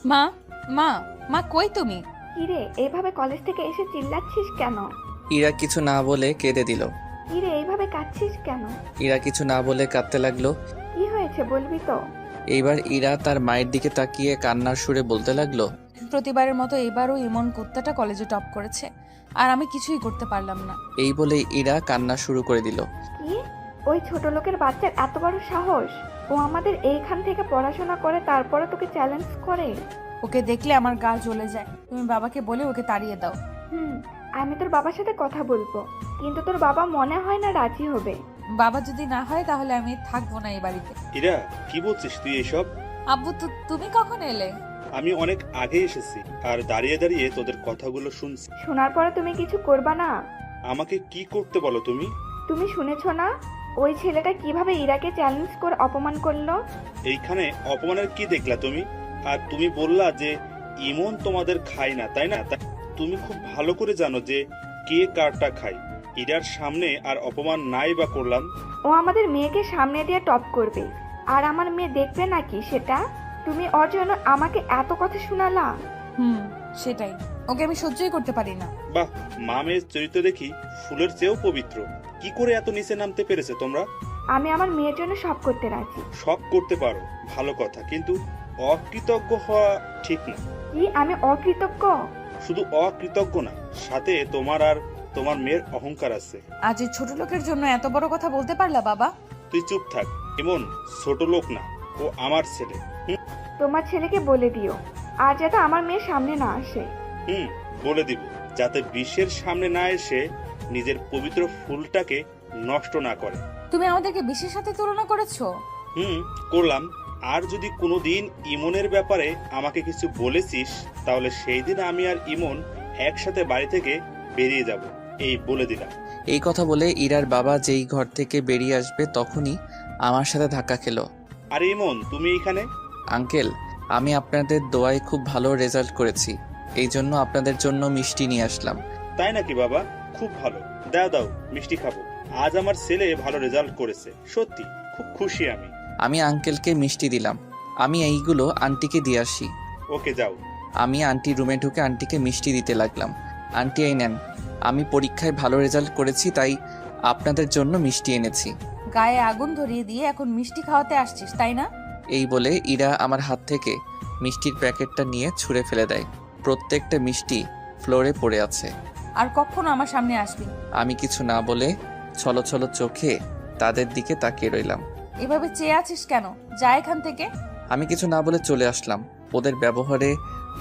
মা, মা, মা কই তুমি? কিরে এইভাবে কলেজ থেকে এসে চিল্লাচ্ছিস কেন? ইরা কিছু না বলে কেঁদে দিল। কিরে এইভাবে কাঁদছিস কেন? ইরা কিছু না বলে কাঁদতে লাগলো। কি হয়েছে বলবি তো? এইবার ইরা তার মায়ের দিকে তাকিয়ে কান্নার সুরে বলতে লাগলো। প্রতিবারের মতো এবারও ইমন কুত্তাটা কলেজে টপ করেছে, আর আমি কিছুই করতে পারলাম না। এই বলে ইরা কান্না শুরু করে দিল। কি? ওই ছোট লোকের বাচ্চার এত বড় সাহস! ও আমাদের এইখান থেকে পড়াশোনা করে তারপরে তোকে চ্যালেঞ্জ করে? ওকে দেখলে আমার গা জ্বলে যায়। তুমি বাবাকে বলে ওকে তাড়িয়ে দাও। হুম, আমি তোর বাবার সাথে কথা বলবো, কিন্তু তোর বাবা মনে হয় না রাজি হবে। বাবা যদি না হয় তাহলে আমি থাকবো না এই বাড়িতে। ইরা, কি বলছিস তুই এসব? আব্বু, তুমি কখন এলে? আমি অনেক আগে এসেছি আর দাঁড়িয়ে দাঁড়িয়ে তোদের কথাগুলো শুনছি। শোনার পরে তুমি কিছু করবা না? আমাকে কি করতে বলো তুমি? তুমি শুনেছো না ওই ছেলেটা কিভাবে ইরাকে চ্যালেঞ্জ করে অপমান করলো? এইখানে অপমানের কি দেখলা তুমি? আর তুমি বললা যে ইমন তোমাদের খায় না, তাই না? তুমি খুব ভালো করে জানো যে কে কারটা খায়। ইরার সামনে আর অপমান নাই বা করলাম? ও আমাদের মেয়েকে সামনে দিয়ে টপ করবে, আর আমার মেয়ে দেখবে নাকি সেটা? তুমি ওর জন্য আমাকে এত কথা শোনালা। সেটাই, ওকে আমি সহ্যই করতে পারি না। বাহ, মা মেয়ের চরিত্র দেখি ফুলের চেয়েও পবিত্র। কি করে এত নিচে নামতে পেরেছে তোমরা? আমি আমার মেয়ের জন্য সব করতে রাজি। সব করতে পারো, ভালো কথা, কিন্তু অকৃতজ্ঞ হওয়া ঠিক না। কি আমি অকৃতজ্ঞ? শুধু অকৃতজ্ঞ না, সাথে তোমার আর তোমার মেয়ের অহংকার আছে। আজ এই ছোট লোকের জন্য এত বড় কথা বলতে পারলা বাবা? তুই চুপ থাক। এমন ছোট লোক না, ও আমার ছেলে। তোমার ছেলেকে বলে দিও আর যাতে আমার মেয়ের সামনে না আসে। বলে দিব, যাতে বিশ্বের সামনে না এসে নিজের পবিত্র ফুলটাকে নষ্ট না করে। তুমি আমাদেরকে বিশ্বের সাথে তুলনা করেছো। করলাম। আর যদি কোনোদিন ইমনের ব্যাপারে আমাকে কিছু বলেছিস, তাহলে সেই দিন আমি আর ইমন একসাথে বাড়ি থেকে বেরিয়ে যাব, এই বলে দিলাম। এই কথা বলে ইরার বাবা যেই ঘর থেকে বেরিয়ে আসবে তখনই আমার সাথে ধাক্কা খেলো। আরে ইমন, তুমি এখানে? আঙ্কেল, আমি আপনাদের দোয়ায় খুব ভালো রেজাল্ট করেছি, এই জন্য আপনাদের জন্য মিষ্টি নিয়ে আসলাম। তাই নাকি বাবা? খুব ভালো, দাও দাও, মিষ্টি খাবো। আজ আমার ছেলে ভালো রেজাল্ট করেছে, সত্যি খুব খুশি আমি। আমি আঙ্কেলকে মিষ্টি দিলাম। আমি এইগুলো আন্টিকে দিয়ে আসি। ওকে, যাও। আমি আন্টির রুমে ঢুকে আন্টিকে মিষ্টি দিতে লাগলাম। আন্টি, এই নেন, আমি পরীক্ষায় ভালো রেজাল্ট করেছি তাই আপনাদের জন্য মিষ্টি এনেছি। গায়ে আগুন ধরিয়ে দিয়ে এখন মিষ্টি খাওয়াতে আসছিস, তাই না? এই বলে ইরা আমার হাত থেকে মিষ্টির প্যাকেটটা নিয়ে ছুঁড়ে ফেলে দেয়। প্রত্যেকটা মিষ্টি ফ্লোরে পড়ে আছে। আর কখনো আমার সামনে আসবি না। আমি কিছু না বলে ছলছল চোখে তাদের দিকে তাকিয়ে রইলাম। এভাবে চেয়ে আছিস কেন? যা এখান থেকে। আমি কিছু না বলে চলে আসলাম। ওদের ব্যবহারে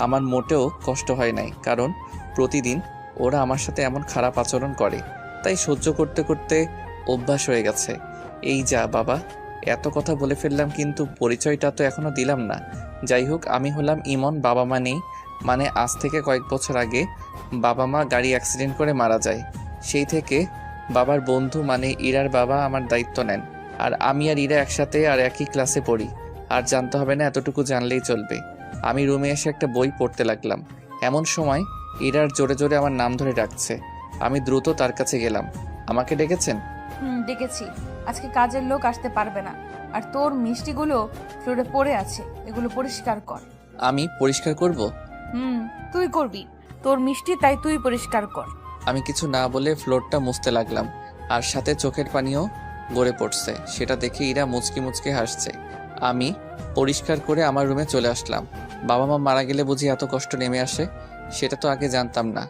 আমার মোটেও কষ্ট হয় নাই, কারণ প্রতিদিন ওরা আমার সাথে এমন খারাপ আচরণ করে, তাই সহ্য করতে করতে অভ্যাস হয়ে গেছে। এই যা বাবা, এত কথা বলে ফেললাম কিন্তু পরিচয়টা তো এখনো দিলাম না। যাই হোক, আমি হলাম ইমন। বাবা মা নেই, মানে আজ থেকে কয়েক বছর আগে বাবা মা গাড়ি অ্যাক্সিডেন্ট করে মারা যায়। সেই থেকে বাবার বন্ধু মানে ইরার বাবা আমার দায়িত্ব নেন, আর আমি আর ইরা একসাথে আর একই ক্লাসে পড়ি। আর জানতে হবে না, এতটুকু জানলেই চলবে। আমি রুমে এসে একটা বই পড়তে লাগলাম। এমন সময় ইরার জোরে জোরে আমার নাম ধরে ডাকছে। আমি দ্রুত তার কাছে গেলাম। আমাকে ডেকেছেন? দেখেছি। আজকে কাজের লোক আসতে পারবে না, আর তোর মিষ্টিগুলো ফ্লোরে পড়ে আছে, এগুলো পরিষ্কার কর। আমি পরিষ্কার করব? তুই করবি, তোর মিষ্টি, তাই তুই পরিষ্কার কর। আমি কিছু না বলে ফ্লোরটা মুছতে লাগলাম, আর সাথে চোখের পানিও গড়ে পড়ছে। সেটা দেখে ইরা মুচকি মুচকি হাসছে। আমি পরিষ্কার করে আমার রুমে চলে আসলাম। বাবা মা মারা গেলে বুঝি এত কষ্ট নেমে আসে, সেটা তো আগে জানতাম না।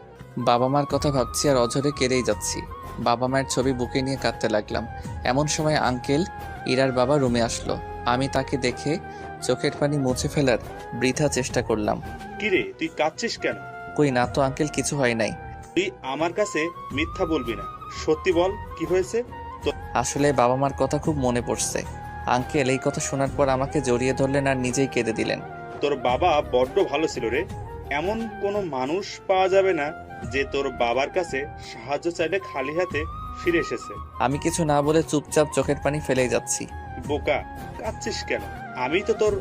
বাবা মার কথা ভাবছি আর অঝরে কেঁদেই যাচ্ছি। বাবা মায়ের ছবি বুকে নিয়ে কাঁদতে লাগলাম। এমন সময় আঙ্কেল ইরার বাবা রুমে আসলো। আমি তাকে দেখে চোখের পানি মুছে ফেলার বৃথা চেষ্টা করলাম। কিরে, তুই কাঁদছিস কেন? কই না তো আঙ্কেল, কিছু হয় নাই। তুই আমার কাছে মিথ্যা বলবি না, সত্যি বল, কি হয়েছে? আসলে বাবা মার কথা খুব মনে পড়ছে। আঙ্কেল এই কথা শোনার পর আমাকে জড়িয়ে ধরলেন আর নিজেই কেঁদে দিলেন। তোর বাবা বড্ড ভালো ছিল রে। এমন কোনো মানুষ পাওয়া যাবে না যে তোর বাবার কাছে সাহায্য চাইলে খালি হাতে ফিরে এসেছে। আমি কিছু না বলে চুপচাপ চোখের পানি ফেলেই যাচ্ছি। বোকা, কাঁদছিস কেন? আমি তো তোর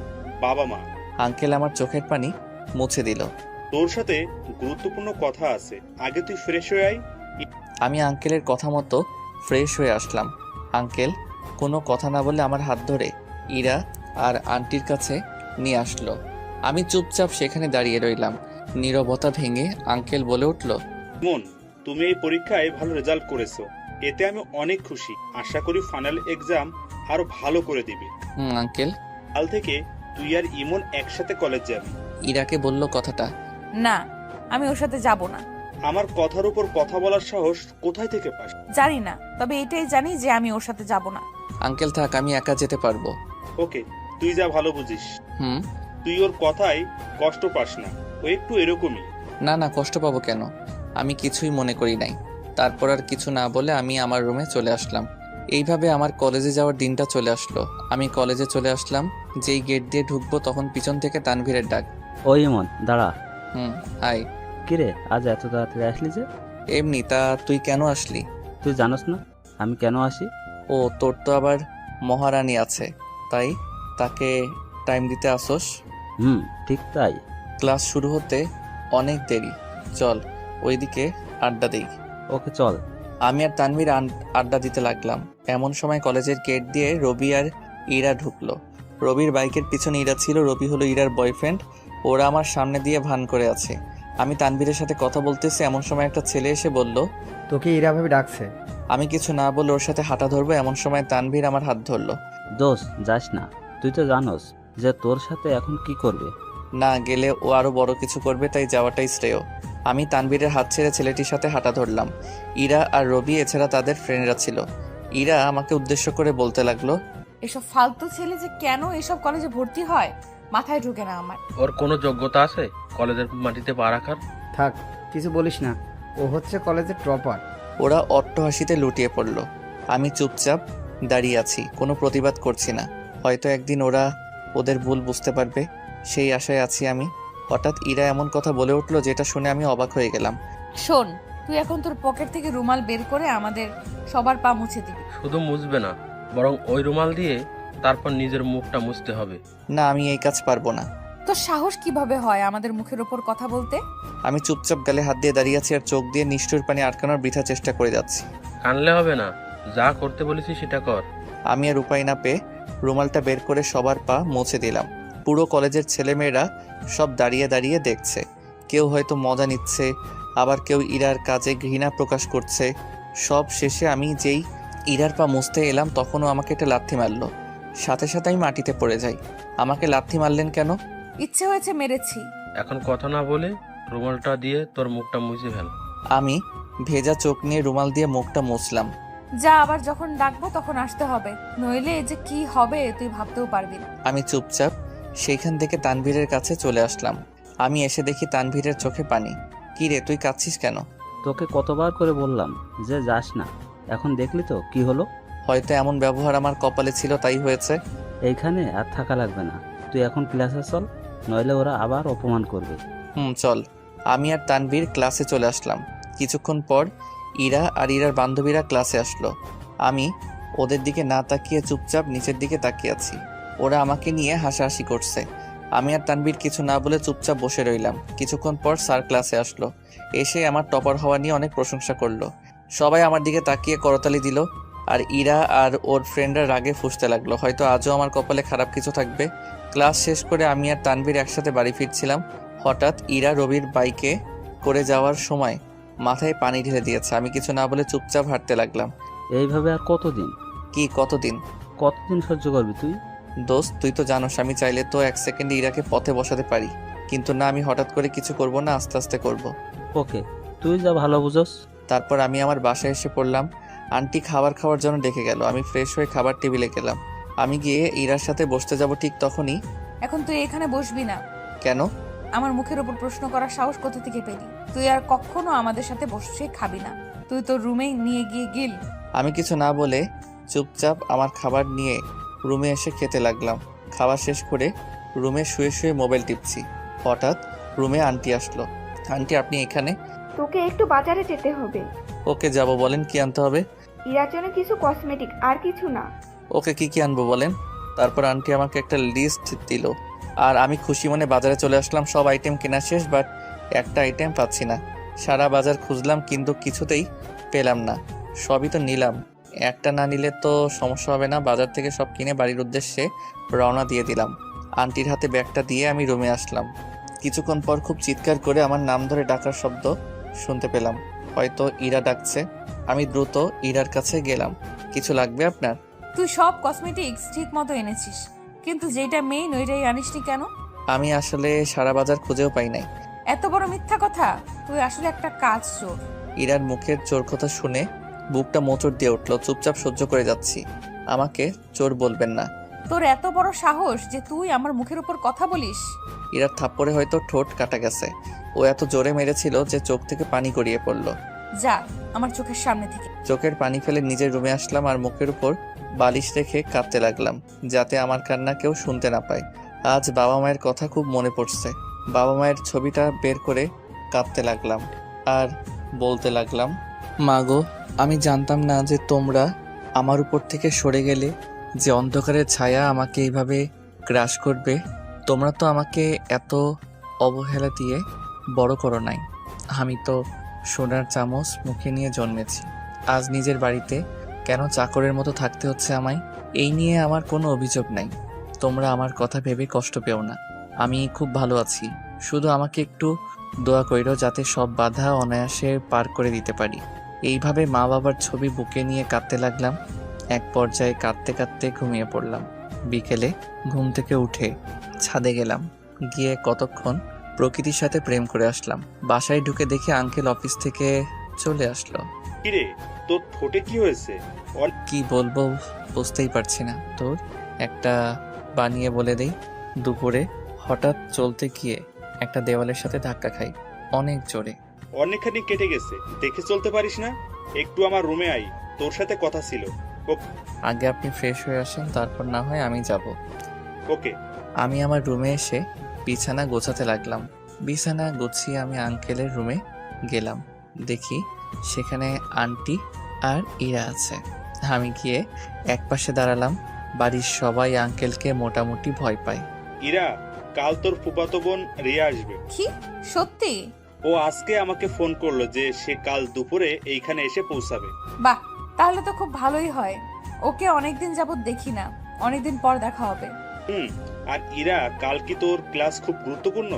বাবা মা। আঙ্কেল আমার চোখের পানি মুছে দিল। তোর সাথে গুরুত্বপূর্ণ কথা আছে, আগে তুই ফ্রেশ হয়ে আয়। আমি আঙ্কেলের কথা মতো ফ্রেশ হয়ে আসলাম। আঙ্কেল কোনো কথা না বলে আমার হাত ধরে ইরা আর আন্টির কাছে নিয়ে আসলো। আমি চুপচাপ সেখানে দাঁড়িয়ে রইলাম। নীরবতা ভেঙে আঙ্কেল বলে উঠল, ইমন, তুমি এই পরীক্ষায় ভালো রেজাল্ট করেছো, এতে আমি অনেক খুশি। আশা করি ফাইনাল এক্সাম আরো ভালো করে দিবে। আঙ্কেল। কাল থেকে তুই আর ইমন একসাথে কলেজ যাবি। ইরাকে বলল কথাটা। না, আমি ওর সাথে যাব না। আমার কথার উপর কথা বলার সাহস কোথায় থেকে পাস? জানি না, তবে এটাই জানি যে আমি ওর সাথে যাব না। আঙ্কেল থাক, আমি একা যেতে পারবো। ওকে, তুই যা ভালো বুঝিস। হুম। তুই ওর কথায় কষ্ট পাস না, ও একটু এরকমই। না না, কষ্ট পাবো কেন? আমি কিছুই মনে করি নাই। তারপর আর কিছু না বলে আমি আমার রুমে চলে আসলাম। এইভাবে আমার কলেজে যাওয়ার দিনটা চলে আসলো। আমি কলেজে চলে আসলাম, যেই গেট দিয়ে ঢুকবো তখন পিছন থেকে তানভীরের ডাক। ওই ইমন, দাঁড়া। হাই। কিরে, আজ এত তাড়াতাড়ি আসলি যে? এমনি। তা তুই কেন আসলি? তুই জানোস না আমি কেন আসি? ও, তোর তো আবার মহারানী আছে, তাই তাকে টাইম দিতে আসোস? ঠিক তাই। ক্লাস শুরু হতে অনেক দেরি, চল ওইদিকে আড্ডা দেই। ওকে চল। আমি আর তানভীর আড্ডা দিতে লাগলাম। এমন সময় কলেজের গেট দিয়ে রবি আর ইরা ঢুকলো। রবির বাইকের পিছনে ইরা ছিল। রবি হলো ইরার বয়ফ্রেন্ড। ওরা আমার সামনে দিয়ে ভান করে আছে। আমি তানভীরের সাথে কথা বলতেছি, এমন সময় একটা ছেলে এসে বলল, তোকে ইরা ভাবে ডাকছে। আমি কিছু না বলে ওর সাথে হাঁটা ধরবো, এমন সময় তানভীর আমার হাত ধরলো। দোস্ত, যাস না। তুই তো জানোস যে তোর সাথে এখন কি করবে। না গেলে ও আরো বড় কিছু করবে, তাই যাওয়াটাই শ্রেয়। আমি তানভীরের হাত ছেড়ে ছেলেটির সাথে হাঁটা ধরলাম। ইরা আর রবি এছাড়া তাদের ফ্রেন্ডরা ছিল। ইরা আমাকে উদ্দেশ্য করে বলতে লাগলো, এসব ফালতু ছেলে যে কেন এসব কলেজে ভর্তি হয় মাথায় ঢুকে না আমার। ওর কোনো যোগ্যতা আছে কলেজের মাটিতে পা রাখার? থাক, কিছু বলিস না, ও হচ্ছে কলেজের টপার। ওরা অট্টহাসিতে লুটিয়ে পড়ল। আমি চুপচাপ দাঁড়িয়ে আছি, কোনো প্রতিবাদ করছি না। হয়তো একদিন ওরা ওদের ভুল বুঝতে পারবে, সেই আশায় আছি আমি। হঠাৎ ইরা এমন কথা বলে উঠলো যেটা শুনে আমি অবাক হয়ে গেলাম। শোন, তুই এখন তোর পকেট থেকে রুমাল বের করে আমাদের সবার পা মুছে দিবি। শুধু মুছবে না, বরং ওই রুমাল দিয়ে তারপর নিজের মুখটা মুছতে হবে। না, আমি এই কাজ পারবো না। তোর সাহস কিভাবে হয় আমাদের মুখের ওপর কথা বলতে? আমি চুপচাপ গালে হাত দিয়ে দাঁড়িয়ে আছি আর চোখ দিয়ে নিষ্ঠুর পানি আটকানোর বৃথা চেষ্টা করে যাচ্ছি। কানলে হবে না, যা করতে বলেছি সেটা কর। আমি আর উপায় না পেয়ে রুমালটা বের করে সবার পা মুছে দিলাম। পুরো কলেজের ছেলেমেয়েরা সব দাঁড়িয়ে দাঁড়িয়ে দেখছে। কেউ হয়তো মজা নিচ্ছে, আবার কেউ ইরার কাজে ঘৃণা প্রকাশ করছে। সব শেষে আমি যেই ইরার পা মুছতে এলাম তখনও আমাকে একটা লাথি মারলো। সাথে সাথে আমি মাটিতে পড়ে যাই। আমাকে লাথি মারলেন কেন? ইচ্ছে হয়েছে, মেরেছি। এখন কথা না বলে রুমালটা দিয়ে তোর মুখটা মুছে ফেল। আমি ভেজা চোখ নিয়ে রুমাল দিয়ে মুখটা মুছলাম। যা, আবার যখন ডাকবো তখন আসতে হবে, নইলে যে কি হবে তুই ভাবতেও পারবি না। আমি চুপচাপ সেইখান থেকে তানভীরের কাছে চলে আসলাম। আমি এসে দেখি তানভীরের চোখে পানি। কি রে, তুই কাঁদছিস কেন? তোকে কতবার করে বললাম যে যাস না, এখন দেখলি তো কি হলো। হয়তো এমন ব্যবহার আমার কপালে ছিল, তাই হয়েছে। এইখানে আর থাকা লাগবে না, তুই এখন ক্লাসে চল, নইলে ওরা আবার অপমান করবে। চল। আমি আর তানভীর ক্লাসে চলে আসলাম। কিছুক্ষণ পর ইরা আর ইরার বান্ধবীরা ক্লাসে আসলো। আমি ওদের দিকে না তাকিয়ে চুপচাপ নিচের দিকে তাকিয়ে আছি। ওরা আমাকে নিয়ে হাসাহাসি করছে। আমি আর তানভীর কিছু না বলে চুপচাপ বসে রইলাম। কিছুক্ষণ পর স্যার ক্লাসে আসলো। এসে আমার টপার হওয়া নিয়ে অনেক প্রশংসা করলো। সবাই আমার দিকে তাকিয়ে করতালি দিল। আর ইরা আর ওর ফ্রেন্ডরা রাগে ফুঁসতে লাগলো। হয়তো আজও আমার কপালে খারাপ কিছু থাকবে। ক্লাস শেষ করে আমি আর তানভীর একসাথে বাড়ি ফিরছিলাম। হঠাৎ ইরা রবির বাইকে করে যাওয়ার সময় মাথায় পানি ঢেলে দিয়েছে। আমি কিছু না বলে চুপচাপ হাঁটতে লাগলাম। এইভাবে আর কতদিন? কি কতদিন? কতদিন সহ্য করবি তুই? দোস্ত, তুই তো জানোস আমি চাইলে তো 1 সেকেন্ডে ইরাকে পথে বসাতে পারি, কিন্তু না, আমি হঠাৎ করে কিছু করব না, আস্তে আস্তে করব। ওকে, তুই যা ভালো বুঝোস। তারপর আমি আমার বাসায় এসে পড়লাম। আন্টি খাবার খাওয়ার জন্য ডেকে গেল। আমি ফ্রেশ হয়ে খাবার টেবিলে গেলাম। আমি গিয়ে ইরার সাথে বসতে যাব, ঠিক তখনই। এখন তুই এখানে বসবি না। কেন? আমার মুখের ওপর প্রশ্ন করার সাহস কোথা থেকে পেলি? তুই আর কখনো আমাদের সাথে বসে খাবি না। তুই তোর রুমে নিয়ে গিয়ে গিল। আমি কিছু না বলে চুপচাপ আমার খাবার নিয়ে রুমে এসে খেতে লাগলাম। খাবার শেষ করে রুমে শুয়ে শুয়ে মোবাইল টিপছি। হঠাৎ রুমে আন্টি আসলো। আন্টি, আপনি এখানে? তোকে একটু বাজারে যেতে হবে। ওকে, যাব। বলেন কি আনতে হবে? ইরার জন্য কিছু কসমেটিক, আর কিছু না। ওকে, কি কি আনবো বলেন। তারপর আন্টি আমাকে একটা লিস্ট দিল আর আমি খুশি মনে বাজারে চলে আসলাম। সব আইটেম কেনা শেষ, বাট একটা আইটেম পাচ্ছি না। সারা বাজার খুঁজলাম কিন্তু কিছুতেই পেলাম না। সবই তো নিলাম, একটা না নিলে তো সমস্যা হবে না। বাজার থেকে সব কিনে বাড়ির উদ্দেশ্যে রওনা দিয়ে দিলাম। আন্টির হাতে ব্যাগটা দিয়ে আমি রুমে আসলাম। কিছুক্ষণ পর খুব চিৎকার করে আমার নাম ধরে ডাকার শব্দ শুনতে পেলাম। হয়তো ইরা ডাকছে। আমি দ্রুত ইরার কাছে গেলাম। কিছু লাগবে আপনার? তুই সব কসমেটিক্স ঠিক মতো এনেছিস, কিন্তু যেটা মেইন ওইটাই আনিসনি কেন? আমি আসলে সারা বাজার খুঁজেও পাই নাই। এত বড় মিথ্যা কথা! তুই আসলে একটা কাজ চোর। ইরার মুখের চোর কথা শুনে বুকটা মোচড় দিয়ে উঠল। চুপচাপ সহ্য করে যাচ্ছি। আমাকে চোর বলবেন না। তোর এত বড় সাহস যে তুই আমার মুখের উপর কথা বলিস? ইরার থাপ্পড়ে হয়তো ঠোঁট কাটা গেছে। ও এত জোরে মেরেছিল যে চোখ থেকে পানি গড়িয়ে পড়ল। যা আমার চোখের সামনে থেকে। চোখের পানি ফেলে নিজের রুমে আসলাম আর মুখের উপর বালিশ রেখে কাঁদতে লাগলাম, যাতে আমার কান্না কেউ শুনতে না পায়। আজ বাবা মায়ের কথা খুব মনে পড়ছে। বাবা মায়ের ছবিটা বের করে কাঁদতে লাগলাম আর বলতে লাগলাম, মা গো, আমি জানতাম না যে তোমরা আমার উপর থেকে সরে গেলে যে অন্ধকারের ছায়া আমাকে এইভাবে গ্রাস করবে। তোমরা তো আমাকে এত অবহেলা দিয়ে বড় করো নাই। আমি তো সোনার চামচ মুখে নিয়ে জন্মেছি। আজ নিজের বাড়িতে কেন চাকরের মতো থাকতে হচ্ছে আমায়? এই নিয়ে আমার কোনো অভিযোগ নাই। তোমরা আমার কথা ভেবে কষ্ট পেও না। আমি খুব ভালো আছি। শুধু আমাকে একটু দোয়া কইরো যাতে সব বাধা অনায়াসে পার করে দিতে পারি। এইভাবে মা বাবার ছবি বুকে নিয়ে কাঁদতে লাগলাম। এক পর্যায়ে কাঁদতে কাঁদতে ঘুমিয়ে পড়লাম। বিকেলে ঘুম থেকে উঠে ছাদে গেলাম। গিয়ে কতক্ষণ প্রকৃতির সাথে প্রেম করে আসলাম। বাসায় ঢুকে দেখি আঙ্কেল অফিস থেকে চলে আসলো। কিরে, তোর ঠোঁটে কি হয়েছে? কি বলবো বুঝতেই পারছি না। তোর একটা বানিয়ে বলে দেই। দুপুরে হঠাৎ চলতে গিয়ে একটা দেওয়ালের সাথে ধাক্কা খাই, অনেক জোরে। অনেকখানি কেটে গেছে, দেখে চলতে পারিস না? একটু আমার রুমে আই, তোর সাথে কথা ছিল। আগে আপনি ফ্রেশ হয়ে আসেন, তারপর না হয় আমি যাব। ওকে। আমি আমার রুমে এসে বিছানা গোছাতে লাগলাম। বিছানা গুছিয়ে আমি আঙ্কেলের রুমে গেলাম। দেখি সেখানে আন্টি আর ইরা আছে। আমি গিয়ে একপাশে দাঁড়ালাম। বাড়ির সবাই আঙ্কেলকে মোটামুটি ভয় পায়। ইরা, কাল তোর ফুফাতো বোন রিয়া আসবে। কি সত্যি? ও আজকে আমাকে ফোন করলো যে সে কাল দুপুরে এইখানে এসে পৌঁছাবে। বাহ, তাহলে তো খুব ভালোই হয়। ওকে অনেকদিন যাবত দেখি না, অনেকদিন পর দেখা হবে। আর ইরা, কাল কি তোর ক্লাস খুব গুরুত্বপূর্ণ?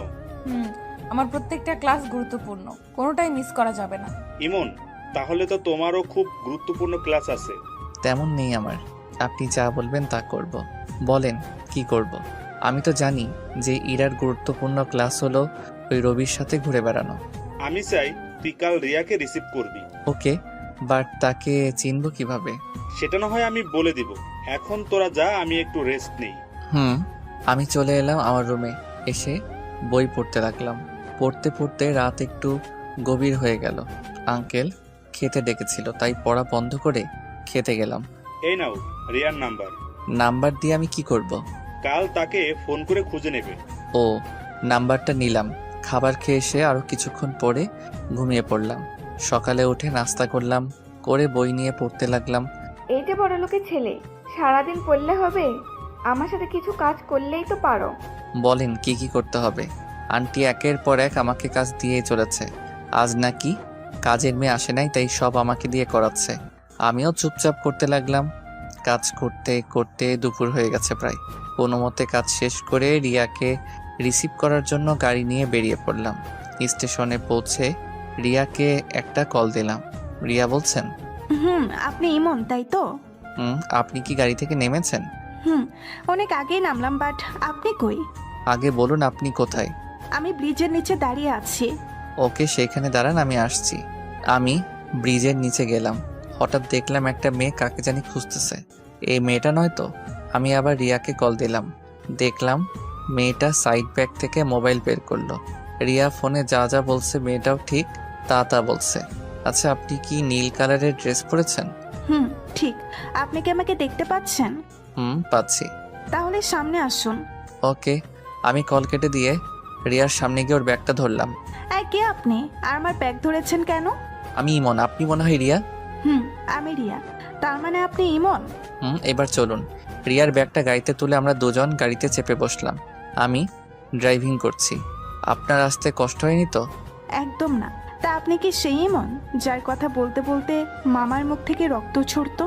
আমার প্রত্যেকটা ক্লাস গুরুত্বপূর্ণ, কোনোটাই মিস করা যাবে না। ইমন, তাহলে তো তোমারও খুব গুরুত্বপূর্ণ ক্লাস আছে। তেমন নেই আমার। আপনি যা বলবেন তা করব। বলেন কি করব? আমি তো জানি যে ইরার গুরুত্বপূর্ণ ক্লাস হলো ওই রবির সাথে ঘুরে বেড়ানো। আমি চাই তুই কাল রিয়াকে রিসিভ করবি। ওকে, বাট তাকে চিনব কিভাবে? সেটা না হয় আমি বলে দিব। এখন তোরা যা, আমি একটু রেস্ট নেই। আমি চলে এলাম আমার রুমে। এসে বই পড়তে লাগলাম। পড়তে পড়তে রাত একটু গভীর হয়ে গেল। আঙ্কেল খেতে ডেকেছিল, তাই পড়া বন্ধ করে খেতে গেলাম। এই নাও রিয়ার নাম্বার। নাম্বার দিয়ে আমি কি করব? কাল তাকে ফোন করে খুঁজে নেবে। ও, নাম্বারটা নিলাম। খাবার খেয়ে এসে আরো কিছুক্ষণ পরে ঘুমিয়ে পড়লাম। সকালে উঠে নাস্তা করলাম, করে বই নিয়ে পড়তে লাগলাম। এই যে বড় লোকের ছেলে, সারাদিন পড়লে হবে? আমার সাথে কিছু কাজ করলেই তো পারো। বলেন কি কি করতে হবে? আন্টি একের পর এক আমাকে কাজ দিয়েই চলেছে। আজ নাকি কাজের মেয়ে আসে নাই, তাই সব আমাকে দিয়ে করাচ্ছে। আমিও চুপচাপ করতে লাগলাম। কাজ করতে করতে দুপুর হয়ে গেছে প্রায়। কোনো মতে কাজ শেষ করে রিয়াকে রিসিভ করার জন্য গাড়ি নিয়ে বেরিয়ে পড়লাম। স্টেশনে পৌঁছে রিয়াকে একটা কল দিলাম। রিয়া বলছেন? আপনি ইমন তাই তো? আপনি কি গাড়ি থেকে নেমেছেন? অনেক আগেই নামলাম, বাট আপনি কই? আগে বলুন আপনি কোথায়? আমি ব্রিজের নিচে দাঁড়িয়ে আছি। ওকে, সেখানে দাঁড়ান, আমি আসছি। আমি ব্রিজের নিচে গেলাম। হঠাৎ দেখলাম একটা মেয়ে কাকে জানি খুঁজতেছে। এই মেয়েটা নয় তো? আমি আবার রিয়াকে কল দিলাম। দেখলাম মেয়েটা সাইড ব্যাগ থেকে মোবাইল বের করলো। রিয়া ফোনে যা যা বলছে মেয়েটাও ঠিক তা বলছে। আচ্ছা, আপনি কি নীল কালারের ড্রেস পরেছেন? ঠিক। আপনি কি আমাকে দেখতে পাচ্ছেন? পাচ্ছি। তাহলে সামনে আসুন। ওকে। আমি কল কেটে দিয়ে রিয়ার সামনে গিয়ে ওর ব্যাগটা ধরলাম। কে আপনি? আর আমার ব্যাগ ধরেছেন কেন? আমি ইমন, আপনি মনে হয় রিয়া? আমি রিয়া। তার মানে আপনি ইমন? এবার চলুন। রিয়ার ব্যাগটা গাড়িতে তুলে আমরা দুজন গাড়িতে চেপে বসলাম। আমি ড্রাইভিং করছি। আপনার আসতে কষ্ট হয়নি তো? একদম না। তা আপনি কি সেই ইমন যার কথা বলতে বলতে মামার মুখ থেকে রক্ত ছড়তো?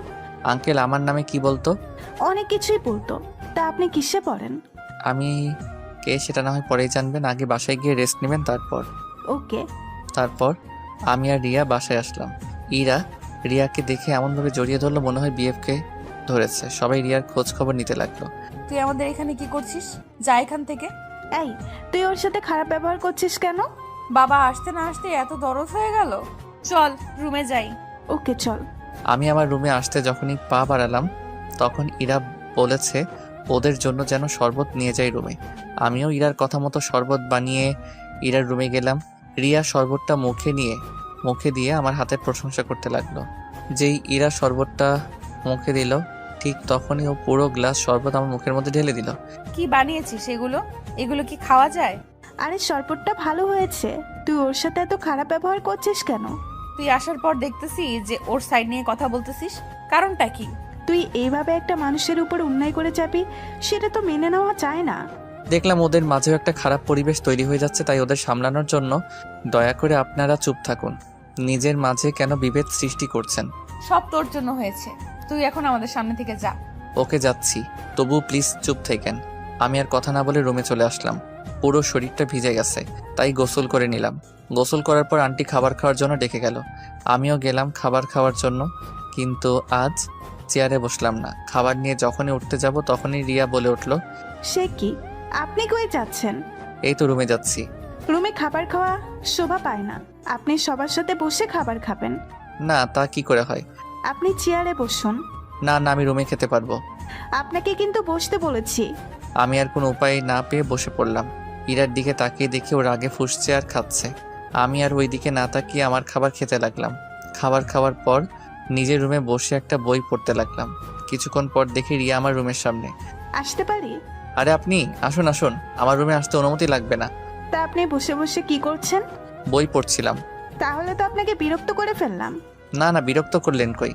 আঙ্কেল আমার নামে কি বলতো? অনেক কিছুই বলতো। তা আপনি কিসে পড়েন? আমি কে সেটা না হয় পরেই জানবেন, আগে বাসায় গিয়ে রেস্ট নেবেন। ওকে। তারপর আমি আর রিয়া বাসায় আসলাম। ইরা রিয়াকে দেখে এমনভাবে জড়িয়ে ধরলো মনে হয় বিএফকে ধরেছে। সবাই রিয়ার খোঁজ খবর নিতে লাগলো। তুই আমাদের এখানে কি করছিস? যা এখান থেকে। এই, তুই ওর সাথে খারাপ ব্যবহার করছিস কেন? বাবা আসতে না আসতে এত দরদ হয়ে গেল। চল রুমে যাই। ওকে চল। আমি আমার রুমে আসতে যখনই পা বাড়ালাম তখন ইরা বলেছে ওদের জন্য যেন শরবত নিয়ে যাই রুমে। আমিও ইরার কথা মতো শরবত বানিয়ে ইরার রুমে গেলাম। রিয়া শরবতটা মুখে দিয়ে আমার হাতের প্রশংসা করতে লাগলো। যেই ইরা শরবতটা মুখে দিল ঠিক তখনই ও পুরো গ্লাস শরবত আমার মুখের মধ্যে ঢেলে দিল। কি বানিয়েছিস এগুলো? এগুলো কি খাওয়া যায়? আরে শরবতটা ভালো হয়েছে, তুই ওর সাথে এত খারাপ ব্যবহার করছিস কেন? তুই আসার পর দেখতেছি যে ওর সাইড নিয়ে কথা বলতেছিস, কারণটা কি? তুই এইভাবে একটা মানুষের উপর অন্যায় করে যাবি, সেটা তো মেনে নেওয়া যায় না। দেখলাম ওদের মাঝেও একটা খারাপ পরিবেশ তৈরি হয়ে যাচ্ছে, তাই ওদের সামলানোর জন্য দয়া করে আপনারা চুপ থাকুন। নিজের মাঝে কেন বিভেদ সৃষ্টি করছেন? সব তোর জন্য হয়েছে। তুই এখন আমাদের সামনে থেকে যা। ওকে যাচ্ছি, তবু প্লিজ চুপ থাকেন। আমি আর কথা না বলে রুমে চলে আসলাম। পুরো শরীরটা ভিজে গেছে, তাই গোসল করে নিলাম। গোসল করার পর আন্টি খাবার খাওয়ার জন্য ডেকে গেল। আমিও গেলাম খাবার খাওয়ার জন্য, কিন্তু আজ চেয়ারে বসলাম না। খাবার নিয়ে যখনই উঠতে যাব তখনই রিয়া বলে উঠল, সে কি, আপনি কই যাচ্ছেন? এই তো রুমে যাচ্ছি। রুমে খাবার খাওয়া শোভা পায় না, আপনি সবার সাথে বসে খাবার খাবেন। না, তা কি করে হয়? আপনি চেয়ারে বসুন। না না, আমি রুমে খেতে পারবো। আপনাকে কিন্তু বসতে বলেছি। আমি আর কোনো উপায় না পেয়ে বসে পড়লাম। ইরার দিকে তাকিয়ে দেখি ওর আগে ফুসছে আর খাচ্ছে। আমি আর ওই দিকে না তাকিয়ে আমার খাবার খেতে লাগলাম। খাবার খাওয়ার পর নিজের রুমে বসে একটা বই পড়তে লাগলাম। কিছুক্ষণ পর দেখি রিয়া আমার রুমের সামনে। আসতে পারি? আরে আপনি আসুন আসুন, আমার রুমে আসতে অনুমতি লাগবে না। তা আপনি বসে বসে কি করছেন? বই পড়ছিলাম। তাহলে তো আপনাকে বিরক্ত করে ফেললাম। না না, বিরক্ত করলেন কই?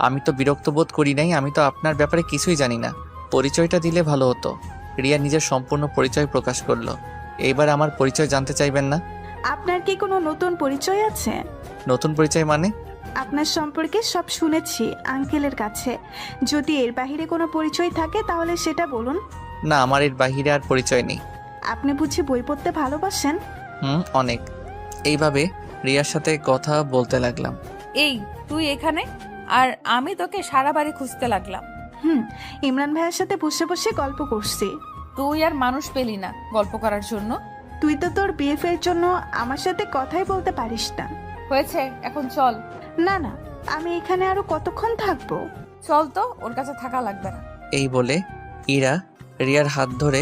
আমি তো বিরক্ত বোধ করি নাই, আমি তো আপনার ব্যাপারে কিছুই জানি না। পরিচয়টা দিলে ভালো হতো। রিয়া নিজের সম্পূর্ণ পরিচয় প্রকাশ করলো। এইবার আমার পরিচয় জানতে চাইবেন না? আপনার কি কোনো নতুন পরিচয় আছে? নতুন পরিচয় মানে? আপনার সম্পর্কে সব শুনেছি আঙ্কেলের কাছে, যদি এর বাহিরে কোনো পরিচয় থাকে তাহলে সেটা বলুন। না, আমার এর বাহিরে আর পরিচয় নেই। আপনি বুঝি বই পড়তে ভালোবাসেন? অনেক। এইভাবে রিয়ার সাথে কথা বলতে লাগলাম। এই তুই এখানে, আর আমি তোকে সারা বাড়ি খুঁজতে লাগলাম। ইমরান ভাইয়ের সাথে বসে বসে গল্প করছি। তুই আর মানুষ পেলি না গল্প করার জন্য। তুই তো তোর বিএফের জন্য আমার সাথে কথাই বলতে পারিস না। হয়েছে, এখন চল। না না, আমি এখানে আরো কতক্ষণ থাকবো? চল তো, ওর কাছে থাকা লাগবে না। এই বলে ইরা রিয়ার হাত ধরে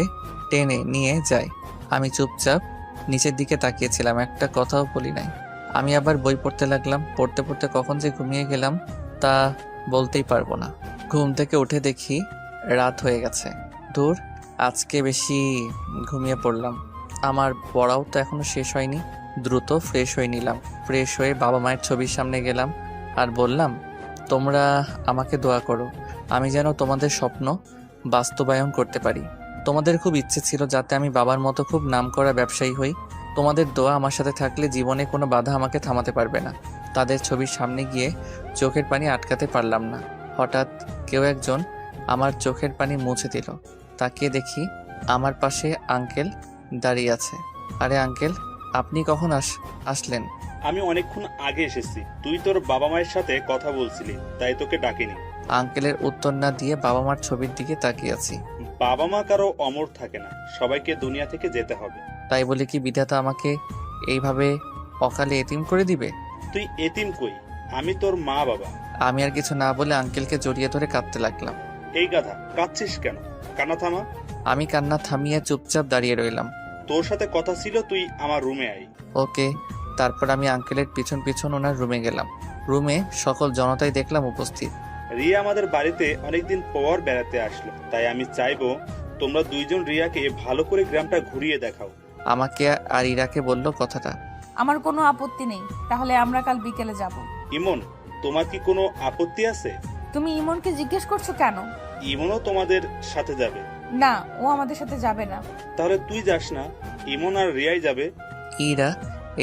টেনে নিয়ে যায়। আমি চুপচাপ নিচের দিকে তাকিয়েছিলাম, একটা কথাও বলি নাই। আমি আবার বই পড়তে লাগলাম। পড়তে পড়তে কখন যে ঘুমিয়ে গেলাম তা বলতেই পারবো না। ঘুম থেকে উঠে দেখি রাত হয়ে গেছে। দূর, আজকে বেশি ঘুমিয়ে পড়লাম। আমার পড়াও তো এখনো শেষ হয়নি। দ্রুত ফ্রেশ হয়ে নিলাম। ফ্রেশ হয়ে বাবা মায়ের ছবির সামনে গেলাম আর বললাম, তোমরা আমাকে দোয়া করো, আমি যেন তোমাদের স্বপ্ন বাস্তবায়ন করতে পারি। তোমাদের খুব ইচ্ছে ছিল যাতে আমি বাবার মতো খুব নামকরা ব্যবসায়ী হই। তোমাদের দোয়া আমার সাথে থাকলে জীবনে কোনো বাধা আমাকে থামাতে পারবে না। তাদের ছবির সামনে গিয়ে চোখের পানি আটকাতে পারলাম না। হঠাৎ কেউ একজন আমার চোখের পানি মুছে দিল। তাকিয়ে দেখি আমার পাশে আঙ্কেল দাঁড়িয়ে আছে। আরে আঙ্কেল, আপনি কখন আসলেন? আমি অনেকক্ষণ আগে এসেছি, তুই তোর বাবা মায়ের সাথে কথা বলছিলি, তাই তোকে ডাকিনি। আঙ্কেলের উত্তর না দিয়ে বাবা মার ছবির দিকে তাকিয়ে আছি। বাবা মা কারো অমর থাকে না, সবাইকে দুনিয়া থেকে যেতে হবে। তাই বলে কি বিধাতা আমাকে এইভাবে অকালে এতিম করে দিবে? তুই এতিম কই? আমি তোর মা বাবা। আমি আর কিছু না বলে আঙ্কেলকে জড়িয়ে ধরে কাঁদতে লাগলাম। এই গাধা, কাঁদছিস কেন? কান্না থামা। আমি কান্না থামিয়ে চুপচাপ দাঁড়িয়ে রইলাম। তোর সাথে কথা ছিল, তুই আমার রুমে আয়। ওকে। তারপর আমি আঙ্কেলের পিছন পিছন ওনার রুমে গেলাম। রুমে সকল জনতাই দেখলাম উপস্থিত। রিয়া আমাদের বাড়িতে অনেকদিন পর বেড়াতে আসলো, তাই আমি চাইবো তোমরা দুইজন রিয়াকে ভালো করে গ্রামটা ঘুরিয়ে দেখাও। আমাকে আর ইরাকে বলল কথাটা। আমার কোনো আপত্তি নেই, তাহলে আমরা কাল বিকেলে যাব। ইমন, তোমার কি কোনো আপত্তি আছে? তুমি ইমনকে জিজ্ঞেস করছো কেন? ইমনও তোমাদের সাথে যাবে। না, ও আমাদের সাথে যাবে না। তাহলে তুই যাস না, ইমন আর রিয়াই যাবে। ইরা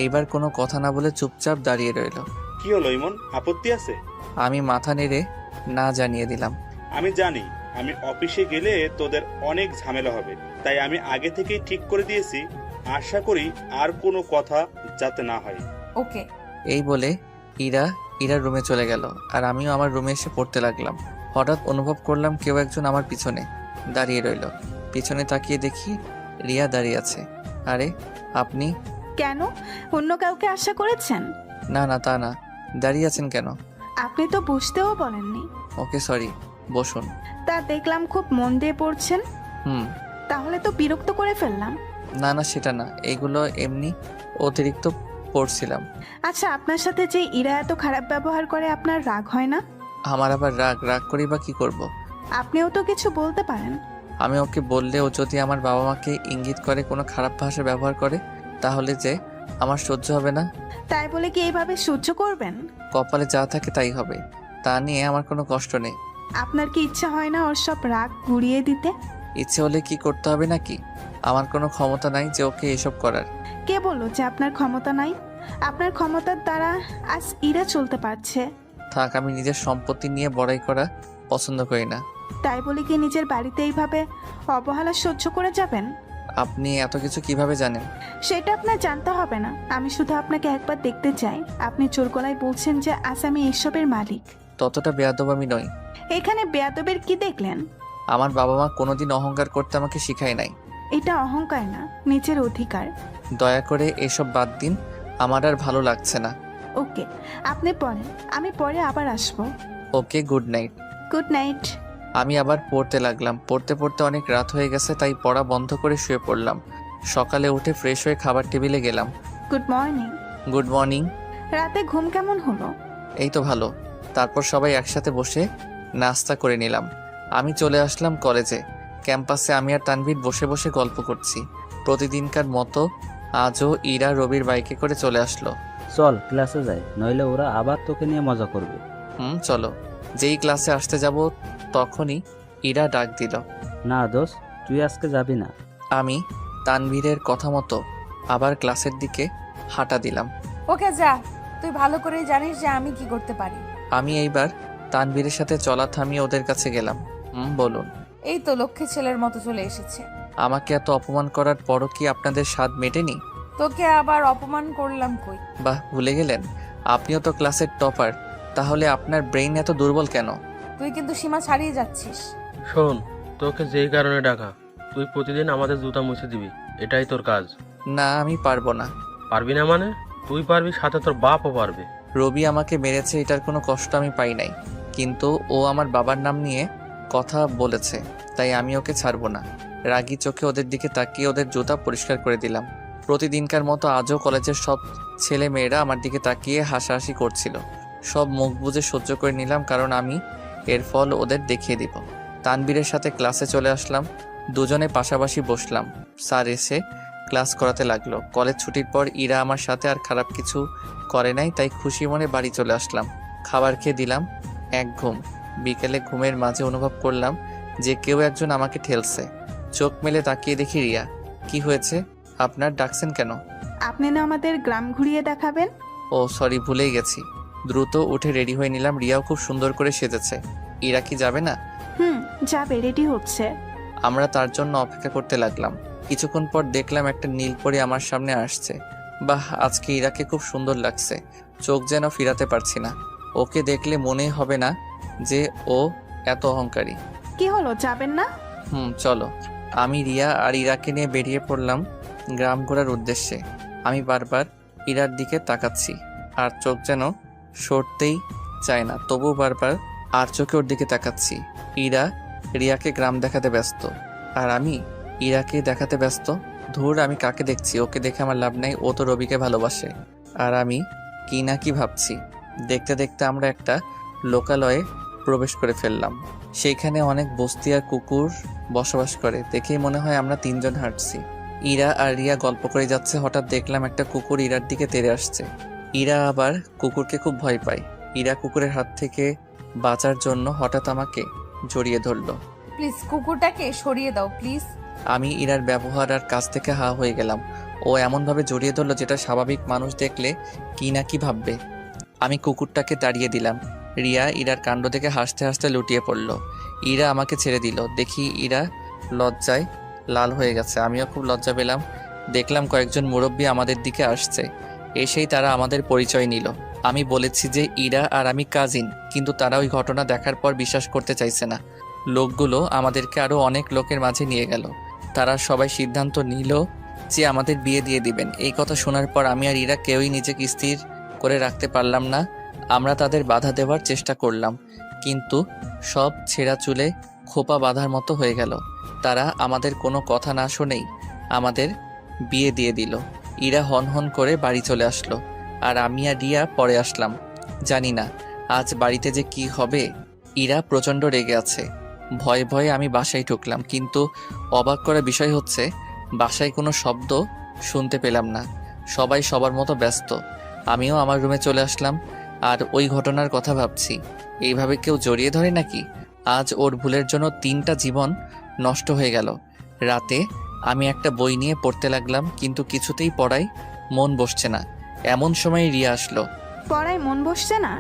এইবার কোনো কথা না বলে চুপচাপ দাঁড়িয়ে রইল। কি হলো ইমন, আপত্তি আছে? আমি মাথা নেড়ে না জানিয়ে দিলাম। আমি জানি আমি অফিসে গেলে তোদের অনেক ঝামেলা হবে, তাই আমি আগে থেকেই ঠিক করে দিয়েছি। আশা করি আর কোনো কথা যাতে না হয়। ওকে। এই বলে ইরার রুমে চলে গেল, আর আমিও আমার রুমে এসে পড়তে লাগলাম। হঠাৎ অনুভব করলাম কেউ একজন আমার পিছনে দাঁড়িয়ে রইল। পিছনে তাকিয়ে দেখি রিয়া দাঁড়িয়ে আছে। আরে আপনি? কেন, অন্য কাউকে আশা করেছেন? না না, তা না। দাঁড়িয়ে আছেন কেন? আপনি তো বুঝতেও বলেননি। ওকে সরি, বসুন। তা দেখলাম খুব মন দিয়ে পড়ছেন। হুম। তাহলে তো বিরক্ত করে ফেললাম। না না, সেটা না, এইগুলো এমনি অতিরিক্ত পড়ছিলাম। আচ্ছা, আপনার সাথে যে ইরা এত খারাপ ব্যবহার করে আপনার রাগ হয় না? আমার আবার রাগ করি বা কি করব? আপনিও তো কিছু বলতে পারেন। আমি ওকে বললে ও যদি আমার বাবা মাকে ইঙ্গিত করে কোনো খারাপ ভাষা ব্যবহার করে, তাহলে যে আমার সহ্য হবে না। তাই বলে কি এইভাবে সহ্য করবেন? কপালে যা থাকে তাই হবে, তা নিয়ে আমার কোনো কষ্ট নেই। আপনার কি ইচ্ছা হয় না ওর সব রাগ গুড়িয়ে দিতে? ইচ্ছে হলে কি করতে হবে নাকি? আমার কোনো ক্ষমতা নাই যে ওকে এসব করার। কে বললো যে আপনার ক্ষমতা নাই? আপনার ক্ষমতার দ্বারা আজ ইরা চলতে পারছে। থাক, আমি নিজের সম্পত্তি নিয়ে বড়াই করা পছন্দ করি না। তাই বলে কি নিজের বাড়িতে এইভাবে অবহেলা সহ্য করে যাবেন? আপনি এত কিছু কিভাবে জানেন? সেটা আপনার জানতে হবে না। আমি শুধু আপনাকে একবার দেখতে চাই। আপনি জোর গলায় বলছেন যে আজ আমি এসবের মালিক। ততটা বেয়াদব আমি নই। এখানে বেয়াদবের কি দেখলেন? আমার বাবা মা কোনোদিন অহংকার করতে আমাকে শিখায় নাই। এটা অহংকার না, নিজের অধিকার। দয়া করে এসব বাদ দিন, আমার আর ভালো লাগছে না। ওকে, আপনি পড়েন, আমি পরে আবার আসবো। ওকে, গুড নাইট। Good night. আমি আবার পড়তে লাগলাম। পড়তে পড়তে অনেক রাত হয়ে গেছে, তাই পড়া বন্ধ করে শুয়ে পড়লাম। সকালে উঠে ফ্রেশ হয়ে খাবার টেবিলে গেলাম। Good morning. Good morning. রাতে ঘুম কেমন হলো? এই তো ভালো। তারপর সবাই একসাথে বসে নাস্তা করে নিলাম। আমি চলে আসলাম কলেজে। ক্যাম্পাসে আমি আর তানভীর বসে বসে গল্প করছি। প্রতিদিনকার মতো আজও ইরা রবির বাইকে করে চলে আসলো। চল ক্লাসে যাই, নইলে ওরা আবার তোকে নিয়ে মজা করবে। চলো। যেই ক্লাসে আসতে যাব তখনই ইরা ডাক দিল। না দোস্ত, তুই আজকে যাবি না। আমি তানভীরের কথা মতো আবার ক্লাসের দিকে হাঁটা দিলাম। ওকে যা, তুই ভালো করেই জানিস যে আমি কি করতে পারি। আমি এইবার তানভীরের সাথে চলা থামিয়ে ওদের কাছে গেলাম। বলুন। এই তো লক্ষ্মী ছেলের মতো চলে এসেছে। আমাকে এত অপমান করার পরও কি আপনাদের স্বাদ মেটেনি? তোকে আবার অপমান করলাম কই? বাহ, ভুলে গেলেন আপনিও তো ক্লাসের টপার। তাহলে আপনার ব্রেইন এত দুর্বল কেন? তুই কিন্তু সীমা ছাড়িয়ে যাচ্ছিস। শোন, তোকে যেই কারণে ডাকা, তুই প্রতিদিন আমাদের জুতা মুছে দিবি, এটাই তোর কাজ। না, আমি পারবো না। পারবি না মানে? তুই পারবি, সাথে তোর বাপও পারবে। রবি আমাকে মেরেছে, এটার কোনো কষ্ট আমি পাই নাই, কিন্তু ও আমার বাবার নাম নিয়ে কথা বলেছে, তাই আমি ওকে ছাড়বো না। রাগী চোখে ওদের দিকে তাকিয়ে ওদের জুতা পরিষ্কার করে দিলাম। প্রতিদিনকার মতো আজও কলেজের সব ছেলে মেয়েরা আমার দিকে তাকিয়ে হাসাহাসি করছিল। সব মুখ বুজে সহ্য করে নিলাম, কারণ আমি এর ফল ওদের দেখিয়ে দিব। তানবীরের সাথে ক্লাসে চলে আসলাম। দুজনে পাশাপাশি বসলাম। স্যার এসে ক্লাস করাতে লাগলো। কলেজ ছুটির পর ইরা আমার সাথে আর খারাপ কিছু করে নাই, তাই খুশি মনে বাড়ি চলে আসলাম। খাবার খেয়ে দিলাম এক ঘুম। বিকেলে ঘুমের মাঝে অনুভব করলাম যে কেউ একজন আমাকে ঠেলছে। চোখ মেলে তাকিয়ে দেখি রিয়া। কি হয়েছে? আপনার ডাকছেন কেন? আপনি না আমাদের গ্রাম ঘুরিয়ে দেখাবেন? ও সরি, ভুলেই গেছি। দ্রুত উঠে রেডি হয়ে নিলাম। রিয়াও খুব সুন্দর করে সেজেছে। ইরা কি যাবে না? যাবে, রেডি হচ্ছে। আমরা তার জন্য অপেক্ষা করতে লাগলাম। কিছুক্ষণ পর দেখলাম একটা নীলপরি আমার সামনে আসছে। বাহ, আজকে ইরাকে খুব সুন্দর লাগছে। চোখ যেন ফিরাতে পারছি না। ওকে দেখলে মনেই হবে না যে ও এত অহংকারী। কি হলো, যাবেন না? চলো। আমি রিয়া আর ইরাকে নিয়ে বেরিয়ে পড়লাম গ্রাম ঘোরার উদ্দেশ্যে। আমি বারবার ইরার দিকে তাকাচ্ছি, আর চোখ যেন সরতেই চায় না, তবু বারবার আর চোখে ওর দিকে তাকাচ্ছি। ইরা রিয়াকে গ্রাম দেখাতে ব্যস্ত, আর আমি ইরাকে দেখাতে ব্যস্ত। ধুর, আমি কাকে দেখছি? ওকে দেখে আমার লাভ নাই, ও তো রবিকে ভালোবাসে। আর আমি কি না কি ভাবছি। দেখতে দেখতে আমরা একটা লোকালয়ে প্রবেশ করে ফেললাম। সেইখানে অনেক বস্তি আর কুকুর বসবাস করে। দেখেই মনে হয় আমরা তিনজন হাঁটছি। ইরা আর রিয়া গল্প করে যাচ্ছে। হঠাৎ দেখলাম একটা কুকুর ইরার দিকে তেড়ে আসছে। ইরা আবার কুকুরকে খুব ভয় পায়। ইরা কুকুরের হাত থেকে বাঁচার জন্য হঠাৎ আমাকে জড়িয়ে ধরলো। প্লিজ কুকুরটাকে সরিয়ে দাও প্লিজ। আমি ইরার ব্যবহার আর কাছ থেকে হা হয়ে গেলাম। ও এমনভাবে জড়িয়ে ধরলো যেটা স্বাভাবিক মানুষ দেখলে কি না কি ভাববে। আমি কুকুরটাকে তাড়িয়ে দিলাম। রিয়া ইরার কাণ্ড থেকে হাসতে হাসতে লুটিয়ে পড়ল। ইরা আমাকে ছেড়ে দিল। দেখি ইরা লজ্জায় লাল হয়ে গেছে। আমিও খুব লজ্জা পেলাম। দেখলাম কয়েকজন মুরব্বী আমাদের দিকে আসছে। এসেই তারা আমাদের পরিচয় নিল। আমি বলেছি যে ইরা আর আমি কাজিন, কিন্তু তারা ওই ঘটনা দেখার পর বিশ্বাস করতে চাইছে না। লোকগুলো আমাদেরকে আরও অনেক লোকের মাঝে নিয়ে গেল। তারা সবাই সিদ্ধান্ত নিল যে আমাদের বিয়ে দিয়ে দিবেন। এই কথা শোনার পর আমি আর ইরা কেউই নিজেকে স্থির করে রাখতে পারলাম না। আমরা তাদের বাধা দেওয়ার চেষ্টা করলাম, কিন্তু সব ছেঁড়া চুলে খোপা বাঁধার মতো হয়ে গেল। তারা আমাদের কোনো কথা না শুনেই আমাদের বিয়ে দিয়ে দিল। ইরা হন করে বাড়ি চলে আসলো, আর আমি আর রিয়া পরে আসলাম। জানি না আজ বাড়িতে যে কি হবে। ইরা প্রচণ্ড রেগে আছে। ভয়ে ভয়ে আমি বাসায় ঢুকলাম, কিন্তু অবাক করা বিষয় হচ্ছে বাসায় কোনো শব্দ শুনতে পেলাম না। সবাই সবার মতো ব্যস্ত। আমিও আমার রুমে চলে আসলাম আর ওই ঘটনার কথা ভাবছি। এইভাবে কেউ জড়িয়ে ধরে নাকি? আজ ওর ভুলের জন্য 3টা জীবন নষ্ট হয়ে গেল। রাতে আমি একটা বই নিয়ে পড়তে লাগলাম, কিন্তু কিছুতেই পড়ায় মন বসছে না। এমন সময় রিয়া আসলো। পড়ায় মন বসছে না?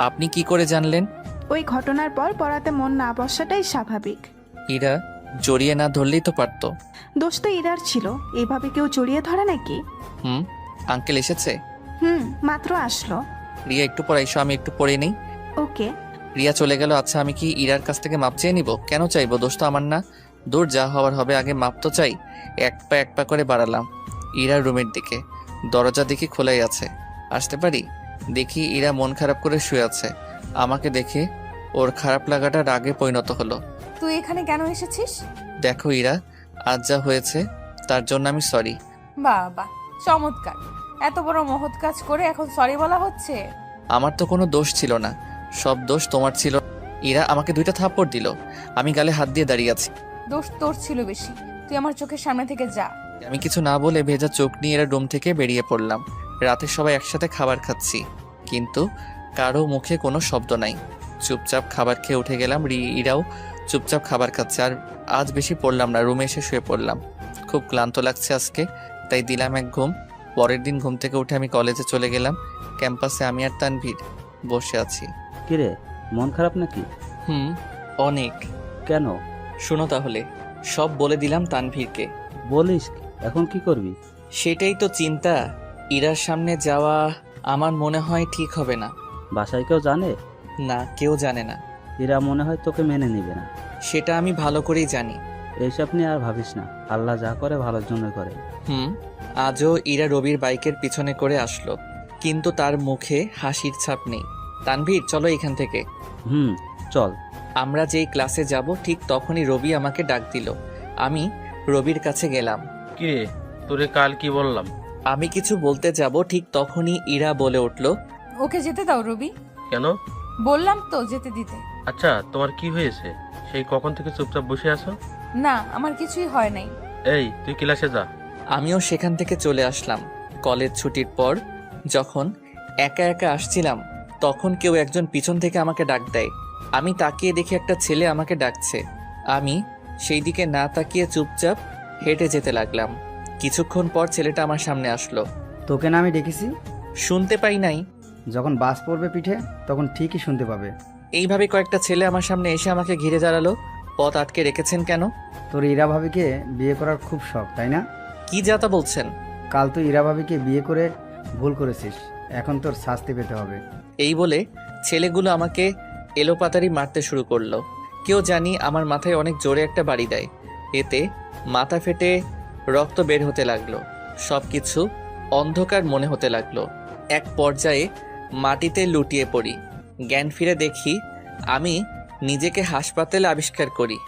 আপনি কি করে জানলেন? ওই ঘটনার পর পড়াতে মন না বসাটাই স্বাভাবিক। ইরা জড়িয়ে না ধরলেই তো পারতো। দোষ তো ইরার ছিল। এইভাবে কেউ জড়িয়ে ধরে নাকি? আঙ্কেল এসেছে? মাত্র আসলো। রিয়া একটু পর এসো, আমি একটু পড়ে নেই। ওকে। রিয়া চলে গেল। আচ্ছা, আমি কি ইরার কাছ থেকে মাপ চেয়ে নিব? কেন চাইবো? দোষ তো আমার না। দূর, যা হওয়ার হবে, আগে মাপ তো চাই। এক পা করে বাড়ালাম ইরার রুমের দিকে। দরজা দেখি খোলাই আছে। আসতে পারি? দেখি ইরা মন খারাপ করে শুয়ে আছে। আমাকে দেখে ওর খারাপ লাগাটা রাগে পরিণত হলো। তুই এখানে কেন এসেছিস? দেখো ইরা, আজ যা হয়েছে তার জন্য আমি সরি। বাবা, চমৎকার। এত বড় মহৎ কাজ করে এখন সরি বলা হচ্ছে? আমার তো কোনো দোষ ছিল না, সব দোষ তোমার ছিল। ইরা আমাকে 2টা থাপ্পড় দিল। আমি গালে হাত দিয়ে দাঁড়িয়ে আছি। দোষ তোর ছিল বেশি। তুই আমার চোখের সামনে থেকে যা। আমি কিছু না বলে ভেজা চোখ নিয়ে এরা রুম থেকে বেরিয়ে পড়লাম। রাতে সবাই একসাথে খাবার খাচ্ছি, কিন্তু কারো মুখে কোনো শব্দ নাই। চুপচাপ খাবার খেয়ে উঠে গেলাম। ইরাও চুপচাপ খাবার খাচ্ছে। আর আজ বেশি পড়লাম না, রুমে এসে শুয়ে পড়লাম। খুব ক্লান্ত লাগছে আজকে, তাই দিলাম এক ঘুম। পরের দিন ঘুম থেকে উঠে আমি কলেজে চলে গেলাম। ক্যাম্পাসে আমি আর তানভীর বসে আছি। কিরে, মন খারাপ নাকি? অনেক। কেন? শোনো তাহলে, সব বলে দিলাম তানভীরকে। বলিস, এখন কি করবি? সেটাই তো চিন্তা। ইরার সামনে যাওয়া আমার মনে হয় ঠিক হবে না। বাসায় কেউ জানে? না, কেউ জানে না। এরা মনে হয় তোকে মেনে নিবে না। সেটা আমি ভালো করেই জানি। এইসব নিয়ে আর ভাবিস না, আল্লাহ যা করে ভালোর জন্য করে। আজও ইরা রবির বাইকের পিছনে করে আসলো, কিন্তু তার মুখে হাসির ছাপ নেই। তানভীর, চলো এখান থেকে। চল। আমরা যেই ক্লাসে যাব ঠিক তখনই রবি আমাকে ডাক দিল। আমি রবির কাছে গেলাম। কিরে, তোরে কাল কি বললাম? আমি কিছু বলতে যাব ঠিক তখনই ইরা বলে উঠল, ওকে যেতে দাও রবি। কেন? বললাম তো যেতে দিতে। আচ্ছা, তোমার কি হয়েছে? সেই কখন থেকে চুপচাপ বসে আছো? না, আমার কিছুই হয় নাই। এই, তুই ক্লাসে যা। আমিও সেখান থেকে চলে আসলাম। কলেজ ছুটির পর যখন একা একা আসছিলাম, তখন কেউ একজন পিছন থেকে আমাকে ডাক দেয়। আমি তাকিয়ে দেখি একটা ছেলে আমাকে ডাকছে। আমি সেই দিকে না তাকিয়ে চুপচাপ হেঁটে যেতে লাগলাম। কিছুক্ষণ পর ছেলেটা আমার সামনে আসলো। তোকে না আমি ডেকেছি? শুনতে পাই নাই? যখন বাস পড়বে পিঠে তখন ঠিকই শুনতে পাবে। এইভাবে কয়েকটা ছেলে আমার সামনে এসে আমাকে ঘিরে দাঁড়ালো। পথ আটকে রেখেছেন কেন? তোর ইরা ভাবিকে বিয়ে করার খুব শখ, তাই না? কি যাতা বলছেন? কাল তুই ইরা ভাবিকে বিয়ে করে ভুল করেছিস, এখন তোর শাস্তি পেতে হবে। এই বলে ছেলেগুলো আমাকে এলোপাতাড়ি মারতে শুরু করলো। কেউ জানি আমার মাথায় অনেক জোরে একটা বাড়ি দেয়। এতে মাথা ফেটে রক্ত বের হতে লাগলো। সব কিছু অন্ধকার মনে হতে লাগলো। এক পর্যায়ে মাটিতে লুটিয়ে পড়ি। জ্ঞান ফিরে দেখি আমি নিজেকে হাসপাতালে আবিষ্কার করি।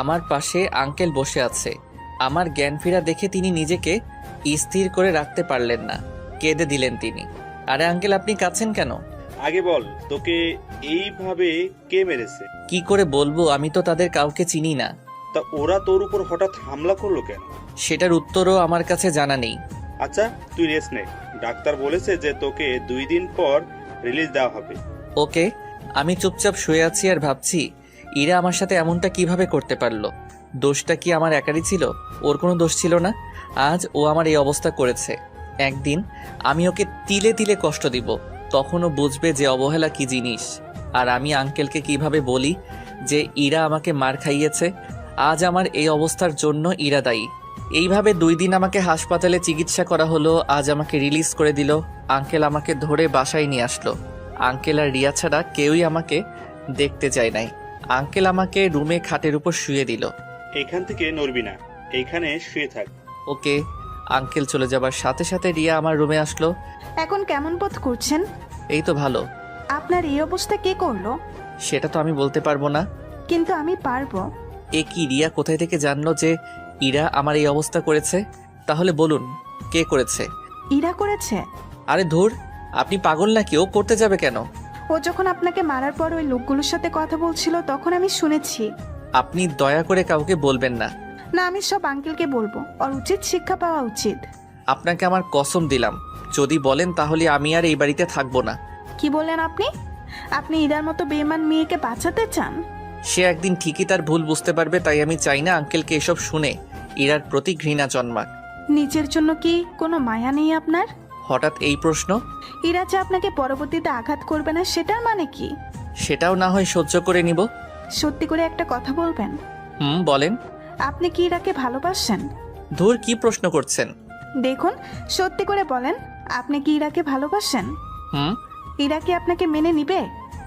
আমার পাশে আঙ্কেল বসে আছে। আমার জ্ঞান ফিরা দেখে তিনি নিজেকে স্থির করে রাখতে পারলেন না, কেঁদে দিলেন তিনি। আরে আঙ্কেল, আপনি কাঁদছেন কেন? আগে বল, তোকে এইভাবে কে মেরেছে? কি করে বলবো, আমি তো তাদের কাউকে চিনি না। তা ওরা তোর উপর হঠাৎ হামলা করলো কেন? সেটার উত্তরও আমার কাছে জানা নেই। আচ্ছা, তুই রেস্ট নে। ডাক্তার বলেছে যে তোকে 2 দিন পর রিলিজ দেওয়া হবে। ওকে। আমি চুপচাপ শুয়ে আছি আর ভাবছি ইরা আমার সাথে এমনটা কিভাবে করতে পারলো। দোষটা কি আমার একারই ছিল? ওর কোনো দোষ ছিল না। আজ ও আমার এই অবস্থা করেছে। একদিন আমি ওকে তিলে তিলে কষ্ট দিব, তখন ও বুঝবে যে অবহেলা কি জিনিস। আর আমি আঙ্কেলকে কিভাবে বলি যে ইরা আমাকে মার খাইয়েছে। আজ আমার এই অবস্থার জন্য ইরা দায়ী। এইভাবে 2 দিন আমাকে হাসপাতালে চিকিৎসা করা হলো। আজ আমাকে রিলিজ করে দিল। আঙ্কেল আমাকে ধরে বাসায় নিয়ে আসলো। আঙ্কেল আর রিয়া ছাড়া কেউই আমাকে দেখতে চায় নাই। আঙ্কেল আমাকে রুমে খাটের উপর শুয়ে দিল। এখান থেকে নড়বি না, এইখানে শুয়ে থাক। ওকে। আঙ্কেল চলে যাবার সাথে সাথে রিয়া আমার রুমে আসলো। এখন কেমন বোধ করছেন? এই তো ভালো। আপনার এই অবস্থা কে করলো? সেটা তো আমি বলতে পারবো না। কিন্তু আমি পারবো। এ কি, রিয়া কোথায় থেকে জানলো যে ইরা আমার এই অবস্থা করেছে? তাহলে বলুন কে করেছে? ইরা করেছে? আরে ধুর, আপনি পাগল নাকি? ও করতে যাবে কেন? ও যখন আপনাকে মারার পর ওই লোকগুলোর সাথে কথা বলছিল তখন আমি শুনেছি। আপনি দয়া করে কাউকে বলবেন না। না, আমি সব আঙ্কেলকে বলবো। ওর উচিত শিক্ষা পাওয়া উচিত। আপনাকে আমার কসম দিলাম, যদি বলেন তাহলে আমি আর এই বাড়িতে থাকবো না। কি বললেন আপনি? আপনি ইরার মতো বেঈমান মেয়েকে বাঁচাতে চান? সে একদিন ঠিকই তার ভুল বুঝতে পারবে, তাই আমি চাই না আঙ্কেলকে এসব শুনে ইরার প্রতি ঘৃণা জন্মাক। নিজের জন্য কি কোনো মায়া নেই আপনার? হঠাৎ এই প্রশ্ন? ইরা যে আপনাকে পরবর্তীতে আঘাত করবে না সেটার মানে কি? সেটাও না হয় সহ্য করে নিব। সত্যি করে একটা কথা বলবেন? বলেন। আপনি কি ইরাকে ভালোবাসেন? ধুর, কি প্রশ্ন করছেন? দেখুন, সত্যি করে বলেন, আপনি কি ইরাকে ভালোবাসেন? ইরা কি আপনাকে মেনে নিবে?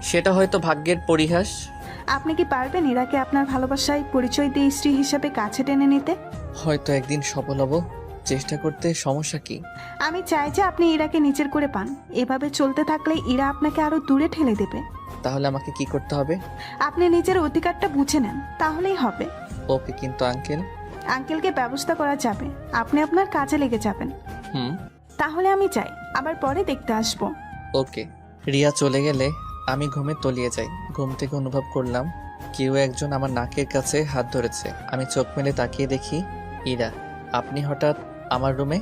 সেটা হয়তো ভাগ্যের পরিহাস। আপনি কি পারবেন ইরাকে আপনার ভালোবাসায় পরিচয় দিয়ে স্ত্রী হিসাবে কাছে টেনে নিতে? হয়তো একদিন সফল হব। চেষ্টা করতে সমস্যা কি? আমি চাই যে আপনি ইরাকে নিজের করে পান। এভাবে চলতে থাকলে ইরা আপনাকে আরো দূরে ঠেলে দেবে। তাহলে আমাকে কি করতে হবে? আপনি নিজের অধিকারটা বুঝে নেন, তাহলেই হবে। ওকে, কিন্তু আঙ্কেল? আঙ্কেলকে ব্যবস্থা করা যাবে, আপনি আপনার কাজে লেগে যাবেন। তাহলে আমি যাই, আবার পরে দেখতে আসবো। ওকে। রিয়া চলে গেলে আমি ঘুমে তলিয়ে যাই। ঘুম থেকে অনুভব করলাম কেউ একজন আমার নাকের কাছে হাত ধরেছে। আমি চোখ মেলে তাকিয়ে দেখি ইরা। আপনি হঠাৎ আমার রুমে?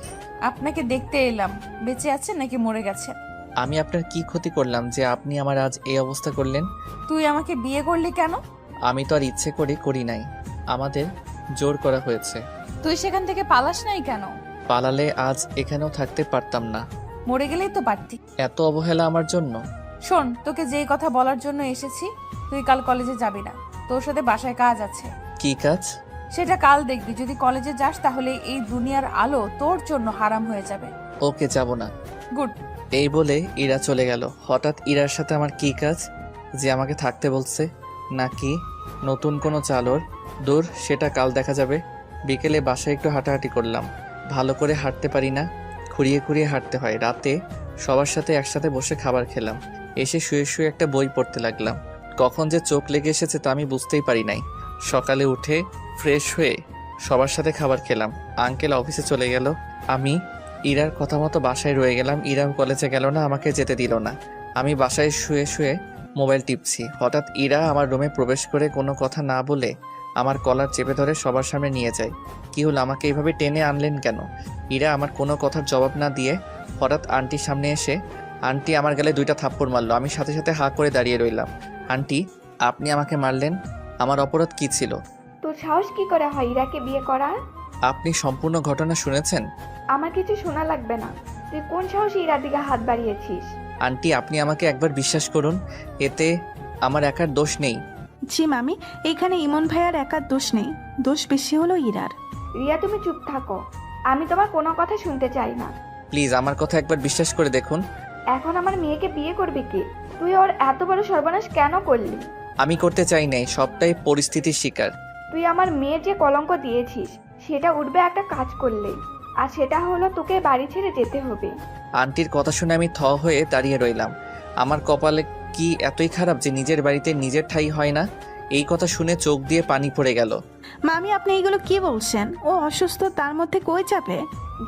আপনাকে দেখতে এলাম। বেঁচে আছেন নাকি মরে গেছেন? আমি আপনার কি ক্ষতি করলাম যে আপনি আমার আজ এই অবস্থা করলেন? তুই আমাকে বিয়ে করলি কেন? আমি তো আর ইচ্ছে করে করি নাই, আমাদের জোর করা হয়েছে। তুই সেখান থেকে পালাস নাই কেন? পালালে আজ এখানেও থাকতে পারতাম না। মরে গেলেই তো পারতি। এত অবহেলা আমার জন্য? শোন, তোকে যেই কথা বলার জন্য এসেছি, তুই কাল কলেজে যাবি না। তোর সাথে বাসায় কাজ আছে। কি কাজ? সেটা কাল দেখবি। যদি কলেজে যাস তাহলে এই দুনিয়ার আলো তোর জন্য হারাম হয়ে যাবে। ওকে, যাব না। গুড। এই বলে ইরা চলে গেল। হঠাৎ ইরার সাথে আমার কি কাজ যে আমাকে থাকতে বলছে? নাকি নতুন কোনো চালর? দূর, সেটা কাল দেখা যাবে। বিকেলে বাসায় একটু হাঁটাহাঁটি করলাম। ভালো করে হাঁটতে পারি না, খুঁড়িয়ে খুঁড়িয়ে হাঁটতে হয়। রাতে সবার সাথে একসাথে বসে খাবার খেলাম। এসে শুয়ে শুয়ে একটা বই পড়তে লাগলাম। কখন যে চোখ লেগে এসেছে তা আমি বুঝতেই পারি নাই। সকালে উঠে ফ্রেশ হয়ে সবার সাথে খাবার খেলাম। আঙ্কেল অফিসে চলে গেল। আমি ইরার কথা মতো বাসায় রয়ে গেলাম। ইরাও কলেজে গেল না, আমাকে যেতে দিল না। আমি বাসায় শুয়ে শুয়ে মোবাইল টিপছি। হঠাৎ ইরা আমার রুমে প্রবেশ করে কোনো কথা না বলে আমার কলার চেপে ধরে সবার সামনে নিয়ে যায়। কি হলো, আমাকে এইভাবে টেনে আনলেন কেন? ইরা আমার কোনো কথার জবাব না দিয়ে হঠাৎ আন্টির সামনে এসে আন্টি আমার গালে 2টা থাপ্পড় মারলো। আমি সাথে সাথে হাঁ করে দাঁড়িয়ে রইলাম। আন্টি, আপনি আমাকে মারলেন, আমার অপরাধ কি ছিল? তোর সাহস কি করে হয় ইরাকে বিয়ে করার? আপনি সম্পূর্ণ ঘটনা শুনেছেন? আমার কিছু শোনা লাগবে না। তুই কোন সাহসে ইরার দিকে হাত বাড়িয়েছিস? আন্টি, আপনি আমাকে একবার বিশ্বাস করুন, এতে আমার একার দোষ নেই। জি মামি, এখানে ইমন ভাইয়ার একার দোষ নেই, দোষ বেশি হলো ইরার। রিয়া, তুমি চুপ থাকো। আমি তোমার কোনো কথা শুনতে চাই না। প্লিজ আমার কথা একবার বিশ্বাস করে দেখুন। এখন আমার মেয়েকে বিয়ে করবি কি? তুই ওর এত বড় সর্বনাশ কেন করলি? আমি করতে চাই নাই, সবটাই পরিস্থিতির শিকার। তুই আমার মেয়ের যে কলঙ্ক দিয়েছিস সেটা উঠবে একটা কাজ করলে, আর সেটা হলো তোকে বাড়ি ছেড়ে যেতে হবে। আন্টির কথা শুনে আমি থ হয়ে দাঁড়িয়ে রইলাম। আমার কপালে কি এতই খারাপ যে নিজের বাড়িতে নিজের ঠাঁই হয় না? এই কথা শুনে চোখ দিয়ে পানি পড়ে গেল। মামি, আপনি এগুলো কি বলছেন? ও অসুস্থ, তার মধ্যে কই যাবে?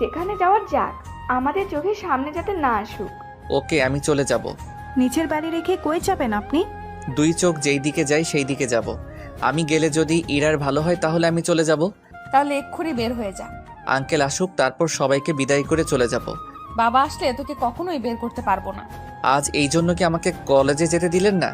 যেখানে যাওয়ার যাক, আমাদের চোখের সামনে যাতে না আসুক। ওকে, আমি চলে যাব। নিচের বাড়ি রেখে কই যাবেন আপনি? 2 চোখ যেই দিকে যায় সেই দিকে যাব। আমি গেলে যদি ইরার ভালো হয় তাহলে আমি চলে যাব। তাহলে এক্ষুনি বের হয়ে যা। আঙ্কেল আসুক, তারপর সবাইকে বিদায় করে চলে যাব। বাবা আসলে তোকে কখনোই বের করতে পারবো না। আজ এই জন্য কি আমাকে কলেজে যেতে দিলেন না?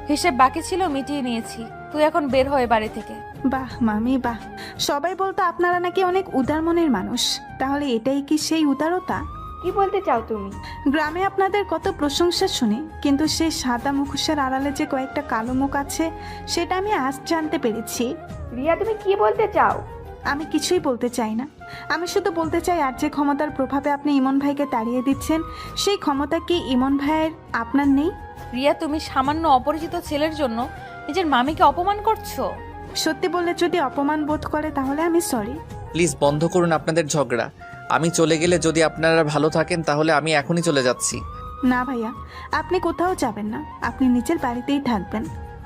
হিসেব বাকি ছিল, মিটিয়ে নিয়েছি। তুই এখন বের হয়ে বাড়ি থেকে। বাহ মামি বাহ, সবাই বলতো আপনারা নাকি অনেক উদার মনের মানুষ, তাহলে এটাই কি সেই উদারতা? কি বলতে চাও তুমি? গ্রামে আপনাদের কত প্রশংসা শুনি, কিন্তু সেই সাদা মুখোশের আড়ালে যে কয়েকটা কালো মুখ আছে সেটা আমি আজ জানতে পেরেছি। রিয়া, তুমি কি বলতে চাও? আমি কিছুই বলতে চাই না। আমি শুধু বলতে চাই, আর যে ক্ষমতার প্রভাবে আপনি ইমন ভাইকে তাড়িয়ে দিচ্ছেন, সেই ক্ষমতা কি ইমন ভাইয়ের আপনার নেই? রিয়া, তুমি সামান্য অপরিচিত ছেলের জন্য নিজের মামিকে অপমান করছো। সত্যি বললে যদি অপমান বোধ করে তাহলে আমি সরি। প্লিজ বন্ধ করুন আপনাদের ঝগড়া। আমি চলে গেলে যদি আপনারা ভালো থাকেন তাহলে আমি এখনই চলে যাচ্ছি। না ভাইয়া, আপনি কোথাও যাবেন না, আপনি নিজের বাড়িতেই থাকবেন।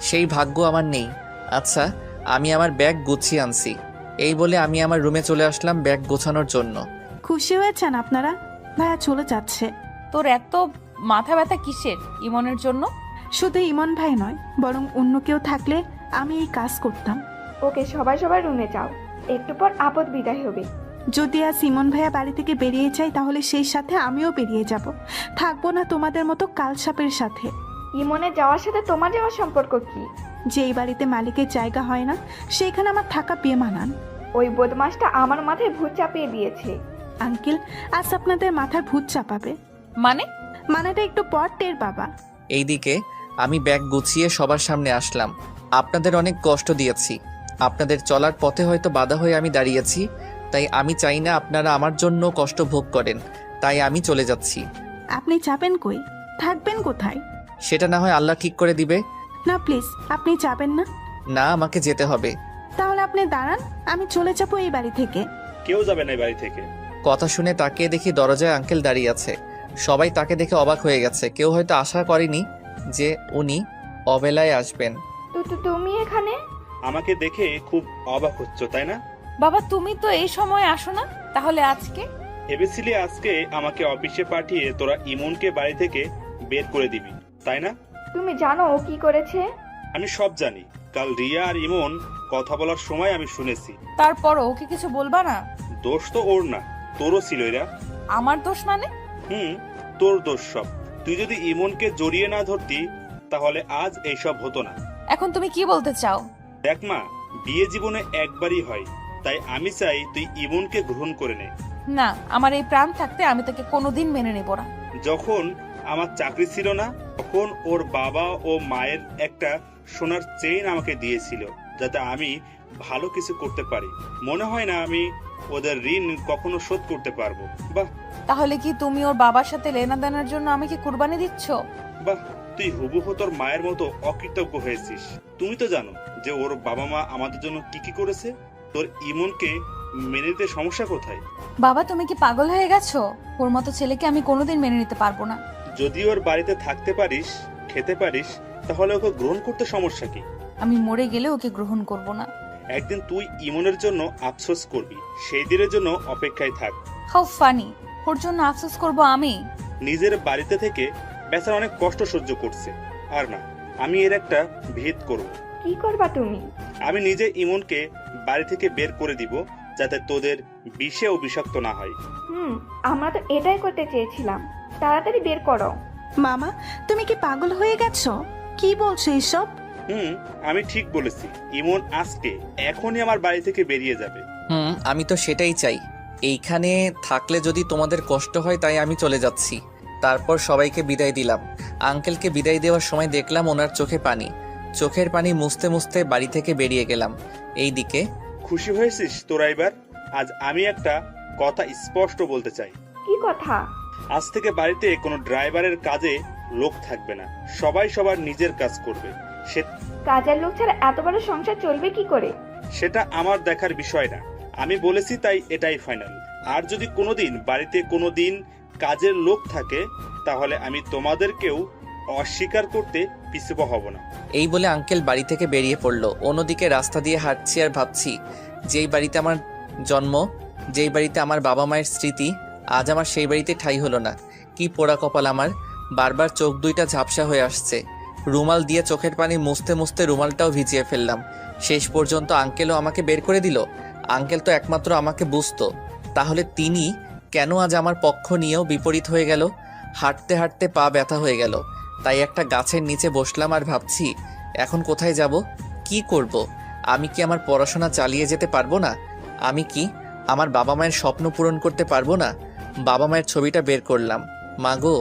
সেই ভাগ্য আমার নেই। আচ্ছা, আমি আমার ব্যাগ গুছিয়ে আনছি। এই বলে আমি আমার রুমে চলে আসলাম ব্যাগ গোছানোর জন্য। খুশি হয়েছেন আপনারা? ভাইয়া চলে যাচ্ছে। তোর এত মাথা ব্যথা কিসের ইমনের জন্য? শুধু ইমন ভাই নয়, বরং অন্য কেউ থাকলে আমি এই কাজ করতাম। ওকে, সবাই সবার রুমে যাও, একটু পর আপদ বিদায় হবে। যদি আজ ইমন ভাইয়া বাড়ি থেকে বেরিয়ে যায় তাহলে সেই সাথে আমিও বেরিয়ে যাব। থাকবো না তোমাদের মতো কালসাপের সাথে। ইমনে যাওয়ার সাথে তোমার যাওয়ার সম্পর্ক কি? যেই বাড়িতে মালিকের জায়গা হয় না সেইখানে আমার থাকা বেমানান। ওই বদমাসটা আমার মাথায় ভূত চাপিয়ে দিয়েছে। আঙ্কেল, আজ আপনাদের মাথায় ভূত চাপাবে। মানেটা একটু পর টের বাবা। এইদিকে আমি ব্যাগ গুছিয়ে সবার সামনে আসলাম। আপনাদের অনেক কষ্ট দিয়েছি। আপনাদের চলার পথে হয়তো বাধা হয়ে আমি দাঁড়িয়েছি, তাই আমি চাই না আপনারা আমার জন্য কষ্ট ভোগ করেন। তাই আমি চলে যাচ্ছি। আপনি যাবেন কই? থাকবেন কোথায়? সেটা না হয় আল্লাহ ঠিক করে দিবে। না প্লিজ, আপনি যাবেন না। না, আমাকে যেতে হবে। তাহলে আপনি দাঁড়ান, আমি চলে যাবো এই বাড়ি থেকে। কেউ যাবে না এই বাড়ি থেকে। কথা শুনে তাকিয়ে দেখি দরজায় আঙ্কেল দাঁড়িয়ে আছে। সবাই তাকে দেখে অবাক হয়ে গেছে। কেউ হয়তো আশা করেনি যে উনি অবেলায় আসবেন। তো তুমি এখানে? আমাকে দেখে খুব অবাক হচ্ছ তাই না? বাবা, তুমি তো এই সময় আসো না, তাহলে আজকে? ভেবেছিলি আজকে আমাকে অফিসে পাঠিয়ে তোরা ইমনকে বাড়ি থেকে বের করে দিবি, তাই না? তুমি জানো ও কি করেছে? আমি সব জানি। কাল রিয়া আর ইমন কথা বলার সময় আমি শুনেছি। তারপরও ওকে কিছু বলবা না? দোষ তো ওর না, তোরও ছিল এরা। আমার দোষ মানে? তোর দোষ সব। তুই যদি ইমনকে জড়িয়ে না ধরতি তাহলে আজ এইসব হতো না। এখন তুমি কি বলতে চাও? দেখ মা, বিয়ে জীবনে একবারই হয়, তাই আমি চাই তুই ইমনকে গ্রহণ করে নে। না, আমার এই প্রাণ থাকতে আমি তাকে কোনোদিন মেনে নেব না। যখন আমার চাকরি ছিল না তখন ওর বাবা ও মায়ের একটা সোনার চেইন আমাকে দিয়েছিল, যাতে আমি ভালো কিছু করতে পারি। মনে হয় না আমি ওদের ঋণ কখনো শোধ করতে পারবো। বাহ, তাহলে কি তুমি ওর বাবার সাথে লেনাদেনার জন্য আমাকে কুরবানি দিচ্ছ? বাহ, তুই হুবহু তোর মায়ের মতো অকৃতজ্ঞ হয়েছিস। তুমি তো জানো যে ওর বাবা মা আমাদের জন্য কি কি করেছে। তোর ইমনকে মেনে নিতে সমস্যা কোথায়? বাবা, তুমি কি পাগল হয়ে গেছো? ওর মতো ছেলেকে আমি কোনোদিন মেনে নিতে পারবো না। যদি ওর বাড়িতে থাকতে পারিস, খেতে পারিস, তাহলে ওকে গ্রহণ করতে সমস্যা কি? আমি মরে গেলে ওকে গ্রহণ করব না। একদিন তুই ইমনের জন্য আফসোস করবি, সেই দিনের জন্য অপেক্ষায় থাক। How funny! ওর জন্য আফসোস করব আমি? নিজের বাড়িতে থেকে বেচারা অনেক কষ্ট সহ্য করছে। আর না, আমি এর একটা ভেদ করব। কি করবা তুমি? আমি নিজে ইমনকে বাড়ি থেকে বের করে দিব, যাতে তোদের বিষে ও বিষাক্ত না হয়। আমরা তো এটাই করতে চেয়েছিলাম। তাড়াতাড়ি বের করো। মামা, তুমি কি পাগল হয়ে গেছো? কি বলছো এসব? আমি ঠিক বলেছি। ইমন আজকে এখনই আমার বাড়ি থেকে বেরিয়ে যাবে। আমি তো সেটাই চাই। এইখানে থাকলে যদি তোমাদের কষ্ট হয় তাই আমি চলে যাচ্ছি। তারপর সবাইকে বিদায় দিলাম। আঙ্কেলকে বিদায় দেওয়ার সময় দেখলাম ওনার চোখে পানি। চোখের পানি মুছতে মুছতে বাড়ি থেকে বেরিয়ে গেলাম। এইদিকে খুশি হয়েছিস তোরা এবার? আজ আমি একটা কথা স্পষ্ট বলতে চাই। কি কথা? আজ থেকে বাড়িতে কোনো ড্রাইভারের কাজে লোক থাকবে না। সবাই সবার নিজের কাজ করবে। কাজের লোক ছাড়া এত বড় সংসার চলবে কি করে? সেটা আমার দেখার বিষয় না। আমি বলেছি তাই এটাই ফাইনাল। আর যদি কোনোদিন বাড়িতে কোনোদিন কাজের লোক থাকে তাহলে আমি তোমাদেরকেও অস্বীকার করতে পিছপা হব না। এই বলে আঙ্কেল বাড়ি থেকে বেরিয়ে পড়লো। অন্যদিকে রাস্তা দিয়ে হাঁটছি আর ভাবছি, যেই বাড়িতে আমার জন্ম, যেই বাড়িতে আমার বাবা মায়ের স্মৃতি, আজ আমার সেই বাড়িতে ঠাঁই হলো না। কি পোড়া কপাল আমার। বারবার চোখ দুইটা ঝাপসা হয়ে আসছে। রুমাল দিয়ে চোখের পানি মুছতে মুছতে রুমালটাও ভিজিয়ে ফেললাম। শেষ পর্যন্ত আঙ্কেলও আমাকে বের করে দিল। আঙ্কেল তো একমাত্র আমাকে বুঝতো, তাহলে তিনি কেন আজ আমার পক্ষ নিয়েও বিপরীত হয়ে গেল? হাঁটতে হাঁটতে পা ব্যথা হয়ে গেল। তাই একটা গাছের নিচে বসলাম আর ভাবছি, এখন কোথায় যাব, কি করব? আমি কি আমার পড়াশোনা চালিয়ে যেতে পারবো না? আমি কি আমার বাবা মায়ের স্বপ্ন পূরণ করতে পারবো না? বাবা মায়ের ছবিটা বের করলাম। মাগো,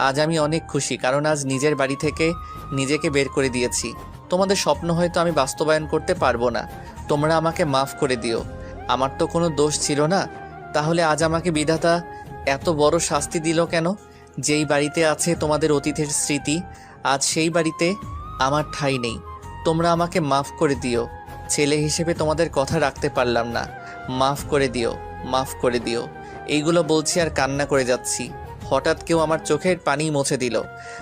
আজ আমি অনেক খুশি, কারণ আজ নিজের বাড়ি থেকে নিজেকে বের করে দিয়েছি। তোমাদের স্বপ্ন হয়তো আমি বাস্তবায়ন করতে পারবো না, তোমরা আমাকে মাফ করে দিও। আমার তো কোনো দোষ ছিল না, তাহলে আজ আমাকে বিধাতা এত বড় শাস্তি দিল কেন? যেই বাড়িতে আছে তোমাদের অতীতের স্মৃতি, আজ সেই বাড়িতে আমার ঠাঁই নেই। তোমরা আমাকে মাফ করে দিও। ছেলে হিসেবে তোমাদের কথা রাখতে পারলাম না, মাফ করে দিও, মাফ করে দিও। এইগুলো বলছি আর কান্না করে যাচ্ছি। হঠাৎ কেউ আমার চোখের পানি মুছে দিল।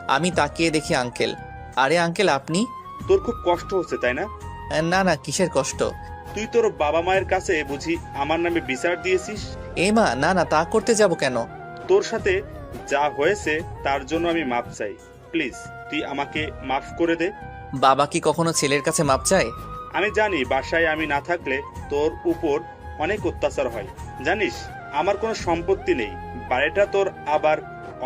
আমি তাকিয়ে দেখি আঙ্কেল। আরে আঙ্কেল, আপনি? তোর খুব কষ্ট হচ্ছে তাই না? না না, কিসের কষ্ট? তুই তোর বাবা মায়ের কাছে বুঝি আমার নামে বিচার দিয়েছিস? এ মা, না না, তা করতে যাব কেন? তোর সাথে যা হয়েছে তার জন্য আমি মাপ চাই। প্লিজ তুই আমাকে মাফ করে দে। বাবা কি কখনো ছেলের কাছে মাপ চায়? আমি জানি বাসায় আমি না থাকলে তোর উপর অনেক অত্যাচার হয়। জানিস আমার কোনো সম্পত্তি নেই, বাড়িটা তোর, আবার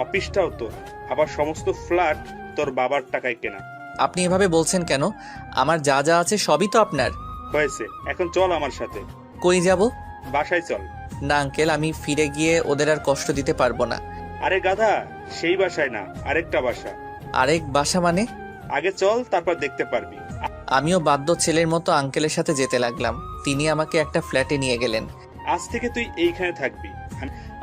অফিসটাও তোর, আবার সমস্ত ফ্ল্যাট তোর বাবার টাকায় কেনা। আপনি এভাবে বলছেন কেন? আমার যা যা আছে সবই তো আপনার। হয়েছে, এখন চল আমার সাথে। কই যাব? বাসায় চল। না আঙ্কেল, আমি ফিরে গিয়ে ওদের আর কষ্ট দিতে পারবো না। আরে গাধা, সেই বাসায় না, আরেকটা বাসা। আরেক বাসা মানে? আগে চল, তারপর দেখতে পারবি। আমিও বাধ্য ছেলের মতো আঙ্কেলের সাথে যেতে লাগলাম। তিনি আমাকে একটা ফ্ল্যাটে নিয়ে গেলেন। আজ থেকে তুই এইখানে থাকবি।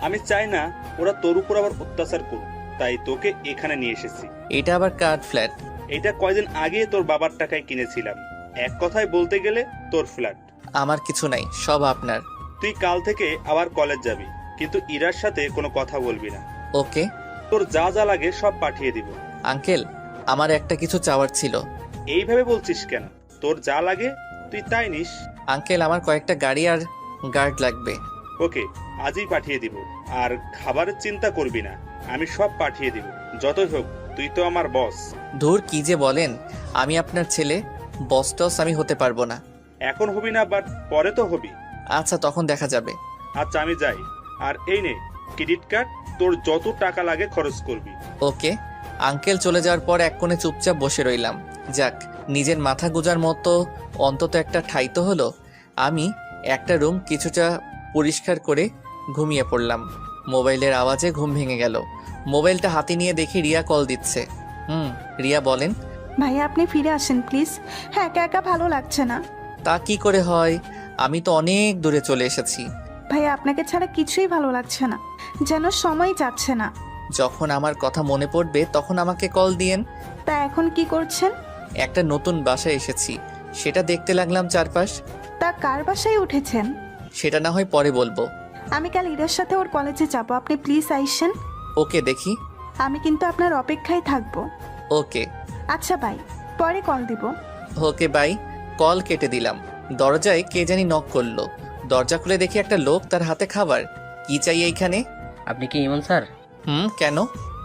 আমি চাই না ওরা তোর উপর আবার অত্যাচার করুক, তাই তোকে এখানে নিয়ে এসেছি। এটা আবার কার ফ্ল্যাট? এটা কয়দিন আগে তোর বাবার টাকায় কিনেছিলাম। এক কথায় বলতে গেলে তোর ফ্ল্যাট। আমার কিছু নাই, সব আপনার। তুই কাল থেকে আবার কলেজ যাবি, কিন্তু ইরার সাথে কোনো কথা বলবি না। ওকে। তোর যা যা লাগে সব পাঠিয়ে দিব। আঙ্কেল, আমার একটা কিছু চাওয়ার ছিল। এইভাবে বলছিস কেন? তোর যা লাগে তুই তাই নিস। আঙ্কেল, আমার কয়েকটা গাড়ি আর গার্ড লাগবে। ওকে, আজই পাঠিয়ে দিব। আর খাবারের চিন্তা করবি না, আমি সব পাঠিয়ে দিব। যতই হোক তুই তো আমার বস। ধুর, কি যে বলেন! আমি আপনার ছেলে, বস টস আমি হতে পারবো না। এখন হবি না, বাট পরে তো হবি। আচ্ছা, তখন দেখা যাবে। আচ্ছা আমি যাই। আর এই নে ক্রেডিট কার্ড, তোর যত টাকা লাগে খরচ করবি। ওকে। আঙ্কেল চলে যাওয়ার পর এক কোণে চুপচাপ বসে রইলাম। যাক, নিজের মাথা গোজার মতো অন্তত একটা ঠাঁই তো হলো। আমি একটা রুম কিছুটা পরিষ্কার করে ঘুমিয়ে পড়লাম। মোবাইলের আওয়াজে ঘুম ভেঙে গেল। মোবাইলটা হাতে নিয়ে দেখি রিয়া কল দিচ্ছে। রিয়া বলেন। ভাইয়া আপনি ফিরে আসেন প্লিজ, হ্যাঁ একা একা ভালো লাগছে না। তা কি করে হয়? আমি তো অনেক দূরে চলে এসেছি। ভাইয়া আপনাকে ছাড়া কিছুই ভালো লাগছে না, যেন সময় যাচ্ছে না। যখন আমার কথা মনে পড়বে তখন আমাকে কল দিয়েন। তা এখন কি করছেন? একটা নতুন বাসায় এসেছি, সেটা দেখতে লাগলাম চারপাশ। তা কার বাসায় উঠেছেন? সেটা না হয় পরে বলবো। আমি কাল ঈদের সাথে ওর কলেজে যাব, আপনি প্লিজ আইসেন। ওকে, দেখি। আমি কিন্তু আপনার অপেক্ষায় থাকবো। ওকে। আচ্ছা বাই, পরে কল দিব। Okay bye. কল কেটে দিলাম। দরজায় কে জানি নক করলো। দরজা খুলে দেখি একটা লোক, তার হাতে খাবার। কি চাই এইখানে? আপনি কি ইমন স্যার? কেন?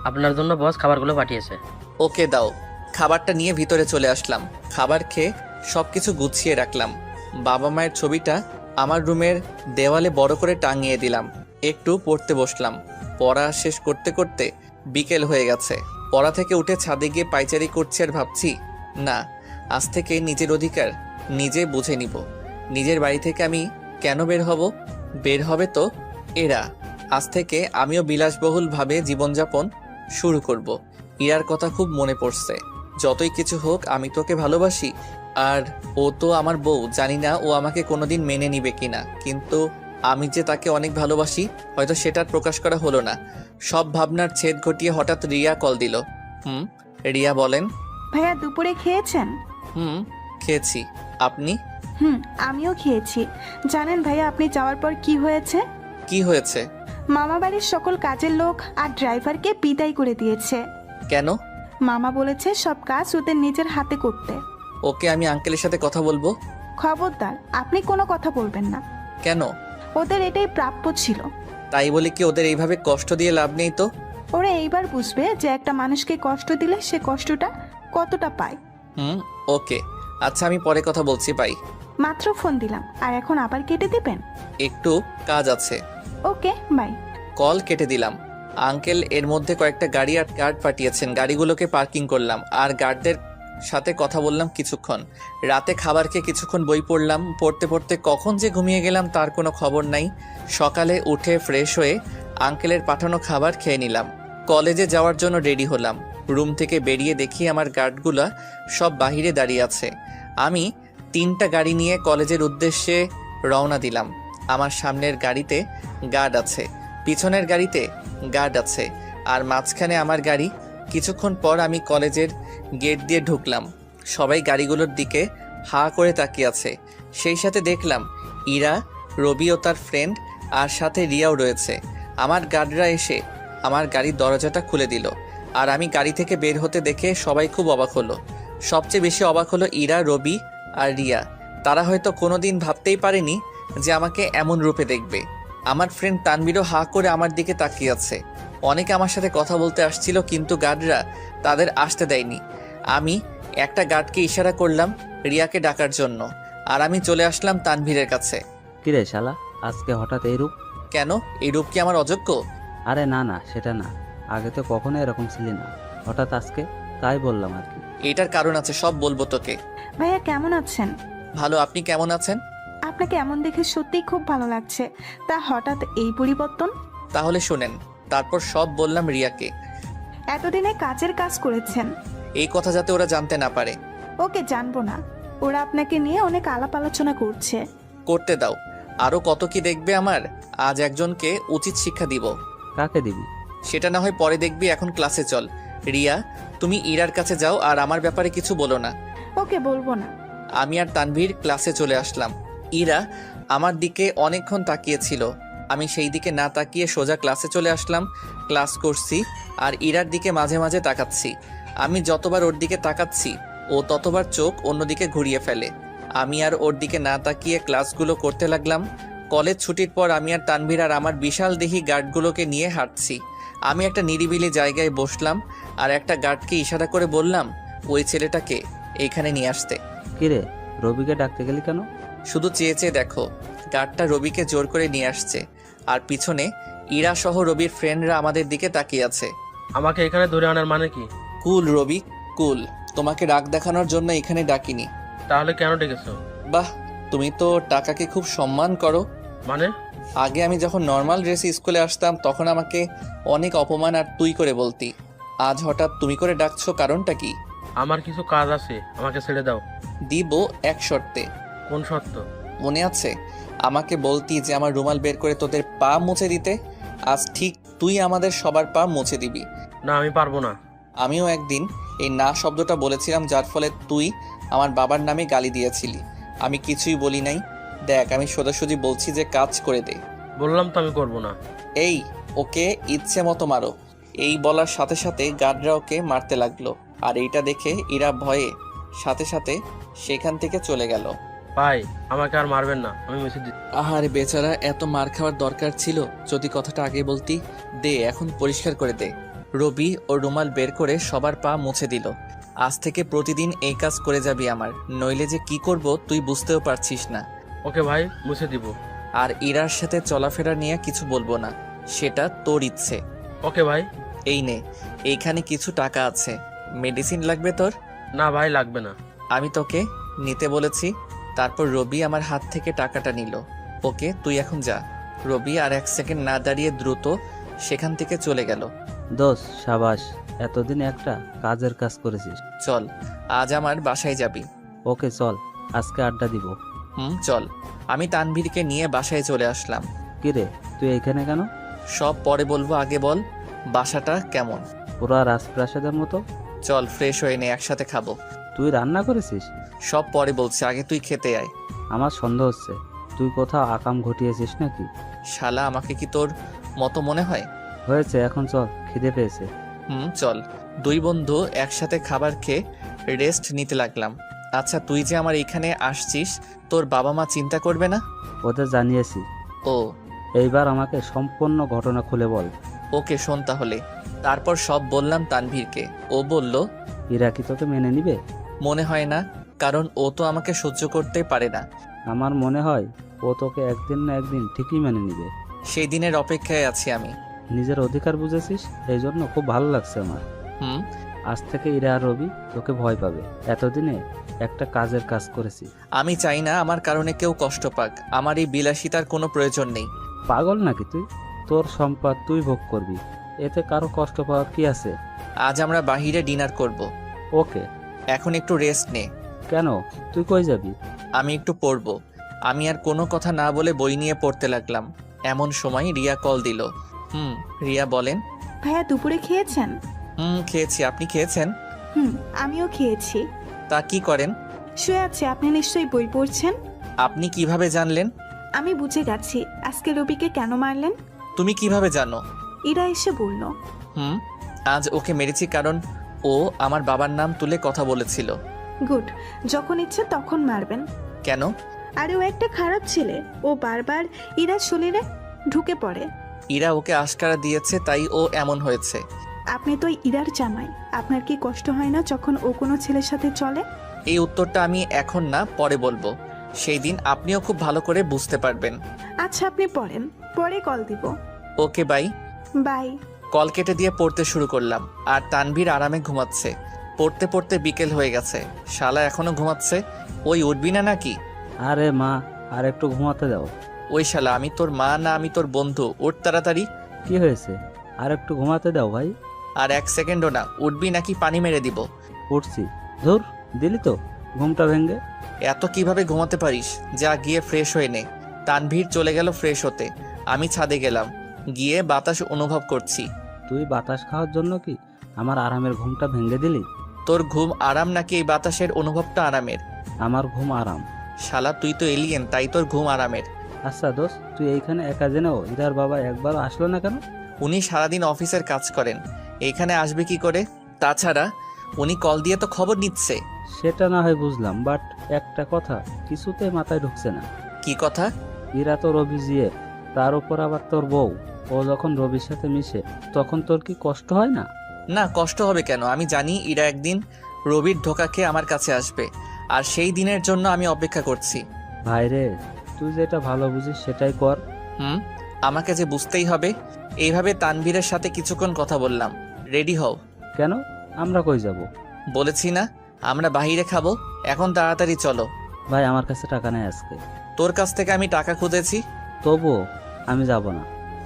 আপনার জন্য বস খাবারগুলো পাঠিয়েছে। ওকে, দাও। খাবারটা নিয়ে ভিতরে চলে আসলাম। খাবার খেয়ে সবকিছু গুছিয়ে রাখলাম। বাবা মায়ের ছবিটা আমার রুমের দেওয়ালে বড় করে টাঙিয়ে দিলাম। একটু পড়তে বসলাম। পড়া শেষ করতে করতে বিকেল হয়ে গেছে। পড়া থেকে উঠে ছাদে গিয়ে পায়চারি করছি আর ভাবছি, না, আজ থেকে নিজের অধিকার নিজে বুঝে নিব। নিজের বাড়ি থেকে আমি কেন বের হব? বের হবে তো এরা। আজ থেকে আমিও বিলাসবহুলভাবে জীবনযাপন শুরু করব। ইরার কথা খুব মনে পড়ছে। যতই কিছু হোক, আমি তোকে ভালোবাসি, আর ও তো আমার বউ। জানি না ও আমাকে কোনোদিন মেনে নিবে কিনা, কিন্তু আমি যে তাকে অনেক ভালোবাসি হয়তো সেটার প্রকাশ করা হলো না। সব ভাবনার ছেদ ঘটিয়ে হঠাৎ রিয়া কল দিল। রিয়া বলেন। ভাইয়া দুপুরে খেয়েছেন? খেয়েছি। আপনি? আমিও খেয়েছি। জানেন ভাইয়া আপনি যাওয়ার পর কি হয়েছে? কি হয়েছে? মামা বাড়ির সকল কাজের লোক আর ড্রাইভারকে বিদায় করে দিয়েছে। কেন? মামা বলেছে সব কাজ ওদের নিজের হাতে করতে। ওকে, আমি আঙ্কেলের সাথে কথা বলবো। খবরদার, আপনি কোনো কথা বলবেন না। কেন? ওদের এটাই প্রাপ্য ছিল। তাই বলে কি ওদের এইভাবে কষ্ট দিয়ে লাভ নেই তো? ওরা এইবার বুঝবে যে একটা মানুষকে কষ্ট দিলে সে কষ্টটা কতটা পায়। ওকে, আচ্ছা আমি পরে কথা বলছি। বাই। মাত্র ফোন দিলাম আর এখন আবার কেটে দিবেন? একটু কাজ আছে। Okay bye. কল কেটে দিলাম। আঙ্কেল এর মধ্যে কয়েকটা গাড়ি আর গার্ড পাঠিয়েছেন। গাড়িগুলোকে পার্কিং করলাম আর গার্ডদের সাথে কথা বললাম কিছুক্ষণ। রাতে খাবার খেয়ে কিছুক্ষণ বই পড়লাম। পড়তে পড়তে কখন যে ঘুমিয়ে গেলাম তার কোনো খবর নাই। সকালে উঠে ফ্রেশ হয়ে আঙ্কেলের পাঠানো খাবার খেয়ে নিলাম। কলেজে যাওয়ার জন্য রেডি হলাম। রুম থেকে বেরিয়ে দেখি আমার গার্ডগুলা সব বাহিরে দাঁড়িয়ে আছে। আমি 3টা গাড়ি নিয়ে কলেজের উদ্দেশ্যে রওনা দিলাম। আমার সামনের গাড়িতে গার্ড আছে, পিছনের গাড়িতে গার্ড আছে, আর মাঝখানে আমার গাড়ি। কিছুক্ষণ পর আমি কলেজের গেট দিয়ে ঢুকলাম। সবাই গাড়িগুলোর দিকে হা করে তাকিয়ে আছে। সেই সাথে দেখলাম ইরা, রবি ও তার ফ্রেন্ড, আর সাথে রিয়াও রয়েছে। আমার গার্ডরা এসে আমার গাড়ির দরজাটা খুলে দিল, আর আমি গাড়ি থেকে বের হতে দেখে সবাই খুব অবাক হলো। সবচেয়ে বেশি অবাক হলো ইরা, রবি আর রিয়া। তারা হয়তো কোনোদিন ভাবতেই পারেনি যে আমাকে এমন রূপে দেখবে। আমার ফ্রেন্ড তানবীরও হা করে আমার দিকে তাকিয়ে আছে। অনেকে আমার সাথে কথা বলতে আসছিল, কিন্তু গার্ডরা তাদের আসতে দেয়নি। আমি একটা গার্ডকে ইশারা করলাম রিয়াকে ডাকার জন্য, আর আমি চলে আসলাম তানভীরের কাছে। কিরে শালা, আজকে হঠাৎ এই রূপ? কেন, এই রূপ কি আমার অযোগ্য? আরে না না, সেটা না, আগে তো কখনো এরকম ছিলি না, হঠাৎ আজকে, তাই বললাম আর কি। এটার কারণ আছে, সব বলবো তোকে। ভাইয়া কেমন আছেন? ভালো, আপনি কেমন আছেন? আপনাকে এমন দেখে সত্যিই খুব ভালো লাগছে। তা হঠাৎ এই পরিবর্তন? তাহলে শোনেন। তারপর সব বললাম রিয়াকে। এতদিনে কাজের কাজ করেছেন, এই কথা যাতে ওরা জানতে না পারে। ওকে জানবো না, ওরা আপনাকে নিয়ে অনেক আলাপ আলোচনা করছে। করতে দাও, আরো কত কি দেখবে আমার। আজ একজনকে উচিত শিক্ষা দিব। কাকে দিবি? সেটা না হয় পরে দেখবি, এখন ক্লাসে চল। রিয়া, তুমি ইরার কাছে যাও আর আমার ব্যাপারে কিছু বলো না। ওকে, বলবো না। আমি আর তানভীর ক্লাসে চলে আসলাম। ইরা আমার দিকে অনেকক্ষণ তাকিয়েছিল। আমি সেই দিকে না তাকিয়ে সোজা ক্লাসে চলে আসলাম। ক্লাস করছি আর ইরার দিকে মাঝে মাঝে তাকাচ্ছি। আমি যতবার ওর দিকে তাকাচ্ছি ও ততবার চোখ অন্যদিকে ঘুরিয়ে ফেলে। আমি আর ওর দিকে না তাকিয়ে ক্লাসগুলো করতে লাগলাম। কলেজ ছুটির পর আমি আর তানভীর আর আমার বিশাল দেহি গার্ডগুলোকে নিয়ে হাঁটছি। আমি একটা নিরিবিলি জায়গায় বসলাম আর একটা গার্ডকে ইশারা করে বললাম ওই ছেলেটাকে এইখানে নিয়ে আসতে। কিরে, রবিকে ডাকতে গেলি কেন? শুধু চেয়ে চেয়ে দেখো, গার্ডটা রবিকে জোর করে নিয়ে আসছে, আর পিছনে ইরা সহ রবির ফ্রেন্ডরা আমাদের দিকে তাকিয়ে আছে। আমাকে এখানে ধরে আনার মানে কি? কুল রবি, কুল। তোমাকে রাগ দেখানোর জন্য এখানে ডাকিনি। তাহলে কেন ডেকেছো? বাহ, তুমি তো টাকাকে খুব সম্মান করো। মানে? আগে আমি যখন নর্মাল ড্রেসে স্কুলে আসতাম তখন আমাকে অনেক অপমান আর তুই করে বলতি। আজ হঠাৎ তুমি করে ডাকছো, কারণটা কি? আমার কিছু কাজ আছে, আমাকে ছেড়ে দাও। দিব এক শর্তে। কোন শর্ত? মনে আছে আমাকে বলতি যে আমার রুমাল বের করে তোদের পা মুছে দিতে? আজ ঠিক তুই আমাদের সবার পা মুছে দিবি। না, আমি পারবো না। আমিও একদিন এই না শব্দটা বলেছিলাম, যার ফলে তুই আমার বাবার নামে গালি দিয়েছিলি। আমি কিছুই বলি নাই। দেখ, আমি সোজাসুজি বলছি যে কাজ করে দে। বললাম তো আমি করবো না। এই, ওকে ইচ্ছে মতো মারো। এই বলার সাথে সাথে গার্ডরা ওকে মারতে লাগলো, আর এইটা দেখে ইরা ভয়ে সাথে সাথে সেখান থেকে চলে গেল। ভাই, আমাকে আর মারবেন না, আমি মুছে দিচ্ছি। আহারে বেচারা, এত মার খাওয়ার দরকার ছিল? যদি কথাটা আগে বলতি। দে, এখন পরিষ্কার করে দে। রবি ও রুমাল বের করে সবার পা মুছে দিল। আজ থেকে প্রতিদিন এই কাজ করে যাবি আমার, নইলে যে কি করব তুই বুঝতেও পারছিস না। ওকে ভাই, মুছে দিব। আর ইরার সাথে চলাফেরা নিয়ে কিছু বলবো না, সেটা তোর ইচ্ছে। ওকে ভাই। এই নে, এইখানে কিছু টাকা আছে। মেডিসিন লাগবে তোর? না ভাই, লাগবে না। আমি তোকে নিতে বলেছি। তারপর রবি আমার হাত থেকে টাকাটা নিল। ওকে, তুই এখন যা। রবি আর 1 সেকেন্ড না দাঁড়িয়ে দ্রুত সেখান থেকে চলে গেল। দোষ, সাবাস, এতদিন একটা কাজের কাজ করেছিস। চল, আজ আমার বাসায় যাবি। ওকে চল, আজকে আড্ডা দিব। চল। আমি তানভীরকে নিয়ে বাসায় চলে আসলাম। কিরে, তুই এখানে কেন? সব পরে বলবো, আগে বল বাসাটা কেমন? পুরা রাজপ্রাসাদের মতো। চল, ফ্রেশ হয়ে নে, একসাথে খাবো। তুই রান্না করেছিস? সব পরে বলছি, আগে তুই খেতে আয়। আমার সন্দেহ হচ্ছে তুই কোথাও আকাম ঘটিয়েছিস নাকি। শালা, আমাকে কি তোর মতো মনে হয়? হয়েছে, এখন চল, খিদে পেয়েছে। চল। দুই বন্ধু একসাথে খাবার খেয়ে রেস্ট নিতে লাগলাম। আচ্ছা, তুই যে আমার এইখানে আসছিস, তোর বাবা মা চিন্তা করবে না? ওদের জানিয়েছি। ও, এইবার আমাকে সম্পূর্ণ ঘটনা খুলে বল। ওকে, শোন তাহলে। তারপর সব বললাম তানভীরকে। ও বলল, ইরা কি তোকে মেনে নিবে? মনে হয় না, কারণ ও তো আমাকে সহ্য করতে পারে না। আমার মনে হয় ও তোকে একদিন না একদিন ঠিকই মেনে নিবে। সেই দিনের অপেক্ষায় আছি আমি। নিজের অধিকার বুঝেছিস, এই জন্য খুব ভালো লাগছে আমার। আজ থেকে ইরা আর রবি তোকে ভয় পাবে। এতদিনে একটা কাজের কাজ করেছি। আমি চাই না আমার কারণে কেউ কষ্ট পাক। আমার এই বিলাসিতার কোনো প্রয়োজন নেই। পাগল নাকি তুই? তোর সম্পদ তুই ভোগ করবি, এতে কারো কষ্ট পাওয়ার কি আছে? আজ আমরা বাহিরে ডিনার করব। ওকে। এখন একটু রেস্ট নে। কেন, তুই কই যাবি? আমি একটু পড়ব। আমি আর কোনো কথা না বলে বই নিয়ে পড়তে লাগলাম। এমন সময় রিয়া কল দিল। রিয়া বলেন। ভাইয়া দুপুরে খেয়েছেন? খেয়েছি। আপনি খেয়েছেন? আমিও খেয়েছি। তা কি করেন? শুয়ে আছে, আপনি নিশ্চয়ই বই পড়ছেন। আপনি কিভাবে জানলেন? আমি বুঝে গেছি আজকে রবিকে কেন মারলেন। তুমি কিভাবে জানো? ইরা এসে বলল। আজ ওকে মেরেছি কারণ ও আমার বাবার নাম তুলে কথা বলেছিল। গুড, যখন ইচ্ছে তখন মারবেন। কেন? আরে ও একটা খারাপ ছেলে, ও বারবার ইরার শরীরে ঢুকে পড়ে। ইরা ওকে আশকারা দিয়েছে, তাই ও এমন হয়েছে। আপনি তো ইরার জামাই, আপনার কি কষ্ট হয় না যখন ও কোনো ছেলের সাথে চলে? এই উত্তরটা আমি এখন না, পরে বলবো। সেই দিন আপনিও খুব ভালো করে বুঝতে পারবেন। আচ্ছা আপনি পড়েন, পরে কল দিব। Okay bye. বাই। কল কেটে দিয়ে পড়তে শুরু করলাম, আর তানভীর আরামে ঘুমাচ্ছে। পড়তে পড়তে বিকেল হয়ে গেছে, শালা এখনো ঘুমাচ্ছে। ওই উঠবি না নাকি? আরে মা, আর একটু ঘুমাতে দাও। ওই শালা, আমি তোর মা না, আমি তোর বন্ধু। উঠ তাড়াতাড়ি। কি হয়েছে? আর একটু ঘুমাতে দাও ভাই। আর 1 সেকেন্ডও না। উঠবি নাকি পানি মেরে দিব? উঠছি। ধুর, দিলি তো ঘুমটা ভেঙে। এত কিভাবে ঘুমাতে পারিস? যা গিয়ে ফ্রেশ হয়ে নে। তানভীর চলে গেল ফ্রেশ হতে। আমি ছাদে গেলাম, গিয়ে বাতাস অনুভব করছি। তুই বাতাস খাওয়ার জন্য কি আমার আরামের ঘুমটা ভেঙে দিলি? তোর ঘুম আরাম নাকি এই বাতাসের অনুভবটা আরামের? আমার ঘুম আরাম। শালা তুই তো এলিয়েন, তাই তোর ঘুম আরামের। আচ্ছা দোস্ত, তুই এইখানে একা জেনেও ইরার বাবা একবারও আসলো না কেন? উনি সারাদিন অফিসের কাজ করেন, এইখানে আসবে কি করে? তাছাড়া উনি কল দিয়ে তো খবর নিচ্ছে। সেটা না হয় বুঝলাম, বাট একটা কথা কিছুতে মাথায় ঢুকছে না। কি কথা? ইরা তো রবি জিয়ে, তার উপর আবার তোর বউ। ও যখন রবির সাথে মিশে তখন তোর কি কষ্ট হয় না? না, কষ্ট হবে কেন? আমি জানি ইরা একদিন রবির ধোকা খেয়ে আমার কাছে আসবে, আর সেই দিনের জন্য আমি অপেক্ষা করছি। ভাইরে, তুই যেটা ভালো বুঝিস সেটাই কর। আমাকে যে বুঝতেই হবে। এইভাবে তানভীরের সাথে কিছুক্ষণ কথা বললাম। রেডি হও। কেন? আমরা কই যাব? বলেছি না আমরা বাইরে খাবো। এখন তাড়াতাড়ি চলো। ভাই আমার কাছে টাকা নেই আজকে। তোর কাছ থেকে আমি টাকা খুঁজেছি। তবুও আমি যাব না।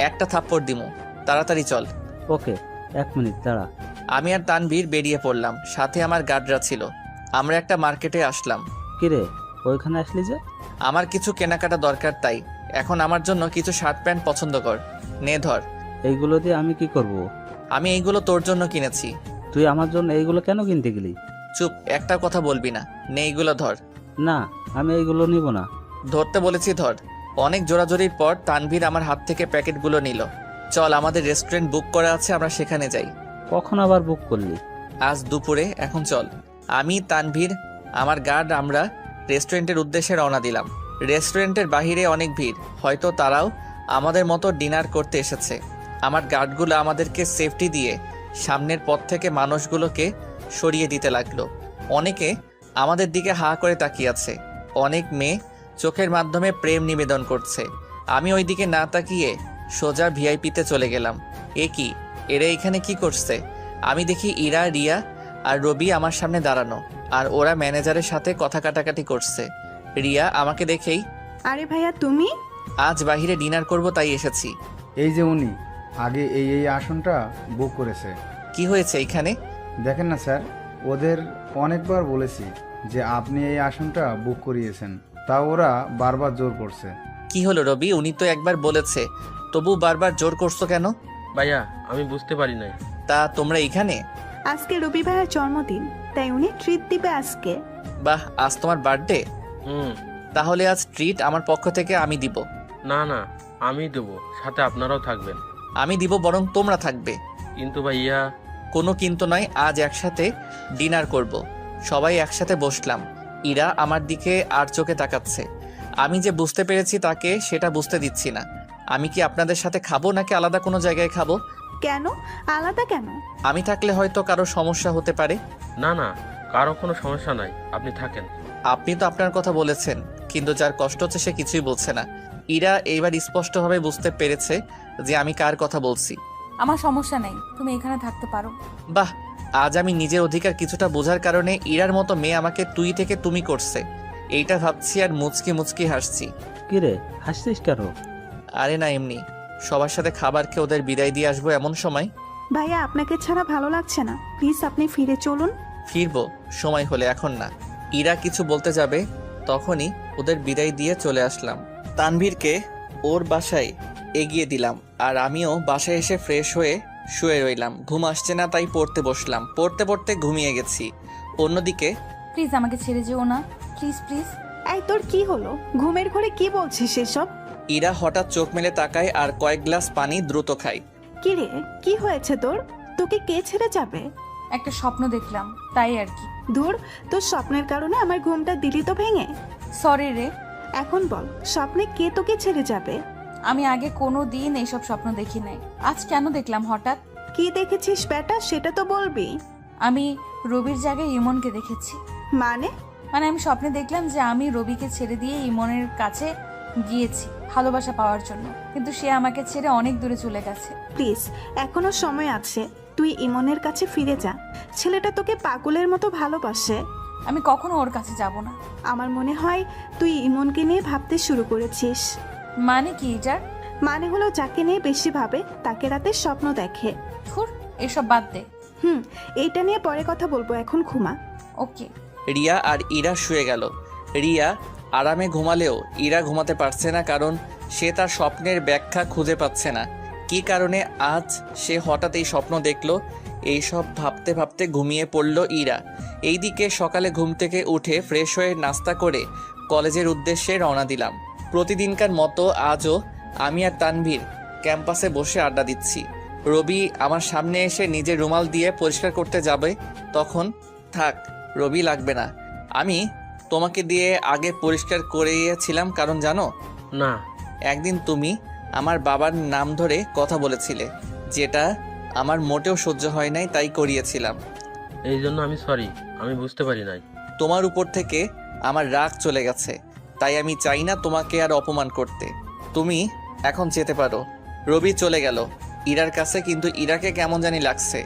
একটা থাপ্পড় দিমু। তাড়াতাড়ি চল। ওকে, 1 মিনিট দাঁড়া। আমি আর তানভীর বেরিয়ে পড়লাম, সাথে আমার গার্ডরা ছিল। আমরা একটা মার্কেটে আসলাম। কিরে, ওইখানে আসলি যে? আমার কিছু কেনাকাটা দরকার, তাই এখন আমার জন্য কিছু শার্ট প্যান্ট পছন্দ কর। নে ধর। এইগুলো দিয়ে আমি কি করব? আমি এইগুলো তোর জন্য কিনেছি। তুই আমার জন্য এইগুলো কেন কিনতে গেলি? চুপ, একটা কথা বলবি না। নে এইগুলো ধর। না, আমি এইগুলো নিব না। ধরতে বলেছি ধর। অনেক জোরাজোরির পর তানভীর আমার হাত থেকে প্যাকেটগুলো নিল। চল, আমাদের রেস্টুরেন্ট বুক করা আছে, আমরা সেখানে যাই। কখন আবার বুক করলি? আজ দুপুরে। এখন চল। আমি, তানভীর, আমার গার্ড, আমরা রেস্টুরেন্টের উদ্দেশ্যে রওনা দিলাম। রেস্টুরেন্টের বাহিরে অনেক ভিড়, হয়তো তারাও আমাদের মতো ডিনার করতে এসেছে। আমার গার্ডগুলো আমাদেরকে সেফটি দিয়ে সামনের পথ থেকে মানুষগুলোকে সরিয়ে দিতে লাগলো। অনেকে আমাদের দিকে হা করে তাকিয়ে আছে। অনেক মেয়ে চোখের মাধ্যমে প্রেম নিবেদন করছে। আমি ওই দিকে না তাকিয়ে সোজা ভিআইপিতে চলে গেলাম। এ কি, এরা এখানে কি করছে? আমি দেখি ইরা, রিয়া আর রবি আমার সামনে দাঁড়ানো, আর ওরা ম্যানেজারের সাথে কথা কাটাকাটি করছে। রিয়া আমাকে দেখেই, আরে ভাইয়া তুমি? আজ বাইরে ডিনার করব তাই এসেছি। এই যে উনি আগে এই আসনটা বুক করেছে। কি হয়েছে এখানে? দেখেন না স্যার, ওদের অনেকবার বলেছি যে আপনি এই আসনটা বুক করিয়েছেন, তা ওরা বারবার জোর করছে। কি হলো রবি? উনি তো একবার বলেছে, তবু বারবার জোর করছো কেন? ভাইয়া, আমি বুঝতে পারি নাই। তা তোমরা এখানে? আজকে রবি ভাইয়ার জন্মদিন, তাই উনি ট্রিট দিবে আজকে। বাহ, আজ তোমার বার্থডে? হুম। তাহলে আজ ট্রিট আমার পক্ষ থেকে আমি দিব। না না, আমি দেবো, সাথে আপনারাও থাকবেন। আমি দিব, বরং তোমরা থাকবে। কিন্তু ভাইয়া। কোনো কিন্তু নয়, আজ একসাথে ডিনার করব। সবাই একসাথে বসলাম। ইরা আমার দিকে আর চোখে তাকাচ্ছে। আমি যে বুঝতে পেরেছি তাকে সেটা বুঝতে দিচ্ছি না। আমি কি আপনাদের সাথে খাবো নাকি আলাদা কোনো জায়গায় খাবো? কেন আলাদা কেন? আমি থাকলে হয়তো কারো সমস্যা হতে পারে। না না, কারো কোনো সমস্যা নাই, আপনি থাকেন। আপনি তো আপনার কথা বলেছেন, কিন্তু যার কষ্ট হচ্ছে সে কিছুই বলছে না। ইরা এইবার স্পষ্টভাবে বুঝতে পেরেছে যে আমি কার কথা বলছি। আমার সমস্যা নেই, তুমি এখানে থাকতে পারো। বাহ, আজ আমি নিজের অধিকার কিছুটা বোঝার কারণে ইরার মতো মেয়ে আমাকে তুই থেকে তুমি করছে, এইটা ভাবছি আর মুচকি মুচকি হাসছি। কিরে, হাসছিস কেন? আরে না, এমনি। সবার সাথে খাবার খেয়ে ওদের বিদায় দিয়ে আসবো এমন সময়। ভাইয়া আপনাকে ছাড়া ভালো লাগছে না, প্লিজ আপনি ফিরে চলুন। ফিরবো সময় হলে, এখন না। ইরা কিছু বলতে যাবে তখনই ওদের বিদায় দিয়ে চলে আসলাম। তানভীরকে ওর বাসায় এগিয়ে দিলাম আর আমিও বাসায় এসে ফ্রেশ হয়ে শুয়ে রইলাম। ঘুম আসছে না তাই পড়তে বসলাম। পড়তে পড়তে ঘুমিয়ে গেছি। অন্যদিকে প্লিজ আমাকে ছেড়ে যেও না, প্লিজ প্লিজ। এই তোর কি হলো? ঘুমের ঘরে কি বলছিস এসব? ইরা হঠাৎ চোখ মেলে তাকায় আর কয়েক গ্লাস পানি দ্রুত খায়। কি রে, কি হয়েছে তোর? তোকে কে ছেড়ে যাবে? একটা স্বপ্ন দেখলাম তাই আর কি। দূর, তোর স্বপ্নের কারণে আমার ঘুমটা দিলি তো ভেঙে। সরি রে। এখন বল, স্বপ্নে কে তোকে ছেড়ে যাবে? আমি আগে কোনো দিন এইসব স্বপ্ন দেখি নাই, আজ কেন দেখলাম হঠাৎ? কি দেখেছিস বেটা, সেটা তো বলবি। আমি রবির জায়গায় ইমনকে দেখেছি। মানে? মানে আমি স্বপ্নে দেখলাম যে আমি রবিকে ছেড়ে দিয়ে ইমনের কাছে গিয়েছি ভালোবাসা পাওয়ার জন্য, কিন্তু সে আমাকে ছেড়ে অনেক দূরে চলে গেছে। প্লিজ, এখনো সময় আছে, তুই ইমনের কাছে ফিরে যা। ছেলেটা তোকে পাগলের মতো ভালোবাসে। আমি কখনো ওর কাছে যাব না। আমার মনে হয় তুই ইমনকে নিয়ে ভাবতে শুরু করেছিস। মানে কি এটার? মানে হলো যাকে নিয়ে বেশি ভাবে তাকে রাতে স্বপ্ন দেখে। ধুর, এসব বাদ দে। এইটা নিয়ে পরে কথা বলবো, এখন ঘুমা। ওকে। রিয়া আর ইরা শুয়ে গেল। রিয়া আরামে ঘুমালেও ইরা ঘুমাতে পারছে না, কারণ সে তার স্বপ্নের ব্যাখ্যা খুঁজে পাচ্ছে না। কী কারণে আজ সে হঠাৎ এই স্বপ্ন দেখল, এইসব ভাবতে ভাবতে ঘুমিয়ে পড়ল ইরা। এইদিকে সকালে ঘুম থেকে উঠে ফ্রেশ হয়ে নাস্তা করে কলেজের উদ্দেশ্যে রওনা দিলাম। প্রতিদিনকার মতো আজও আমি আর তানভীর ক্যাম্পাসে বসে আড্ডা দিচ্ছি। রবি আমার সামনে এসে নিজের রুমাল দিয়ে পরিষ্কার করতে যাবে, তখন থাক রবি লাগবে না, আমি তোমাকে দিয়ে আগে পরিষ্কার করিয়েছিলাম। কারণ জানো, না। একদিন তুমি আমার বাবার নাম ধরে কথা বলেছিলে, যেটা আমার মোটেও সহ্য হয় নাই, তাই করিয়েছিলাম। এই জন্য আমি সরি, আমি বুঝতে পারি নাই। তোমার উপর থেকে আমার রাগ চলে গেছে, তাই আমি চাই না তোমাকে আর অপমান করতে। তুমি এখন যেতে পারো। রবি চলে গেল ইরার কাছে, কিন্তু ইরাকে কেমন জানি লাগছে।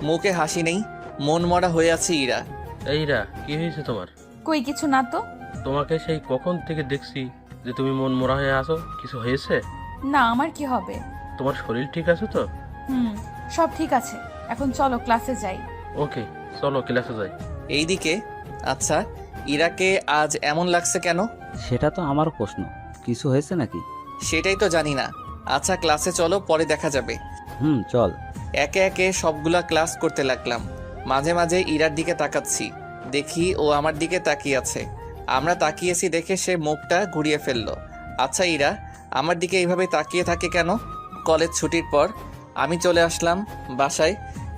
মুখে হাসি নেই, মন মরা হয়ে আছে ইরা। এইরা, কি হয়েছে তোমার? কই কিছু না তো। তোমাকে সেই কখন থেকে দেখছি যে তুমি মন মরা হয়ে আছো। কিছু হয়েছে? না, আমার কি হবে? তোমার শরীর ঠিক আছে তো? সব ঠিক আছে। এখন চলো ক্লাসে যাই। ওকে, চলো ক্লাসে যাই। এইদিকে, আচ্ছা ইরাকে আজ এমন লাগছে কেন? সেটা তো আমার প্রশ্ন, কিছু হয়েছে নাকি? সেটাই তো জানি না। আচ্ছা ক্লাসে চলো, পরে দেখা যাবে। চল। একে একে সবগুলা ক্লাস করতে লাগলাম। মাঝে মাঝে ইরার দিকে তাকাচ্ছি, দেখি ও আমার দিকে তাকিয়ে আছে। আমরা তাকিয়েছি দেখে সে মুখটা ঘুরিয়ে ফেললো। আচ্ছা ইরা আমার দিকে এইভাবে তাকিয়ে থাকে কেন? কলেজ ছুটির পর আমি চলে আসলাম বাসায়,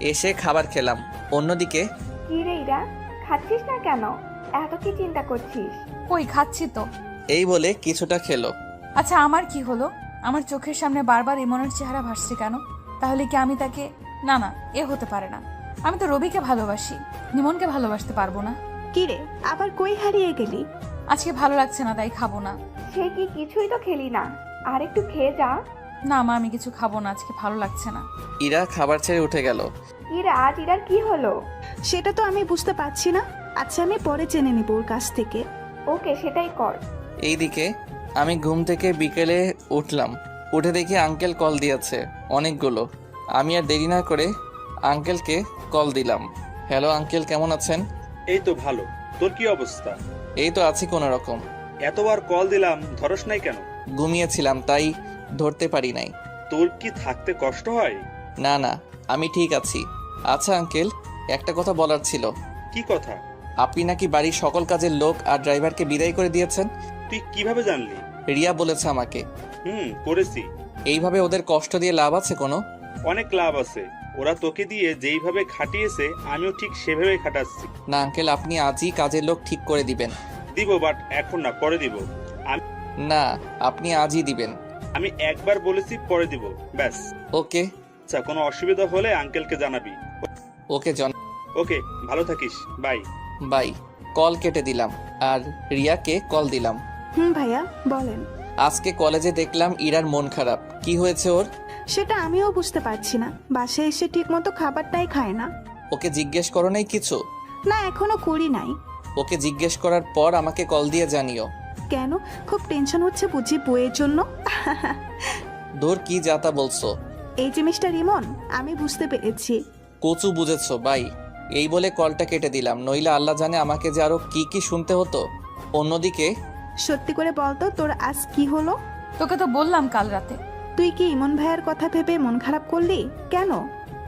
এসে খাবার খেলাম। অন্যদিকে, কি রে ইরা, খাচ্ছিস না কেন? এত কি চিন্তা করছিস? কই খাচ্ছি তো। এই বলে কিছুটা খেলো। আচ্ছা আমার কি হলো? আমার চোখের সামনে বারবার ইমনের চেহারা ভাসছে কেন? তাহলে কি আমি তাকে... না না, এ হতে পারে না। আমি তো রবিকে ভালোবাসি, ইমনকে ভালোবাসতে পারবো না। কি রে, আবার কই হারিয়ে গেলি? আজকে ভালো লাগছে না তাই খাবো না। সে কি কিছুই তো খেলি না, আর একটু খেয়ে যা। না মা, আমি কিছু খাবো না, আজকে ভালো লাগছে না। ইরা খাবার ছেড়ে উঠে গেল। ইরা, আজ ইরার কি হলো? সেটা তো আমি বুঝতে পারছি না। আচ্ছা আমি পরে জেনে নিব ওর কাছ থেকে। ওকে, সেটাই কর। এইদিকে আমি ঘুম থেকে বিকেলে উঠলাম, উঠে দেখি আঙ্কেল কল দিয়েছে অনেকগুলো। আমি আর দেরি না করে আঙ্কেলকে কল দিলাম। হ্যালো আঙ্কেল, কেমন আছেন? এই তো ভালো। তোর কি অবস্থা? এই তো আছি কোনো রকম। এতবার কল দিলাম, ধরস নাই কেন? ঘুমিয়েছিলাম তাই ধরতে পারি নাই। তোর কি থাকতে কষ্ট হয়? না না, আমি ঠিক আছি। আচ্ছা আঙ্কেল, একটা কথা বলার ছিল। কি কথা? আপনি নাকি বাড়ির সকল কাজের লোক আর ড্রাইভারকে বিদায় করে দিয়েছেন। তুই কিভাবে জানলি? রিয়া বলেছে আমাকে। করেছি। এইভাবে ওদের কষ্ট দিয়ে লাভ আছে কোনো? অনেক লাভ আছে। ওরা তোকে দিয়ে যেইভাবে খাটিয়েছে আমিও ঠিক সেভাবে খাটাচ্ছি। না আঙ্কেল, আপনি আজই কাজের লোক ঠিক করে দিবেন। দিব, বাট এখন না, পরে দিব। না, আপনি আজই দিবেন। আমি একবার বলেছি পরে দিব, ব্যাস। ওকে। আচ্ছা, কোনো অসুবিধা হলে আঙ্কেলকে জানাবি। ওকে জন। ওকে, ভালো থাকিস, বাই। বাই। কল কেটে দিলাম আর রিয়াকে কল দিলাম। ভাইয়া বলেন। আজকে কলেজে দেখলাম ইরার মন খারাপ। কি হয়েছে ওর? সেটা আমিও বুঝতে পারছি না। বাসায় এসে ঠিক মতো খাবারটাই খায় না। ওকে জিজ্ঞেস করো নাই কিছু? না, এখনো করি নাই। ওকে জিজ্ঞেস করার পর আমাকে কল দিয়ে জানিও। কেন, খুব টেনশন হচ্ছে বুঝি বইয়ের জন্য? দূর কি যাতা বলছো? এই যে মিস্টার ইমন, আমি বুঝতে পেরেছি। কচু বুঝেছো ভাই। এই বলে কলটা কেটে দিলাম, নইলে আল্লাহ জানে আমাকে যে আরো কি কি শুনতে হতো। অন্যদিকে সত্যি করে বলতো তোর আজ কি হলো? তোকে তো বললাম কাল রাতে। তুই কি ইমন ভাইয়ের কথা ভেবে মন খারাপ করলি? কেন?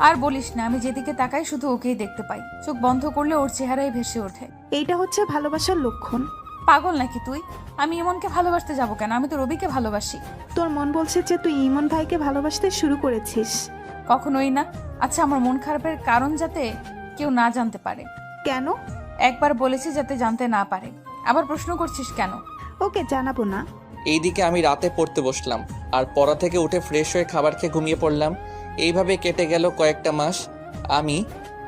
আর বলিস না, আমি যেদিকে তাকাই শুধু ওকেই দেখতে পাই। চোখ বন্ধ করলে ওর চেহারাই ভেসে ওঠে। এইটা হচ্ছে ভালোবাসার লক্ষণ। পাগল নাকি তুই? আমি ইমনকে ভালোবাসতে যাবো কেন? আমি তো রবিকে ভালোবাসি। তোর মন বলছে যে তুই ইমন ভাইকে ভালোবাসতে শুরু করেছিস। কখনোই না। আচ্ছা, আমার মন খারাপের কারণ যাতে কেউ না জানতে পারে। কেন? একবার বলেছি যাতে জানতে না পারে, আবার প্রশ্ন করছিস কেন? ওকে জানাবো না। এইদিকে আমি রাতে পড়তে বসলাম, আর পড়া থেকে উঠে ফ্রেশ হয়ে খাবার খেয়ে ঘুমিয়ে পড়লাম। এইভাবে কেটে গেল কয়েকটা মাস। আমি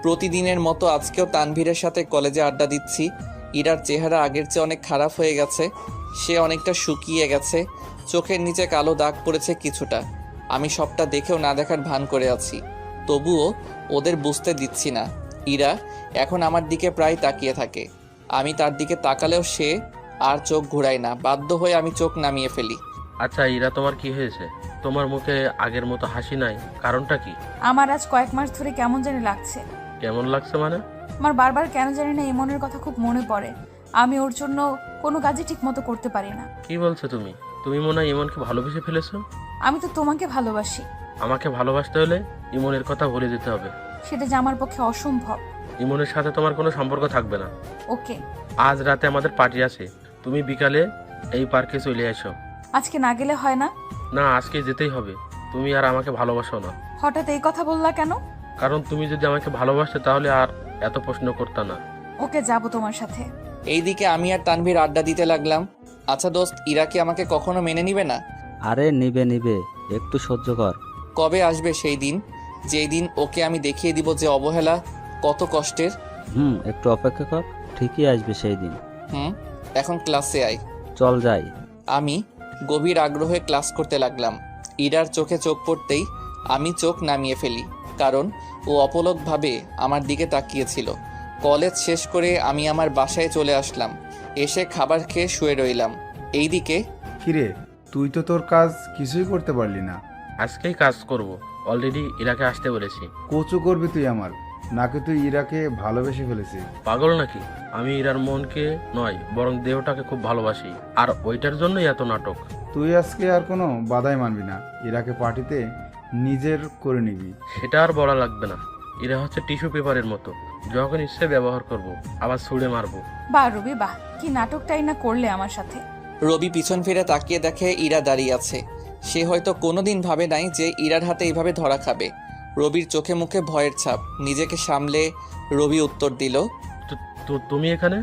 প্রতিদিনের মতো আজকেও তানভীরের সাথে কলেজে আড্ডা দিচ্ছি। ইরার চেহারা আগের চেয়ে অনেক খারাপ হয়ে গেছে। সে অনেকটা শুকিয়ে গেছে, চোখের নিচে কালো দাগ পড়েছে কিছুটা। আমি সবটা দেখেও না দেখার ভান করে আছি, তবুও ওদের বুঝতে দিচ্ছি না। ইরা এখন আমার দিকে প্রায় তাকিয়ে থাকে, আমি তার দিকে তাকালেও সে আর চোখ ঘুরায় না। বাধ্য হয়ে আমি চোখ নামিয়ে ফেলি। আচ্ছা ইরা, তোমার কি হয়েছে? তোমার মুখে আগের মতো হাসি নাই, কারণটা কি? আমার আজ কয়েক মাস ধরে কেমন জানি লাগছে। কেমন লাগছে মানে? আমার বারবার কেন জানি না ইমনের কথা খুব মনে পড়ে। আমি ওর জন্য কোনো কাজই ঠিক মতো করতে পারি না। কি বলছো তুমি? তুমি মনে হয় ইমনকে ভালোবেসে ফেলেছো? আমি তো তোমাকে ভালোবাসি। আমাকে ভালোবাসতে হলে ইমনের কথা ভুলে যেতে হবে। সেটা যে আমার পক্ষে অসম্ভব। ইমনের সাথে তোমার কোনো সম্পর্ক থাকবে না। ওকে। আজ রাতে আমাদের পার্টি আছে, তুমি বিকালে এই পার্কে চলে এসো। আজকে না গেলে হয় না? না, আজকে যেতেই হবে। তুমি আর আমাকে ভালোবাসো না। হঠাৎ এই কথা বললা কেন? কারণ তুমি যদি আমাকে ভালোবাসতে তাহলে আর এত প্রশ্ন করতে না। ওকে, যাব তোমার সাথে। এইদিকে আমি আর তানভীর আড্ডা দিতে লাগলাম। আচ্ছা দোস্ত, ইরা কি আমাকে কখনো মেনে নিবে না? আরে নিবে নিবে, একটু সহ্য কর। কবে আসবে সেই দিন, যেই দিন ওকে আমি দেখিয়ে দিব যে অবহেলা কত কষ্টের? একটু অপেক্ষা কর, ঠিকই আসবে সেই দিন। এখন ক্লাসে আয়। চল যাই। আমি গভীর আগ্রহে ক্লাস করতে লাগলাম। ইরার চোখে চোখ পড়তেই আমি চোখ নামিয়ে ফেলি, কারণ ও অপলকভাবে আমার দিকে তাকিয়েছিল। কলেজ শেষ করে আমি আমার বাসায় চলে আসলাম। এসে খাবার খেয়ে শুয়ে রইলাম। এইদিকে কিরে, তুই তো তোর কাজ কিছুই করতে পারলি না। আজকেই কাজ করব, অলরেডি ইরাকে আসতে বলেছি। কচু করবি তুই আমার, নাকি তুই ইরাকে ভালোবেসে ফেলেছিস? পাগল নাকি? আমি ইরার মনকে নয় বরং দেহটাকে খুব ভালোবাসি, আর ওইটার জন্যই এত নাটক। তুই আজকে আর কোনো বাধাই মানবি না, ইরাকে পার্টিতে নিজের করে নিবি। সেটা আর বলা লাগবে না। এরা হচ্ছে টিস্যু পেপারের মতো, যখন ইচ্ছে ব্যবহার করব, আবার ছুঁড়ে মারবো। বাহ রবি বাহ, কি নাটকটাই না করলে আমার সাথে। রবি পিছন ফিরে তাকিয়ে দেখে ইরা দাঁড়িয়ে আছে। সে হয়তো কোনোদিন ভাবে নাই যে ইরার হাতে এইভাবে ধরা খাবে। রবির চোখে মুখে ভয়ের ছাপ। নিজেকে সামলে রবি উত্তর দিল, তুমি এখানে?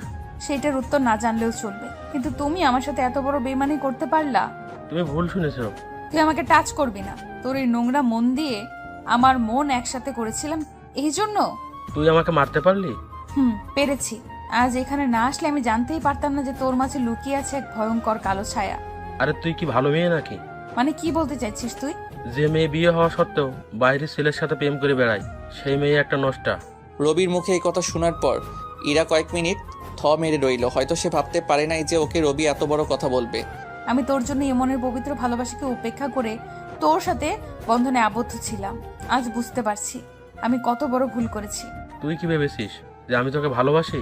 সেইটার উত্তর না জানলেও চলবে, কিন্তু তুমি আমার সাথে এত বড় বেইমানি করতে পারলা? তুমি ভুল শুনেছো। তুই আমাকে টাচ করবি না। তোর এই নোংরা মন দিয়ে আমার মন একসাথে করেছিলাম, এই জন্য তুই আমাকে মারতে পারলি? পেরেছি। আজ এখানে না আসলে আমি জানতেই পারতাম না যে তোর মাঝে লুকিয়ে আছে এক ভয়ঙ্কর কালো ছায়া। আরে তুই কি ভালো মেয়ে নাকি? মানে কি বলতে চাইছিস তুই? যে মেয়ে বিয়ে হওয়া সত্ত্বেও বাইরের ছেলের সাথে প্রেম করে বেড়ায়, সেই মেয়ে একটা নষ্টা। রবির মুখে এই কথা শোনার পর ইরা কয়েক মিনিট থ মেরে রইল। হয়তো সে ভাবতে পারে নাই যে ওকে রবি এত বড় কথা বলবে। আমি তোর জন্য এমনের পবিত্র ভালোবাসাকে উপেক্ষা করে তোর সাথে বন্ধনে আবদ্ধ ছিলাম। আজ বুঝতে পারছি আমি কত বড় ভুল করেছি। তুই কি ভেবেছিস যে আমি তোকে ভালোবাসি?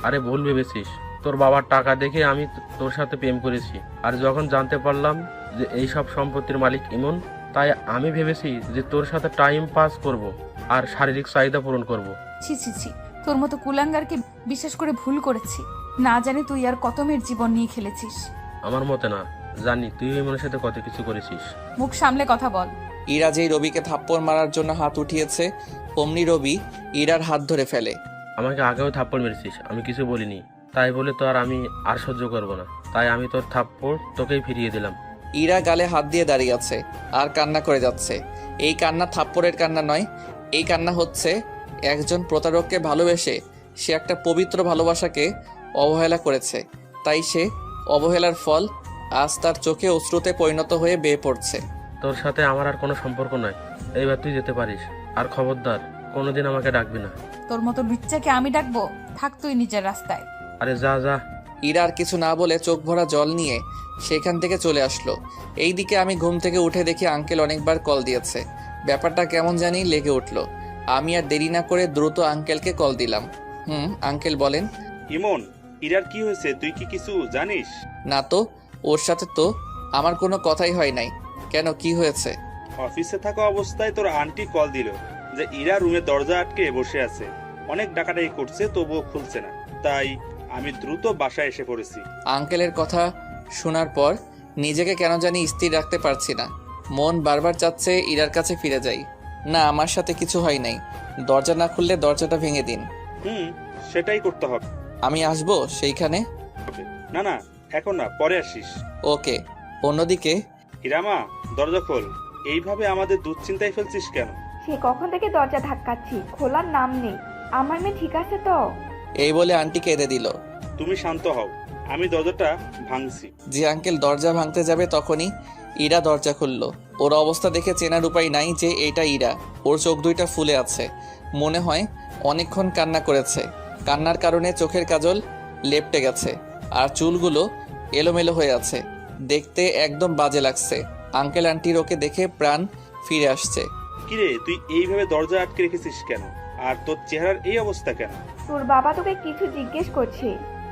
আরে ভুল ভেবেছিস। তোর বাবার টাকা দেখে আমি তোর সাথে প্রেম করেছি, আর যখন জানতে পারলাম যে এই সব সম্পত্তির মালিক ইমন, তাই আমি ভেবেছি যে তোর সাথে টাইম পাস করব আর শারীরিক চাহিদা পূরণ করব। ছি ছি ছি, তোর মতো কুলাঙ্গারকে বিশ্বাস করে ভুল করেছি। না জানি তুই আর কত মেয়ের জীবন নিয়ে খেলেছিস। আমার মতে না, জানি তুই ইমনের সাথে কত কিছু করেছিস। মুখ সামলে কথা বল। ইরা যেই রবিকে থাপ্পড় মারার জন্য হাত উঠিয়েছে, অমনি রবি ইরার হাত ধরে ফেলে। আমাকে আগেও থাপ্পড় মেরেছিস, আমি কিছু বলিনি। তাই বলে তো আর আমি আর সহ্য করব না, তাই আমি তোর থাপ্পড় তোকেই ফিরিয়ে দিলাম। ইরা গালে হাত দিয়ে দাঁড়িয়ে আছে আর কান্না করে যাচ্ছে। এই কান্না থাপ্পড়ের কান্না নয়, এই কান্না হচ্ছে একজন প্রতারককে ভালোবেসে সে একটা পবিত্র ভালোবাসাকে অবহেলা করেছে, তাই সে অবহেলার ফল আজ তার চোখে অশ্রুতে পরিণত হয়ে বেয়ে পড়ছে। তোর সাথে আমার আর কোনো সম্পর্ক নাই, এইবার তুই যেতে পারিস। আর খবরদার কোনোদিন আমাকে ডাকবি না। তোর মতো লুচ্চাকে আমি ডাকবো? থাক তুই নিজের রাস্তায়। আরে যা যা। ইরা আর কিছু না বলে চোখ ভরা জল নিয়ে সেখান থেকে চলে আসলো। এইদিকে আমি ঘুম থেকে উঠে দেখি আঙ্কেল অনেকবার কল দিয়েছে। ব্যাপারটা কেমন জানি লেগে উঠলো। আমি আর দেরি না করে দ্রুত আঙ্কেলকে কল দিলাম। আঙ্কেল বলেন। ইমন, ইরার কি হয়েছে তুই কি কিছু জানিস? না তো, ওর সাথে তো আমার কোনো কথাই হয় নাই। কেন, কি হয়েছে? অফিসে থাকা অবস্থায় তোর আন্টি কল দিল যে ইরা রুমে দরজা আটকে বসে আছে, অনেক ডাকাডাকি করছে তবুও খুলছে না। তাই আমি দ্রুত বাসায় এসে পড়েছি। আঙ্কেলের কথা শোনার পর নিজেকে কেন জানি স্থির রাখতে পারছি না। মন বারবার চাচ্ছে ইরার কাছে ফিরে যাই। না, আমার সাথে কিছু হয় নাই। দরজা না খুললে দরজাটা ভেঙে দিন। সেটাই করতে হবে। আমি আসবো সেইখানে? না না, এখন না, পরে আসিস। ওকে। অন্যদিকে ইরামা, দরজা খোল। এইভাবে আমাদের দুশ্চিন্তায় ফেলছিস কেন? সে কখন থেকে দরজা ধাক্কাচ্ছি, খোলার নাম নেই। আমার মেয়ে ঠিক আছে তো? এই বলে আন্টি কেঁদে দিল। তুমি শান্ত হও, আমি দরজাটা ভাঙছি। যে আঙ্কেল দরজা ভাঙতে যাবে তখনই ইরা দরজা খুলল। ওর অবস্থা দেখে চেনার উপায় নাই যে এটা ইরা। ওর চোখ দুইটা ফুলে আছে, মনে হয় অনেকক্ষণ কান্না করেছে। কান্নার কারণে চোখের কাজল লেপটে গেছে আর চুলগুলো এলোমেলো হয়ে আছে। দেখতে একদম বাজে লাগছে। আঙ্কেল আন্টির ওকে দেখে প্রাণ ফিরে আসছে। কিরে, তুই এইভাবে দরজা আটকে রেখেছিস কেন? আর তোর চেহারার এই অবস্থা কেন? তোর বাবা তোকে কিছু জিজ্ঞেস করছে,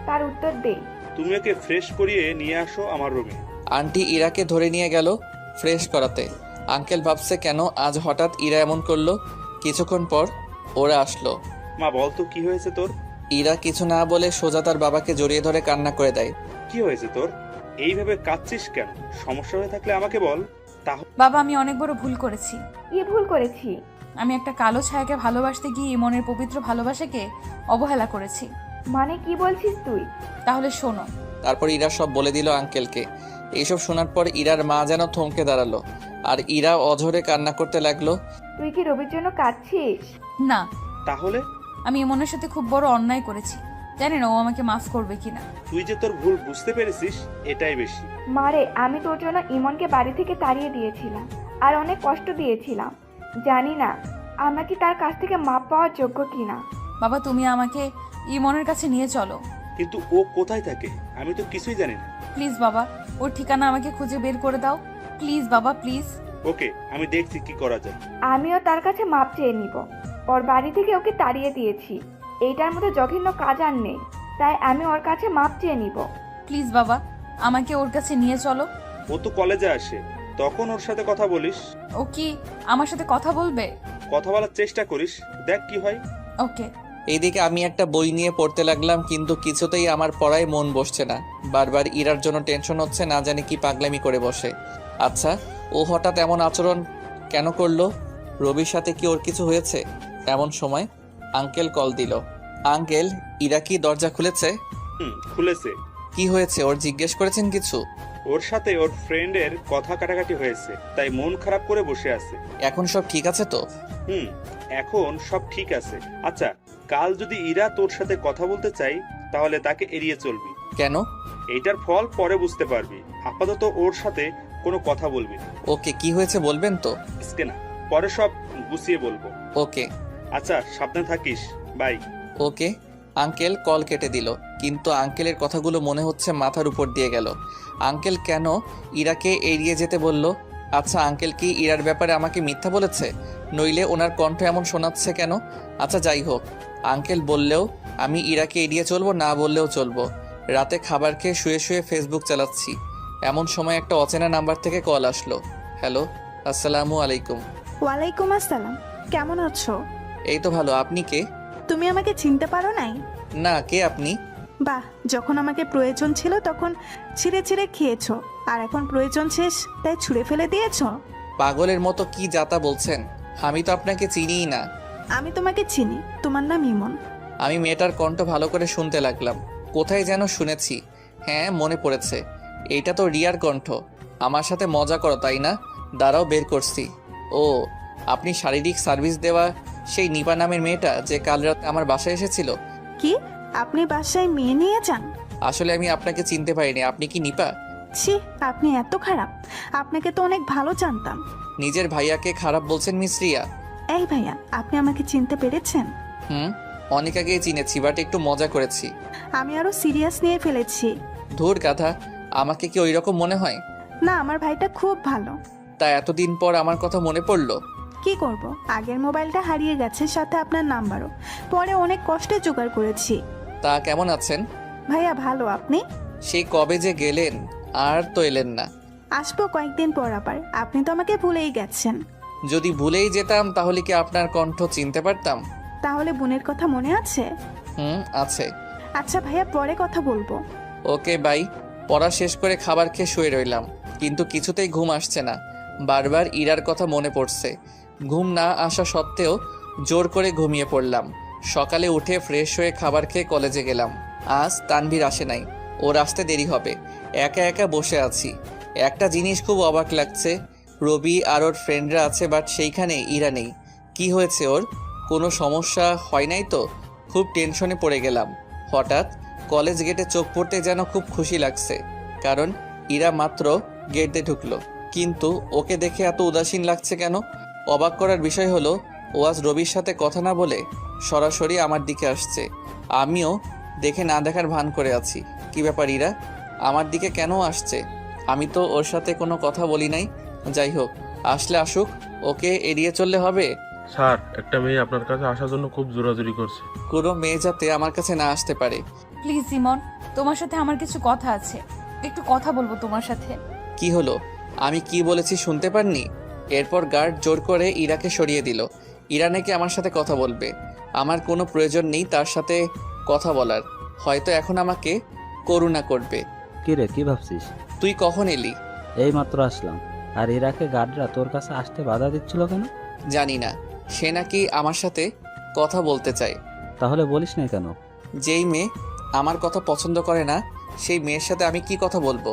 তার উত্তর দে। তুমি ওকে ফ্রেশ করিয়ে নিয়ে আসো আমার রুমে। আন্টি ইরাকে ধরে নিয়ে গেল ফ্রেশ করাতে। আঙ্কেল ভাবছে কেন আজ হঠাৎ ইরা এমন করলো। কিছুক্ষণ পর ওরা আসলো। মা, বল তো কি হয়েছে তোর? ইরা কিছু না বলে সোজা তার বাবাকে জড়িয়ে ধরে কান্না করে দেয়। কি হয়েছে তোর? এইভাবে কাঁদছিস কেন? সমস্যা হয়ে থাকলে আমাকে বল। বাবা, আমি অনেক বড় ভুল করেছি। কি ভুল করেছি? আমি একটা কালো ছায়াকে ভালোবাসতে গিয়ে ইমনের পবিত্র ভালোবাসাকে অবহেলা করেছি। মানে কি বলছিস তুই? তাহলে শোনো। তারপর ইরা সব বলে দিল আঙ্কেলকে। এইসব শোনার পর ইরার মা যেন থমকে দাঁড়ালো আর ইরা অঝরে কান্না করতে লাগলো। তুই কি রবির জন্য কাঁদছিস? না। তাহলে? আমি ইমনের সাথে খুব বড় অন্যায় করেছি। জানি না ও আমাকে মাফ করবে কিনা। তুই যে তোর ভুল বুঝতে পেরেছিস এটাই বেশি। মারে, আমি তোর জন্য ইমনকে বাড়ি থেকে তাড়িয়ে দিয়েছিলাম আর অনেক কষ্ট দিয়েছিলাম। জানি না আমরা কি তার কাছ থেকে মাপ পাওয়ার যোগ্য কিনা। বাবা, তুমি আমাকে ইমনের কাছে নিয়ে চলো। কিন্তু ও কোথায় থাকে আমি তো কিছুই জানি না। প্লিজ বাবা, ওর ঠিকানা আমাকে খুঁজে বের করে দাও। প্লিজ বাবা, প্লিজ। ওকে, আমি দেখছি কি করা যায়। আমিও তার কাছে মাপ চেয়ে নিব। ওর বাড়ি থেকে ওকে তাড়িয়ে দিয়েছি, এইটার মধ্যে জঘন্য কাজ আর নেই। তাই আমি ওর কাছে মাপ চেয়ে নিব। প্লিজ বাবা, আমাকে ওর কাছে নিয়ে চলো। ও তো কলেজে আসে, তখন ওর সাথে কথা বলিস। ও কি আমার সাথে কথা বলবে? কথা বলার চেষ্টা করিস, দেখ কি হয়। ওকে। এইদিকে আমি একটা বই নিয়ে পড়তে লাগলাম, কিন্তু কিছুতেই আমার পড়ায় মন বসছে না। বারবার ইরার জন্য টেনশন হচ্ছে, না জানি কি পাগলামি করে বসে। আচ্ছা, ও হঠাৎ এমন আচরণ কেন করলো? রবির সাথে কি ওর কিছু হয়েছে? এমন সময় আঙ্কেল কল দিল। আঙ্কেল, ইরা কি দরজা খুলেছে? খুলেছে। কি হয়েছে ওর, জিজ্ঞেস করেছেন কিছু? ওর সাথে ওর ফ্রেন্ডের কথা কাটাকাটি হয়েছে, তাই মন খারাপ করে বসে আছে। এখন সব ঠিক আছে তো? এখন সব ঠিক আছে। আচ্ছা, কাল যদি ইরা তোর সাথে কথা বলতে চাই তাহলে তাকে এড়িয়ে চলবি। কেন? এইটার ফল পরে বুঝতে পারবি। আপাতত ওর সাথে কোনো কথা বলবি না। ওকে, কি হয়েছে বলবেন তো? আজকে না, পরে সব গুছিয়ে বলবো। ওকে। আচ্ছা, সাবধানে থাকিস। বাই। ওকে। আঙ্কেল কল কেটে দিল, কিন্তু আঙ্কেলের কথাগুলো মনে হচ্ছে মাথার উপর দিয়ে গেল। আঙ্কেল কেন ইরাকে এড়িয়ে যেতে বলল? আচ্ছা, আঙ্কেল কি ইরার ব্যাপারে আমাকে মিথ্যা বলেছে? নইলে ওনার কণ্ঠ এমন শোনাচ্ছে কেন? আচ্ছা, যাই হোক, আঙ্কেল বললেও আমি ইরাকে এড়িয়ে চলবো, না বললেও চলবো। রাতে খাবার খেয়ে শুয়ে শুয়ে ফেসবুক চালাচ্ছি, এমন সময় একটা অচেনা নাম্বার থেকে কল আসলো। হ্যালো, আসসালামু আলাইকুম। ওয়ালাইকুম আসসালাম, কেমন আছো? এই তো ভালো, আপনি কে? তুমি আমাকে চিনতে পারো নাই? না, কে আপনি? বাহ, যখন আমাকে প্রয়োজন ছিল তখন ছিঁড়ে ছিঁড়ে খেয়েছো, আর এখন প্রয়োজন শেষ তাই ছুঁড়ে ফেলে দিয়েছো। পাগলের মতো কি যাতা বলছেন? আমি তো আপনাকে চিনিই না। আমি তোমাকে চিনি, তোমার নাম ইমন। আমি মেয়েটার কণ্ঠ ভালো করে শুনতে লাগলাম। কোথায় যেন শুনেছি। হ্যাঁ, মনে পড়েছে, এইটা তো রিয়ার কণ্ঠ। আমার সাথে মজা করো তাই না? দাঁড়াও, বের করছি। ও, আপনি শারীরিক সার্ভিস দেওয়া সেই নিপা নামের মেয়েটা যে কাল রাতে আমার বাসায় এসেছিল? কি, আপনি বাসায় মেয়ে নিয়ে যান? আসলে আমি আপনাকে চিনতে পারিনি। আপনি কি নিপা? ছি, আপনি এত খারাপ। আপনাকে তো অনেক ভালো জানতাম। নিজের ভাইয়াকে খারাপ বলছেন মিস রিয়া? এই ভাইয়া, আপনি আমাকে চিনতে পেরেছেন? অনেক আগেই চিনেছি, বাট একটু মজা করেছি। আমি আরো সিরিয়াস নিয়ে ফেলেছি। ধুর গাধা, আমাকে কি ওই রকম মনে হয়? না, আমার ভাইটা খুব ভালো। তা এতদিন পর আমার কথা মনে পড়লো? কি করব, আগের মোবাইলটা হারিয়ে গেছে, সাথে আপনার নাম্বারও। পরে অনেক কষ্টে জোগাড় করেছি। তা কেমন আছেন? ভাইয়া ভালো, আপনি? সেই কবে যে গেলেন, আর তো এলেন না। আসবো কয়েকদিন পর আবার। আপনি তো আমাকে ভুলেই গেছেন। যদি ভুলেই যেতাম তাহলে কি আপনার কণ্ঠ চিনতে পারতাম? তাহলে বোনের কথা মনে আছে? আছে। আচ্ছা ভাইয়া, পরে কথা বলবো। Okay bye. পড়া শেষ করে খাবার খেয়ে শুয়ে রইলাম, কিন্তু কিছুতেই ঘুম আসছে না। বারবার ইরার কথা মনে পড়ছে। ঘুম না আসা সত্ত্বেও জোর করে ঘুমিয়ে পড়লাম। সকালে উঠে ফ্রেশ হয়ে খাবার খেয়ে কলেজে গেলাম। আজ তানভীর আসে নাই, ওর আসতে দেরি হবে। একা একা বসে আছি। একটা জিনিস খুব অবাক লাগছে, রবি আর ওর ফ্রেন্ডরা আছে, বাট সেইখানে ইরা নেই। কি হয়েছে ওর? কোনো সমস্যা হয় নাই তো? খুব টেনশনে পড়ে গেলাম। হঠাৎ কলেজ গেটে চোখ পড়তে যেন খুব খুশি লাগছে, কারণ ইরা মাত্র গেট দিয়ে ঢুকলো। কিন্তু ওকে দেখে এত উদাসীন লাগছে কেন? অবাক করার বিষয় হলো, ও আজ রবির সাথে কথা না বলে সরাসরি আমার দিকে আসছে। আমিও দেখে না দেখার ভান করে আছি। কি ব্যাপার ইরা, আমার দিকে কেন আসছে? আমি তো ওর সাথে কোনো কথা বলি নাই। যাই হোক, আসলে আসুক, ওকে এড়িয়ে চললে হবে? স্যার, একটা মেয়ে আপনার কাছে আসার জন্য খুব জোরাজুরি করছে। কোনো মেয়ে যাতে আমার কাছে না আসতে পারে। প্লিজ ইমন, তোমার সাথে আমার কিছু কথা আছে, একটু কথা বলবো তোমার সাথে। কি হলো? আমি কি বলেছি শুনতে পারনি? এরপর গার্ড জোর করে ইরাকে সরিয়ে দিল। ইরা নাকি আমার সাথে কথা বলবে। আমার কোনো প্রয়োজন নেই তার সাথে কথা বলার। হয়তো এখন আমাকে করুণা করবে। কি রে, কি ভাবছিস? তুই কখন এলি? এই মাত্র আসলাম। আর ইরাকে গার্ডরা তোর কাছে আসতে বাধা দিচ্ছিল কেন? জানি না, সে নাকি আমার সাথে কথা বলতে চায়। তাহলে বলিস না কেন? যেই মেয়ে আমার কথা পছন্দ করে না, সেই মেয়ের সাথে আমি কি কথা বলবো?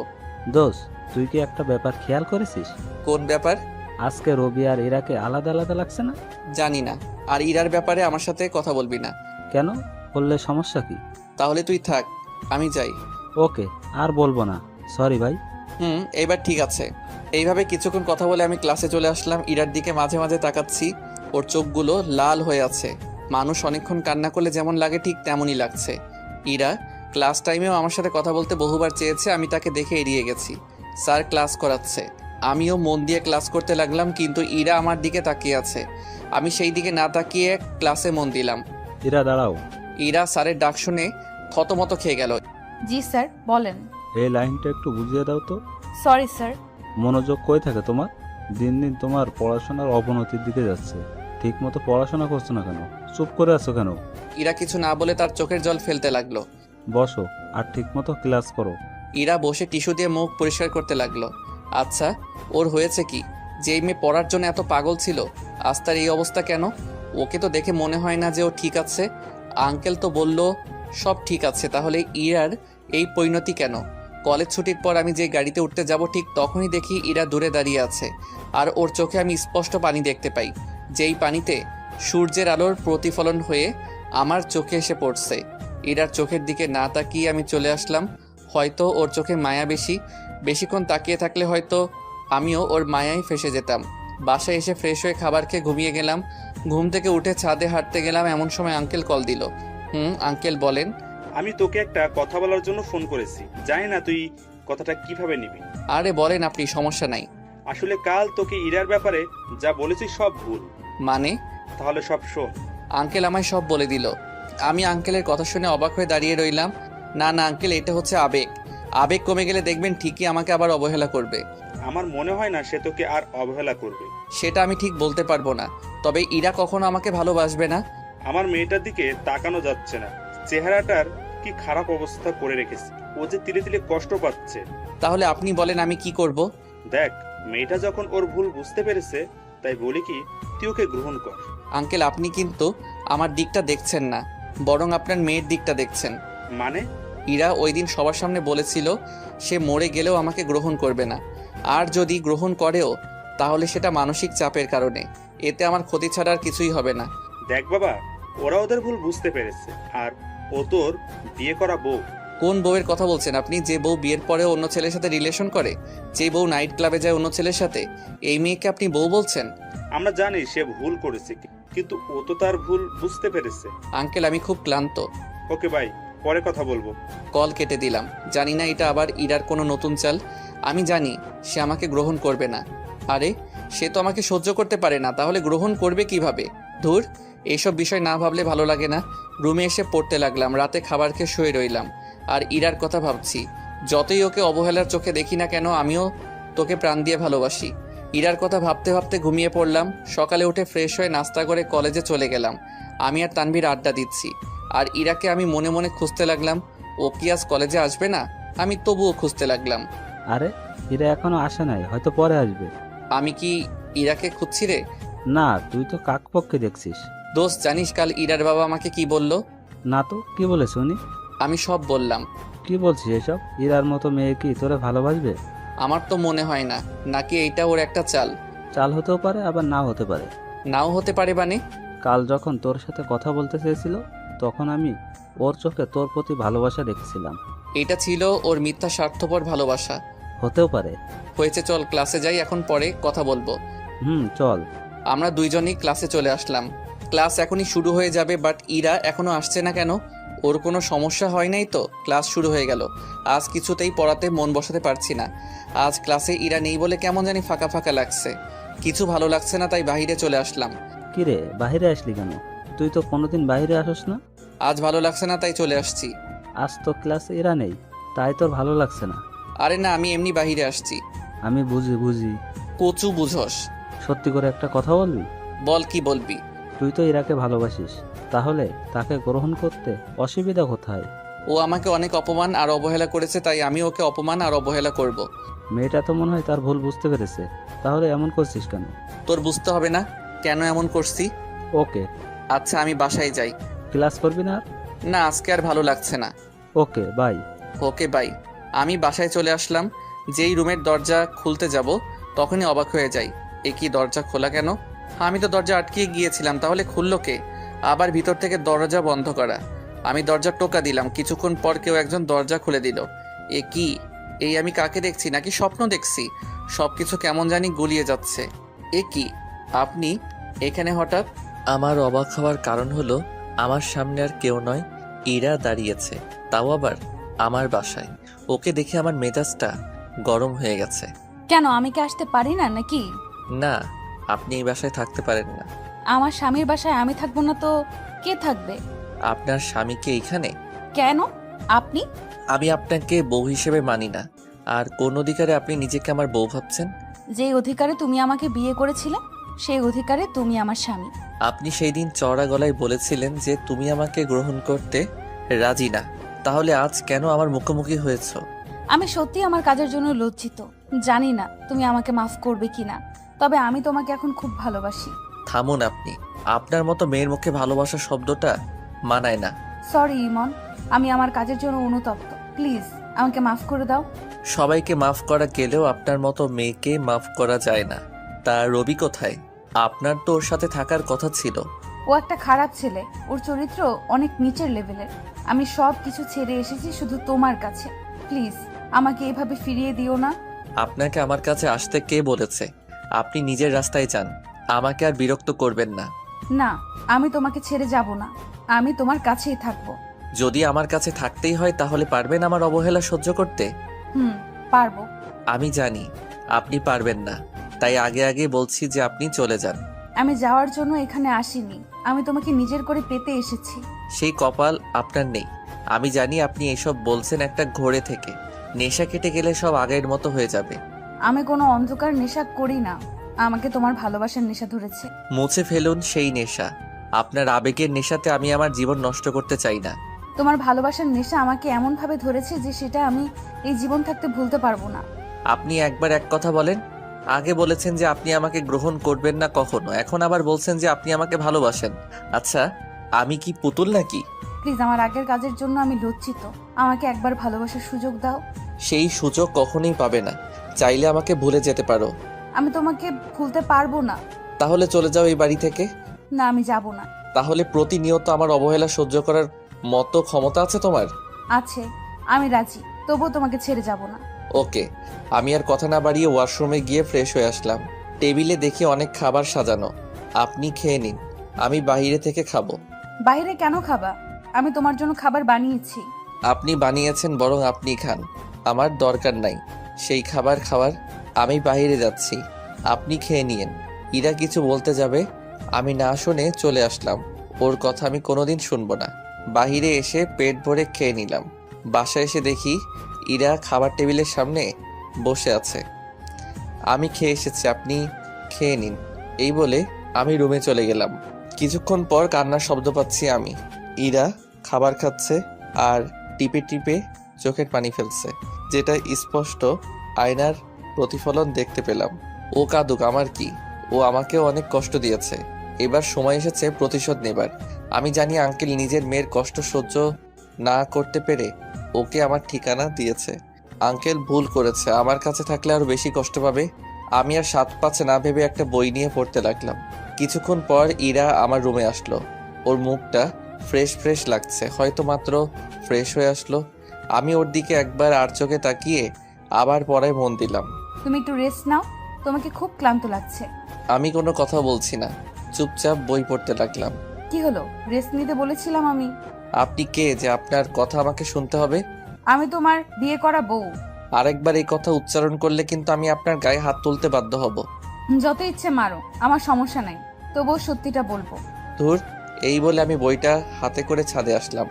দোষ, তুই কি একটা ব্যাপার খেয়াল করেছিস? কোন ব্যাপার? আজকে রবি আর ইরাকে আলাদা আলাদা লাগছে না? জানি না। আর ইরার ব্যাপারে আমার সাথে কথা বলবি না। কেন? বললে সমস্যা কি? তাহলে তুই থাক, আমি যাই। ওকে, আর বলবো না। সরি ভাই। এইবার ঠিক আছে। এইভাবে কিছুক্ষণ কথা বলে আমি ক্লাসে চলে আসলাম। ইরার দিকে মাঝে মাঝে তাকাচ্ছি, ওর চোখগুলো লাল হয়ে আছে। মানুষ অনেকক্ষণ কান্না করলে যেমন লাগে ঠিক তেমনই লাগছে। ইরা ক্লাস টাইমেও আমার সাথে কথা বলতে বহুবার চেয়েছে, আমি তাকে দেখে এড়িয়ে গেছি। স্যার ক্লাস করাচ্ছে, আমিও মন দিয়ে ক্লাস করতে লাগলাম, কিন্তু ইরা আমার দিকে তাকিয়ে আছে। আমি সেই দিকে না তাকিয়ে ক্লাসে মন দিলাম। ইরা দাঁড়াও। ইরা স্যারের ডাক শুনে থতমত খেয়ে গেল। জি স্যার, বলেন। এই লাইনটা একটু বুঝিয়ে দাও তো। Sorry sir. মনোযোগ কই থাকে তোমার? দিন দিন তোমার পড়াশোনার অবনতির দিকে যাচ্ছে। ঠিক মতো পড়াশোনা করছো না কেন? চুপ করে আছো কেন? ইরা কিছু না বলে তার চোখের জল ফেলতে লাগলো। বসো আর ঠিক মতো ক্লাস করো। ইরা বসে টিস্যু দিয়ে মুখ পরিষ্কার করতে লাগলো। আচ্ছা, ওর হয়েছে কি? যেই মেয়ে পড়ার জন্য এত পাগল ছিল, আজ তার এই অবস্থা কেন? ওকে তো দেখে মনে হয় না যে ও ঠিক আছে। আঙ্কেল তো বলল সব ঠিক আছে, তাহলে ইরার এই পরিণতি কেন? কলেজ ছুটির পর আমি যে গাড়িতে উঠতে যাব ঠিক তখনই দেখি ইরা দূরে দাঁড়িয়ে আছে, আর ওর চোখে আমি স্পষ্ট পানি দেখতে পাই, যেই পানিতে সূর্যের আলোর প্রতিফলন হয়ে আমার চোখে এসে পড়ছে। ইরার চোখের দিকে না তাকিয়ে আমি চলে আসলাম। হয়তো ওর চোখে মায়া বেশি, বেশিক্ষণ তাকিয়ে থাকলে হয়তো আমিও ওর মায়ায় ফেসে যেতাম। বাসায় এসে ফ্রেশ হয়ে খাবার খেয়ে ঘুমিয়ে গেলাম। ঘুম থেকে উঠে ছাদে হাঁটতে গেলাম, এমন সময় আঙ্কেল কল দিল। আঙ্কেল বলেন। আমি তোকে একটা কথা বলার জন্য ফোন করেছি, জানি না তুই কথাটা কিভাবে নিবি। আরে বলেন আপনি, সমস্যা নাই। আসলে কাল তোকে ইরার ব্যাপারে যা বলেছি সব ভুল। মানে? তাহলে সব শোন। আঙ্কেল আমায় সব বলে দিল। আমি আঙ্কেলের কথা শুনে অবাক হয়ে দাঁড়িয়ে রইলাম। না না আঙ্কেল, এটা হচ্ছে আবেগ। আবেগ কমে গেলে দেখবেন ঠিকই আমাকে আবার অবহেলা করবে। আমার মনে হয় না সে তোকে আর অবহেলা করবে। সেটা আমি ঠিক বলতে পারবো না, তবে ইরা কখনো আমাকে ভালোবাসবে না। আমার মেয়েটার দিকে তাকানো যাচ্ছে না, চেহারাটার কি খারাপ অবস্থা করে রেখেছে। ও যে তিলে তিলে কষ্ট পাচ্ছে। তাহলে আপনি বলেন আমি কি করব? দেখ, মেয়েটা যখন ওর ভুল বুঝতে পেরেছে, তাই বলি কি তুই ওকে গ্রহণ কর। আঙ্কেল, আপনি কিন্তু আমার দিকটা দেখছেন না, বরং আপনার মেয়ের দিকটা দেখছেন। মানে? ইরা ওই দিন সবার সামনে বলেছিল সে মরে গেলেও আমাকে গ্রহণ করবে না, আর যদি গ্রহণ করেও তাহলে সেটা মানসিক চাপের কারণে। এতে আমার ক্ষতি ছাড়া আর কিছুই হবে না। দেখ বাবা, ওরা ওদের ভুল বুঝতে পেরেছে, আর ও তোর বিয়ে করা বউ। কোন বউয়ের কথা বলছেন আপনি? যে বউ বিয়ের পরেও অন্য ছেলের সাথে রিলেশন করে, যে বউ নাইট ক্লাবে যায় অন্য ছেলের সাথে, এই মেয়েকে আপনি বউ বলছেন? আমরা জানি সে ভুল করেছে, কিন্তু ও তো তার ভুল বুঝতে পেরেছে। আঙ্কেল, আমি খুব ক্লান্ত। ওকে বাই, পরে কথা বলবো। কল কেটে দিলাম। জানি না এটা আবার ইরার কোনো নতুন চাল। আমি জানি সে আমাকে গ্রহণ করবে না। আরে সে তো আমাকে সহ্য করতে পারে না, তাহলে গ্রহণ করবে কিভাবে? ধুর, এইসব বিষয় না ভাবলে ভালো লাগে না। রুমে এসে পড়তে লাগলাম। রাতে খাবার খেয়ে শুয়ে রইলাম আর ইরার কথা ভাবছি। যতই ওকে অবহেলার চোখে দেখি না কেন, আমিও তোকে প্রাণ দিয়ে ভালোবাসি। ইরার কথা ভাবতে ভাবতে ঘুমিয়ে পড়লাম। সকালে উঠে ফ্রেশ হয়ে নাস্তা করে কলেজে চলে গেলাম। আমি আর তানভীর আড্ডা দিচ্ছি আর ইরাকে আমি মনে মনে খুঁজতে লাগলাম। ও কি আজ কলেজে আসবে না? আমি তবুও খুঁজতে লাগলাম। আরে ইরা এখনো আসে নাই, হয়তো পরে আসবে। আমি কি ইরাকে খুঁজছি রে? না, তুই তো কাকপক্ষে দেখছিস। দোস্ত, জানিস কাল ইরার বাবা আমাকে কি বলল? না তো, কি বলে শুনি? আমি সব বললাম। কি বলছিস এসব? ইরার মতো মেয়ে কি তোরে ভালোবাসবে? আমার তো মনে হয় না। নাকি এইটা ওর একটা চাল? চাল হতেও পারে, আবার নাও হতে পারে। নাও হতে পারে মানে? কাল যখন তোর সাথে কথা বলতে চেয়েছিল, তখন আমি ওর চোখে তোর প্রতি ভালোবাসা দেখছিলাম। এটা ছিল ওর মিথ্যা স্বার্থপর ভালোবাসা। হতেও পারে। হয়েছে, চল ক্লাসে যাই, এখন পরে কথা বলবো। চল। আমরা দুইজনই ক্লাসে চলে আসলাম। ক্লাস এখনই শুরু হয়ে যাবে, বাট ইরা এখনো আসছে না কেন? ওর কোনো সমস্যা হয় নাই তো? ক্লাস শুরু হয়ে গেল। আজ কিছুতেই পড়াতে মন বসাতে পারছি না। আজ ক্লাসে ইরা নেই বলে কেমন জানি ফাঁকা ফাঁকা লাগছে। কিছু ভালো লাগছে না, তাই বাইরে চলে আসলাম। কিরে, বাইরে আসলি কেন? তুই তো কোনোদিন বাইরে আসস না। আজ ভালো লাগছে না তাই চলে আসছি। আজ তো ক্লাসে এরা নেই, তাই তোর ভালো লাগছে না? আরে না, আমি এমনি বাইরে আসছি। আমি বুঝি। কচু বুঝস? সত্যি করে একটা কথা বলবি? বল, কি বলবি? তুই তো ইরাকে ভালোবাসিস, তাহলে তাকে গ্রহণ করতে অসুবিধা কোথায়? ও আমাকে অনেক অপমান আর অবহেলা করেছে, তাই আমি ওকে অপমান আর অবহেলা করব। মেয়েটা তো মনে হয় তার ভুল বুঝতে পেরেছে, তাহলে এমন করছিস কেন? তোর বুঝতে হবে না কেন এমন করছি। ওকে। আচ্ছা, আমি বাসায় যাই। ক্লাস করবি না? না, আজকে আর ভালো লাগছে না। ওকে বাই। Okay bye. আমি বাসায় চলে আসলাম। যেই রুমের দরজা খুলতে যাব, তখনই অবাক হয়ে যাই। এ কি, দরজা খোলা কেন? আমি তো দরজা আটকিয়ে গিয়েছিলাম, তাহলে খুললো কে? আবার ভিতর থেকে দরজা বন্ধ করা। আমি দরজা টোকা দিলাম। কিছুক্ষণ পর কেউ একজন দরজা খুলে দিল। এ কি? এই আমি কাকে দেখছি, নাকি স্বপ্ন দেখছি? সবকিছু কেমন জানি গুলিয়ে যাচ্ছে। এ কি, আপনি এখানে হঠাৎ? আমার অবাক হওয়ার কারণ হলো, আমার সামনে আর কেউ নয়, ইরা দাঁড়িয়েছে, তাও আবার আমার বাসায়। ওকে দেখে আমার মেজাজটা গরম হয়ে গেছে। কেন, আমি কি আসতে পারি না নাকি? না, আপনি এই বাসায় থাকতে পারেন না। আমার স্বামীর বাসায় আমি থাকবো না তো কে থাকবে? আপনার স্বামীকে এইখানে? কেন? আপনি? আমি আপনাকে বউ হিসেবে মানি না। আর কোন অধিকারে আপনি নিজেকে আমার বউ ভাবছেন? যেই অধিকারে তুমি আমাকে বিয়ে করেছিলে, সেই অধিকারে তুমি আমার স্বামী। আপনি সেই দিন চড়া গলায় বলেছিলেন যে তুমি আমাকে গ্রহণ করতে রাজি না, তাহলে আজ কেন আমার মুখোমুখি হয়েছ? আমি সত্যি আমার কাজের জন্য লজ্জিত। জানি না তুমি আমাকে মাফ করবে কিনা, তবে আমি তোমাকে এখন খুব ভালোবাসি। থামুন আপনি। আপনার মতো মেয়ের মুখে ভালোবাসা শব্দটা মানায় না। সরি ইমন, আমি আমার কাজের জন্য অনুতপ্ত। প্লিজ আমাকে মাফ করে দাও। সবাইকে মাফ করা গেলেও আপনার মতো মেয়েকে মাফ করা যায় না। তা রবি কোথায়? আপনার তো ওর সাথে থাকার কথা ছিল। ও একটা খারাপ ছেলে, ওর চরিত্র অনেক নিচের লেভেলের। আমি সব কিছু ছেড়ে এসেছি শুধু তোমার কাছে। প্লিজ আমাকে এভাবে ফিরিয়ে দিও না। আপনাকে আমার কাছে আসতে কে বলেছে? আপনি নিজের রাস্তায় যান, আমাকে আর বিরক্ত করবেন না। না, আমি তোমাকে ছেড়ে যাব না, আমি তোমার কাছেই থাকবো। যদি আমার কাছে থাকতেই হয়, তাহলে পারবেন আমার অবহেলা সহ্য করতে? পারবো। আমি জানি আপনি পারবেন না, তাই আগে আগে বলছি যে আপনি চলে যান। আমি যাওয়ার জন্য এখানে আসিনি, আমি তোমাকে নিজের করে পেতে এসেছি। সেই কপাল আপনার নেই। আমি জানি আপনি এসব বলছেন একটা ঘোরে থেকে। নেশা কেটে গেলে সব আগের মতো হয়ে যাবে। আমি কোনো অন্ধকার নেশা করি না, আমাকে তোমার ভালোবাসার নেশা ধরেছে। মুছে ফেলুন সেই নেশা। আপনার আবেগের নেশাতে আমি আমার জীবন নষ্ট করতে চাই না। তোমার ভালোবাসার নেশা আমাকে এমনভাবে ধরেছে যে সেটা আমি এই জীবন থাকতে ভুলতে পারবো না। আপনি একবার এক কথা বলেন। আগে বলেছেন যে আপনি আমাকে গ্রহণ করবেন না কখনো, এখন আবার বলছেন যে আপনি আমাকে ভালোবাসেন। আচ্ছা, আমি কি পুতুল নাকি? প্লিজ, আমার আগের কাজের জন্য আমি লজ্জিত, আমাকে একবার ভালোবাসার সুযোগ দাও। সেই সুযোগ কখনোই পাবে না। চাইলে আমাকে ভুলে যেতে পারো। আমি তোমাকে ভুলতে পারবো না। তাহলে চলে যাও এই বাড়ি থেকে। না, আমি যাব না। তাহলে প্রতিনিয়ত আমার অবহেলা সহ্য করার মতো ক্ষমতা আছে তোমার? আছে, আমি রাজি, তবুও তোমাকে ছেড়ে যাব না। ওকে। আমি আর কথা না বাড়িয়ে ওয়াশরুমে গিয়ে ফ্রেশ হয়ে আসলাম। টেবিলে দেখি অনেক খাবার সাজানো। আপনি খেয়ে নিন, আমি বাইরে থেকে খাবো। বাইরে কেন খাবা? আমি তোমার জন্য খাবার বানিয়েছি। আপনি বানিয়েছেন, বরং আপনি খান, আমার দরকার নাই সেই খাবার খাওয়ার। আমি বাইরে যাচ্ছি, আপনি খেয়ে নিয়েন। ইরা কিছু বলতে যাবে, আমি না শুনে চলে আসলাম। ওর কথা আমি কোনোদিন শুনবো না। বাহিরে এসে পেট ভরে খেয়ে নিলাম। বাসায় এসে দেখি ইরা খাবার টেবিলের সামনে বসে আছে। আমি খেয়ে এসেছি, আপনি খেয়ে নিন, এই বলে আমি রুমে চলে গেলাম। কিছুক্ষণ পর কান্নার শব্দ পাচ্ছি আমি। ইরা খাবার খাচ্ছে আর টিপে টিপে চোখের পানি ফেলছে, যেটা স্পষ্ট আয়নার প্রতিফলন দেখতে পেলাম। ও কাঁদুক, আমার কি, ও আমাকেও অনেক কষ্ট দিয়েছে। এবার সময় এসেছে প্রতিশোধ নেবার। আমি জানি আঙ্কেল নিজের মেয়ের কষ্ট সহ্য না করতে পেরে ওকে আমার ঠিকানা দিয়েছে। আঙ্কেল ভুল করেছে, আমার কাছে থাকলে আরো বেশি কষ্ট পাবে। আমি আর সাত পাঁচ না ভেবে একটা বই নিয়ে পড়তে লাগলাম। কিছুক্ষণ পর ইরা আমার রুমে আসলো। ওর মুখটা ফ্রেশ ফ্রেশ লাগছে, হয়তো মাত্র ফ্রেশ হয়ে আসলো। আমি ওর দিকে একবার আর চোখে তাকিয়ে আবার পড়ায় মন দিলাম। তুমি একটু রেস্ট নাও, তোমাকে খুব ক্লান্ত লাগছে। আমি কোনো কথা বলছি না, চুপচাপ বই পড়তে লাগলাম। কি হলো, রেস্ট নিতে বলেছিলাম আমি। আপনি কে যে আপনার কথা আমাকে শুনতে হবে? আমি তোমার বিয়ে করা বউ। আরেকবার এই কথা উচ্চারণ করলে কিন্তু আমি আপনার গায়ে হাত তুলতে বাধ্য হব। যত ইচ্ছে মারো, আমার সমস্যা নাই, তবুও সত্যিটা বলবো। ধুর, এই বলে আমি বইটা হাতে করে ছাদে আসলাম।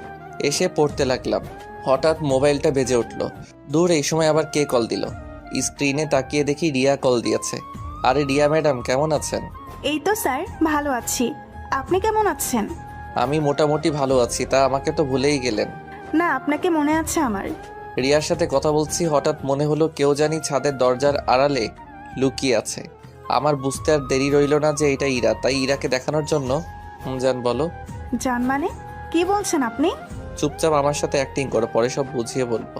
এসে পড়তে লাগলাম। হঠাৎ মোবাইলটা বেজে উঠল। দূর, এই সময় আবার কে কল দিল? স্ক্রিনে তাকিয়ে দেখি রিয়া কল দিয়েছে। আরে রিয়া ম্যাডাম, কেমন আছেন? এই তো স্যার, ভালো আছি। আপনি কেমন আছেন? আমি মোটামুটি ভালো আছি, তা আমাকে তো ভুলেই গেলেন। না, আপনাকে মনে আছে আমার। রিয়ার সাথে কথা বলছি, হঠাৎ মনে হলো কেউ জানি ছাদের দরজার আড়ালে লুকিয়ে আছে। আমার বুঝতে আর দেরি রইল না যে এটা ইরা, তাই ইরাকে দেখানোর জন্য জান বলো। জান মানে কি বলছেন আপনি? চুপচাপ আমার সাথে অ্যাক্টিং করো, পরে সব বুঝিয়ে বলবো।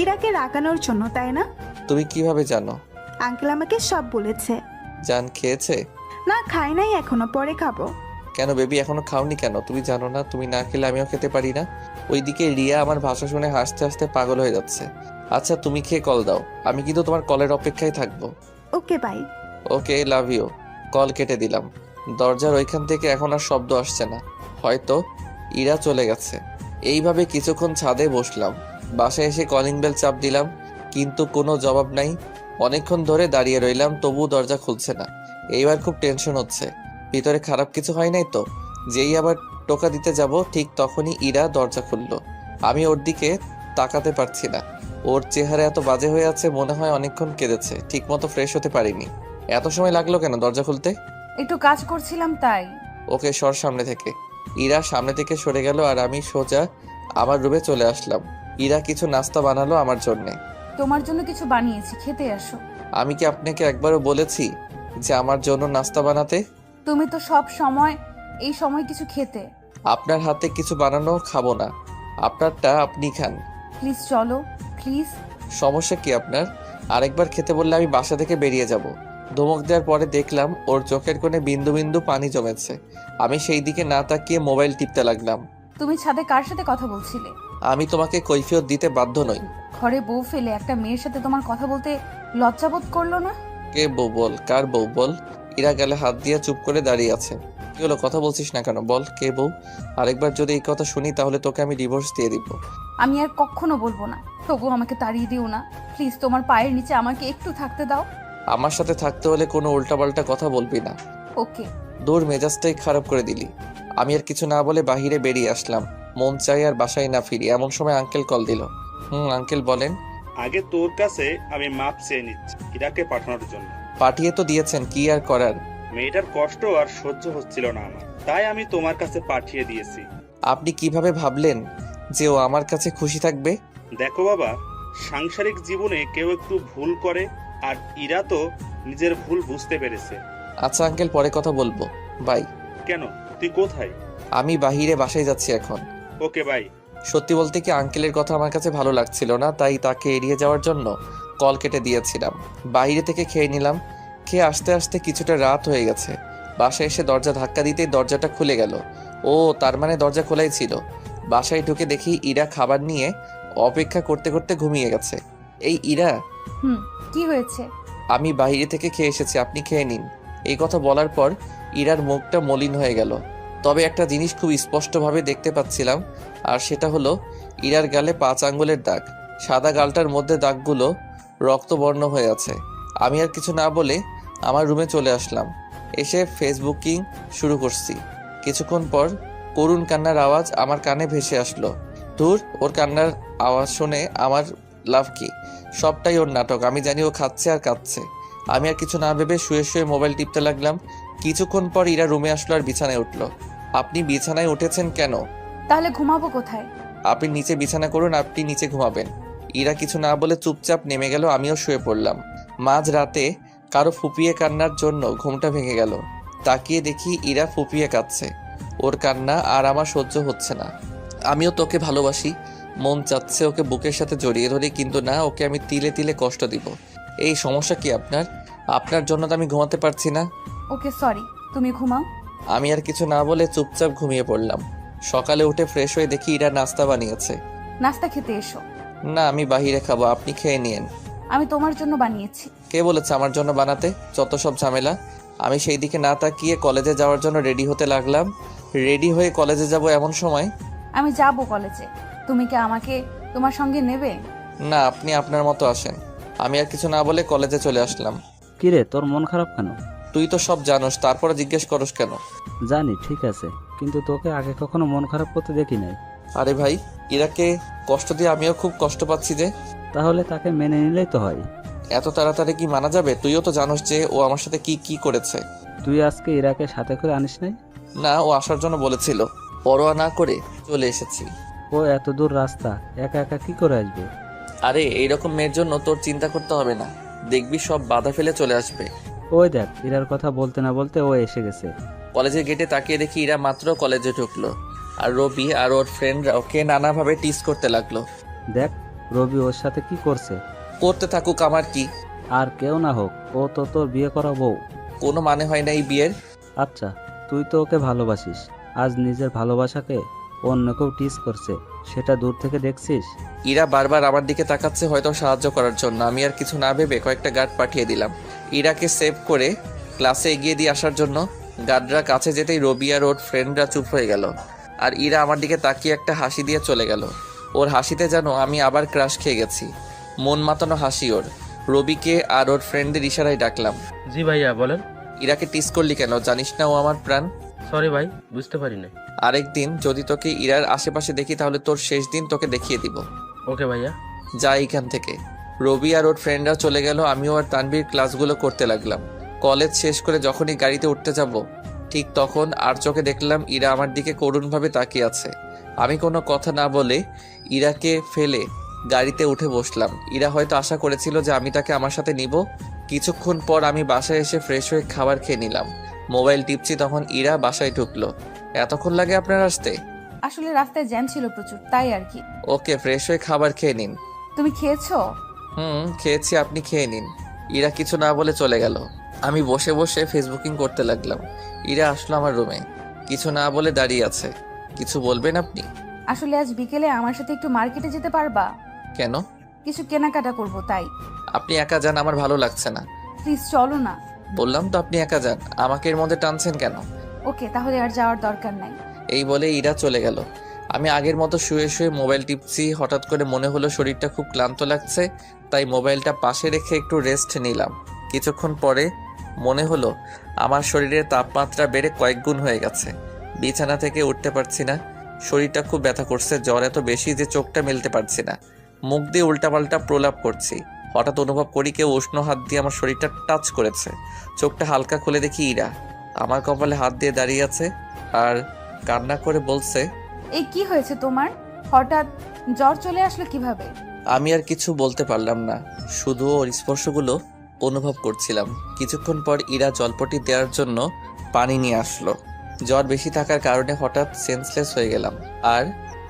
ইরাকে রাগানোর জন্য, তাই না? তুমি কিভাবে জানো? আঙ্কেল আমাকে সব বলেছে। জান খেয়েছে? না, খাই নাই এখনো, পরে খাবো। কেন বেবি, এখনো খাওনি কেন? তুমি জানো না তুমি না খেলে আমিও খেতে পারি না? ওইদিকে রিয়া আমার ভাষা শুনে হাসতে হাসতে পাগল হয়ে যাচ্ছে। আচ্ছা তুমি খেয়ে কল দাও, আমি কিন্তু তোমার কলের অপেক্ষায় থাকবো। Okay, bye. Okay, love you. Call কেটে দিলাম। দরজার ওইখান থেকে এখন আর শব্দ আসছে না, হয়তো ইরা চলে গেছে। এইভাবে কিছুক্ষণ ছাদে বসলাম। বাসায় এসে কলিং বেল চাপ দিলাম, কিন্তু কোনো জবাব নাই। অনেকক্ষণ ধরে দাঁড়িয়ে রইলাম, তবুও দরজা খুলছে না। এইবার খুব টেনশন হচ্ছে, ভিতরে খারাপ কিছু হয় নাই তো? যেই আবার টোকা দিতে যাব, ঠিক তখনই ইরা দরজা খুললো। আমি ওর দিকে তাকাতে পারছি না। ওর চেহারা এত বাজে হয়ে আছে, মনে হয় অনেকক্ষণ কেঁদেছে, ঠিক মতো ফ্রেশ হতে পারিনি। এত সময় লাগলো কেন দরজা খুলতে? একটু কাজ করছিলাম তাই। ওকে সর সামনে থেকে। ইরা সামনে থেকে সরে গেল আর আমি সোজা আমার রুমে চলে আসলাম। ইরা কিছু নাস্তা বানালো আমার জন্যে। তোমার জন্য কিছু বানিয়েছি, খেতে আসো। আমি কি আপনাকে একবারও বলেছি যে আমার জন্য নাস্তা বানাতে? তুমি তো সব সময় এই সময় কিছু খেতে। আপনার হাতে কিছু বানানো খাবো না, আপনারটা আপনি খান। প্লিজ চলো, প্লিজ। সমস্যা কি আপনার? আরেকবার খেতে বললে আমি বাসা থেকে বেরিয়ে যাব। ধমক দেওয়ার পরে দেখলাম ওর চোখের কোণে বিন্দু বিন্দু পানি জমেছে। আমি সেই দিকে না তাকিয়ে মোবাইল টিপতে লাগলাম। তুমি ছাদে কার সাথে কথা বলছিলে? আমি তোমাকে কৈফিয়ত দিতে বাধ্য নই। ঘরে বউ ফেলে একটা মেয়ের সাথে তোমার কথা বলতে লজ্জাবোধ করলো না? কে বউ বল, কার বউ বল? ইরা গেলে হাত দিয়ে চুপ করে দাঁড়িয়ে আছে। কি হলো, কথা বলছিস না কেন? বল কে বউ। আরেকবার যদি এই কথা শুনি তাহলে তোকে আমি ডিভোর্স দিয়ে দিব। আমি আর কখনো বলবো না, তবু আমাকে তাড়িয়ে দিও না প্লিজ। তোমার পায়ের নিচে আমাকে একটু থাকতে দাও। আমার সাথে থাকতে হলে কোনো উল্টাপাল্টা কথা বলবি না। ওকে। দূর, মেজাজটাই খারাপ করে দিলি। আমি আর কিছু না বলে বাহিরে বেরিয়ে আসলাম। মন চাই আর বাসায় না ফিরি। এমন সময় আঙ্কেল কল দিল। আঙ্কেল বলেন। আগে তোর কাছে আমি মাপ চেয়ে নিচ্ছি ইরাকে পাঠানোর জন্য। পাঠিয়ে তো দিয়েছেন, কি আর করার? মেয়েটার কষ্ট আর সহ্য হচ্ছিল না আমার, তাই আমি তোমার কাছে পাঠিয়ে দিয়েছি। আপনি কিভাবে ভাবলেন যে ও আমার কাছে খুশি থাকবে? দেখো বাবা, সাংসারিক জীবনে কেউ একটু ভুল করে, আর ইরা তো নিজের ভুল বুঝতে পেরেছে। আচ্ছা আঙ্কেল, পরে কথা বলবো, বাই। কেন, তুই কোথায়? আমি বাহিরে বাসায় যাচ্ছি এখন। Okay bye. সত্যি বলতে কি, আঙ্কেলের কথা আমার কাছে ভালো লাগছিল না, তাই তাকে এড়িয়ে যাওয়ার জন্য কল কেটে দিয়েছিলাম। বাইরে থেকে খেয়ে নিলাম। খেয়ে আসতে আসতে কিছুটা রাত হয়ে গেছে। বাসায় এসে দরজা ধাক্কা দিতেই দরজাটা খুলে গেল। ও, তার মানে দরজা খোলাই ছিল। বাসায় ঢুকে দেখি ইরা খাবার নিয়ে অপেক্ষা করতে করতে ঘুমিয়ে গেছে। এই ইরা। কি হয়েছে? আমি বাইরে থেকে খেয়ে এসেছি, আপনি খেয়ে নিন। এই কথা বলার পর ইরার মুখটা মলিন হয়ে গেল। তবে একটা জিনিস খুব স্পষ্টভাবে দেখতে পাচ্ছিলাম, আর সেটা হলো ইরার গালে 5 আঙ্গুলের দাগ। সাদা গালটার মধ্যে দাগগুলো রক্তবর্ণ হয়ে আছে। আমি আর কিছু না বলে আমার রুমে চলে আসলাম। এসে ফেসবুকিং শুরু করছি। কিছুক্ষণ পর করুণ কান্নার আওয়াজ আমার কানে ভেসে আসলো। ধুর, ওর কান্নার আওয়াজ শুনে আমার লাভ কি? সবটাই ওর নাটক। আমি জানি ও খাচ্ছে আর কাঁদছে। আমি আর কিছু না ভেবে শুয়ে শুয়ে মোবাইল টিপতে লাগলাম। কিছুক্ষণ পর ইরা রুমে আসলো আর বিছানায় উঠলো। আপনি বিছানায় উঠেছেন কেন? তাহলে ঘুমাবো কোথায়? আপনি নিচে বিছানা করুন, আপনি নিচে ঘুমাবেন। ইরা কিছু না বলে চুপচাপ নেমে গেল। আমিও শুয়ে পড়লাম। মাঝ রাতে কারো ফুপিয়ে কান্নার জন্য ঘুমটা ভেঙে গেল। তাকিয়ে দেখি ইরা ফুপিয়ে কাঁদছে। ওর কান্না আর আমার সহ্য হচ্ছে না। আমিও তোকে ভালোবাসি, মন চাচ্ছে ওকে বুকের সাথে জড়িয়ে ধরি, কিন্তু না, ওকে আমি তিলে তিলে কষ্ট দিব। এই সমস্যা কি আপনার? আপনার জন্য তো আমি ঘুমাতে পারছি না। ওকে সরি, তুমি ঘুমাও। আমি আর কিছু না বলে চুপচাপ ঘুমিয়ে পড়লাম। সকালে উঠে ফ্রেশ হয়ে দেখি ইরা নাস্তা বানিয়েছে। নাস্তা খেতে এসো। না, আমি বাহিরে খাবো, আপনি খেয়ে নিয়েন। আমি তোমার জন্য বানিয়েছি। কে বলেছে আমার জন্য বানাতে? যত সব ঝামেলা। আমি সেই দিকে না তাকিয়ে কলেজে যাওয়ার জন্য রেডি হতে লাগলাম। রেডি হয়ে কলেজে যাব এমন সময় আমি যাব কলেজে, তুমি কি আমাকে তোমার সঙ্গে নেবে? না, আপনি আপনার মতো আসেন। আমি আর কিছু না বলে কলেজে চলে আসলাম। কিরে, তোর মন খারাপ কেন? তুই তো সব জানোস, তারপরে জিজ্ঞেস করস কেন? জানি, ঠিক আছে, কিন্তু তোকে আগে কখনো মন খারাপ করতে দেখি নাই। আরে ভাই, ইরাকে কষ্ট দিয়ে আমিও খুব কষ্ট পাচ্ছি যে। তাহলে তাকে মেনে নিলেই তো হয়। এত তাড়াতাড়ি কি মানা যাবে? তুইও তো জানোস যে ও আমার সাথে কি কি করেছে। তুই আজকে ইরাকে সাথে করে আনিস নাই? না, ও আসার জন্য বলেছিল, পরোয়া না করে চলে এসেছি। ও এত দূর রাস্তা একা একা কি করে আসবে? আরে এইরকম মেয়ের জন্য তোর চিন্তা করতে হবে না, দেখবি সব বাধা ফেলে চলে আসবে। ওই দেখ, ইরার কথা বলতে না বলতে ও এসে গেছে। কলেজের গেটে তাকিয়ে দেখি ইরা মাত্র কলেজে ঢুকলো, আর রবি আর ওর ফ্রেন্ডরা ওকে নানাভাবে টিস করতে লাগলো। দেখ, রবি ওর সাথে কি করছে। করতে থাকুক, আমার কি। আর কেউ না হোক, ও তো তোর বিয়ে করা বউ। কোনো মানে হয় না এই বিয়ের। আচ্ছা, তুই তো ওকে ভালোবাসিস, আজ নিজের ভালোবাসাকে অন্য কেউ টিস করছে, সেটা দূর থেকে দেখছিস। ইরা বারবার আমার দিকে তাকাচ্ছে, হয়তো সাহায্য করার জন্য। আমি আর কিছু না ভেবে কয়েকটা গার্ড পাঠিয়ে দিলাম ইরাকে সেভ করে ক্লাসে এগিয়ে দিয়ে আসার জন্য। গার্ডরা কাছে যেতেই রবি আর ওর ফ্রেন্ডরা চুপ হয়ে গেল, আর ইরা আমার দিকে তাকিয়ে একটা হাসি দিয়ে চলে গেল। ওর হাসিতে যেন আমি আবার ক্রাশ খেয়ে গেছি। মন মাতানো হাসি ওর। রবিকে আর ওর ফ্রেন্ডদের ইশারায় ডাকলাম। জি ভাইয়া, বলেন। ইরাকে টিস করলি কেন? জানিস না ও আমার প্রাণ। সরি ভাই, বুঝতে পারি না। আরেকদিন যদি তোকে ইরার আশেপাশে দেখি তাহলে তোর শেষ দিন তোকে দেখিয়ে দিব। ওকে ভাইয়া। যা এখান থেকে। রবি আর ওর ফ্রেন্ডরা চলে গেল। আমিও আর তানভীর ক্লাসগুলো করতে লাগলাম। কলেজ শেষ করে যখনই গাড়িতে উঠতে যাব, ঠিক তখন আর চোখে দেখলাম ইরা আমার দিকে করুণভাবে তাকিয়ে আছে। আমি কোনো কথা না বলে ইরাকে ফেলে গাড়িতে উঠে বসলাম। ইরা হয়তো আশা করেছিল যে আমি তাকে আমার সাথে নিব। কিছুক্ষণ পর আমি বাসায় এসে ফ্রেশ হয়ে খাবার খেয়ে নিলাম। মোবাইল টিপছি, তখন ইরা বাসায় ঢুকলো। এতক্ষণ লাগে আপনার আসতে? আসলে রাস্তায় জ্যাম ছিল প্রচুর, তাই আর কি। ওকে, ফ্রেশ হয়ে খাবার খেয়ে নিন। তুমি খেয়েছো? খেয়েছি, আপনি খেয়ে নিন। ইরা কিছু না বলে চলে গেল। আমি বসে বসে ফেসবুকিং করতে লাগলাম। ইরা আসলো আমার রুমে, কিছু না বলে দাঁড়িয়ে আছে। কিছু বলবেন আপনি? আসলে আজ বিকেলে আমার সাথে একটু মার্কেটে যেতে পারবা? কেন? কিছু কেনাকাটা করব তাই। আপনি একা যান, আমার ভালো লাগছে না। প্লিজ চলো না। বললাম তো আপনি একা যান, আমাকে এর মধ্যে টানছেন কেন? ওকে, তাহলে আর যাওয়ার দরকার নাই। এই বলে ইরা চলে গেল। আমি আগের মতো শুয়ে শুয়ে মোবাইল টিপছি। হঠাৎ করে মনে হলো শরীরটা খুব ক্লান্ত লাগছে, তাই মোবাইলটা পাশে রেখে একটু রেস্ট নিলাম। কিছুক্ষণ পরে মনে হলো আমার শরীরের তাপমাত্রা বেড়ে কয়েক গুণ হয়ে গেছে। বিছানা থেকে উঠতে পারছি না, শরীরটা খুব ব্যথা করছে। জ্বর এত বেশি যে চোখটা মেলতে পারছি না, মুখ দিয়ে উল্টাপাল্টা প্রলাপ করছি। হঠাৎ অনুভব করি কেউ উষ্ণ হাত দিয়ে আমার শরীরটা টাচ করেছে। চোখটা হালকা খুলে দেখি ইরা আমার কপালে হাত দিয়ে দাঁড়িয়ে আছে আর কান্না করে বলছে, এই কি হয়েছে তোমার? হঠাৎ জ্বর চলে আসলো কিভাবে? আমি আর কিছু বলতে পারলাম না, শুধু ওর স্পর্শগুলো অনুভব করছিলাম। কিছুক্ষণ পর ইরা জলপটি দেওয়ার জন্য পানি নিয়ে আসলো। জ্বর বেশি থাকার কারণে হঠাৎ সেন্সলেস হয়ে গেলাম, আর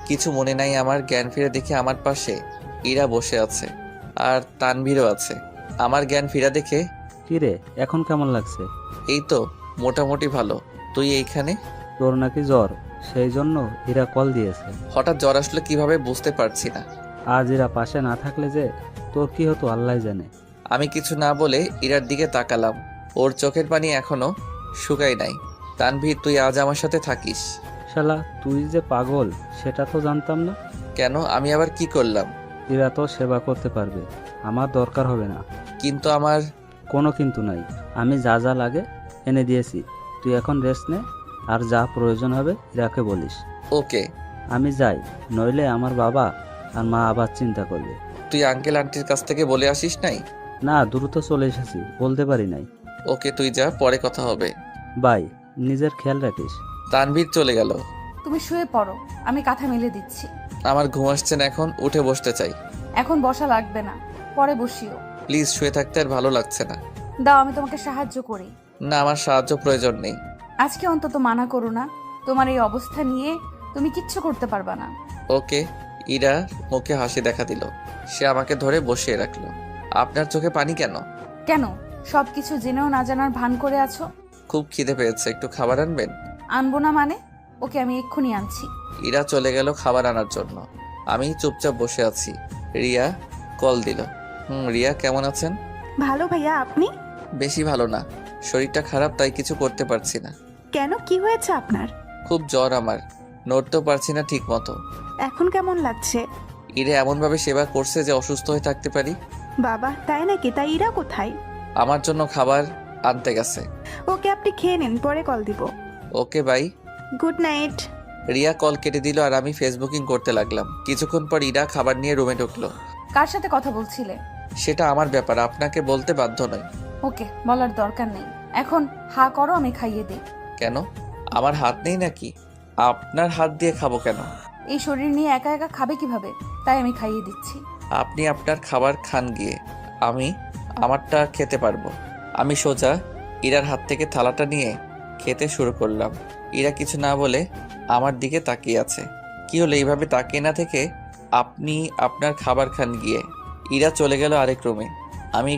কিছু মনে নাই আমার। জ্ঞান ফিরে দেখে আমার পাশে ইরা বসে আছে, আর তানভীরও আছে। আমার জ্ঞান ফিরা দেখে, কিরে, এখন কেমন লাগছে? এই তো মোটামুটি ভালো। তুই এইখানে? তোর নাকি জ্বর, সেই জন্য ইরা কল দিয়েছে। হঠাৎ জ্বর আসলো কিভাবে বুঝতে পারছি না। আজ ইরা পাশে না থাকলে যে তোর কি হতো আল্লাহ জানে। আমি কিছু না বলে ইরার দিকে তাকালাম। ওর চোখের পানি এখনো শুকায় নাই। তানভীর, তুই আজ আমার সাথে থাকিস। শালা তুই যে পাগল সেটা তো জানতাম না। কেন? আমি আবার কি করলাম? এরা তো সেবা করতে পারবে, আমার দরকার হবে না। কিন্তু আমার কোনো কিন্তু নাই, আমি যা যা লাগে এনে দিয়েছি। তুই এখন রেস্ট নে, আর যা প্রয়োজন হবে ইরাকে বলিস। ওকে। আমি যাই, নইলে আমার বাবা আর মা আবার চিন্তা করবে। তুই আঙ্কেল আন্টির কাছ থেকে বলে আসিস নাই? না, দ্রুত চলে এসেছি, বলতে পারি নাই। ওকে, তুই যা, পরে কথা হবে। বাই, নিজের খেয়াল রাখিস। তানভীর চলে গেল। তুমি শুয়ে পড়ো, আমি কাঁথা মেলে দিচ্ছি। আমার ঘুম আসছে না, এখন উঠে বসতে চাই। এখন বসা লাগবে না, পরে বসিও। প্লিজ, শুয়ে থাকতে আর ভালো লাগছে না। দাও আমি তোমাকে সাহায্য করি। না, আমার সাহায্য প্রয়োজন নেই। আজকে অন্তত মানা করো না, তোমার এই অবস্থা নিয়ে তুমি কিচ্ছু করতে পারবা না। ওকে। ইরা মুখে হাসি দেখা দিল। সে আমাকে ধরে বসিয়ে রাখলো। আপনার চোখে পানি কেন? কেন? সবকিছু জেনেও না জানার ভান করে আছো? খুব খিদে পেয়েছে, একটু খাবার আনবেন? আনবো না মানে? ওকে, আমি এক্ষুনি আনছি। ইরা চলে গেল খাবার আনার জন্য। আমি চুপচাপ বসে আছি। রিয়া কল দিল। রিয়া, কেমন আছেন? ভালো ভাইয়া, আপনি? বেশি ভালো না, শরীরটা খারাপ, তাই কিছু করতে পারছি না। কেন, কি হয়েছে আপনার? খুব জ্বর আমার, নড়তেও পারছি না ঠিক মতো। এখন কেমন লাগছে? ইরে এমনভাবে সেবা করছে যে অসুস্থ হয়ে থাকতে পারি। বাবা, তাই নাকি? তাই ইরা কোথায়? আমার জন্য খাবার আনতে গেছে। ওকে, আপনি খেয়ে নিন, পরে কল দিব। Okay bye. Good night. Riya call কেটে দিল আর আমি ফেসবুকিং করতে লাগলাম। কিছুক্ষণ পর ইরা খাবার নিয়ে রুমে ঢুকলো। কার সাথে কথা বলছিলে? সেটা আমার ব্যাপার, আপনাকে বলতে বাধ্য নই। ওকে, বলার দরকার নেই। এখন হা করো, আমি খাইয়ে দিই। কেন? আমার হাত নেই নাকি? আপনার হাত দিয়ে খাবো কেন? এই শরীর নিয়ে একা একা খাবে কিভাবে, তাই আমি খাইয়ে দিচ্ছি। আপনি আপনার খাবার খান গিয়ে, আমি আমারটা খেতে পারবো। আমি সোজা ইরার হাত থেকে থালাটা নিয়ে খেতে শুরু করলাম। ইরা কিছু না বলে আমার দিকে তাকিয়ে আছে। কি হলো, এইভাবে তাকিয়ে না থেকে আপনি আপনার খাবার খান গিয়ে। ইরা চলে গেল আরেক রুমে। আমি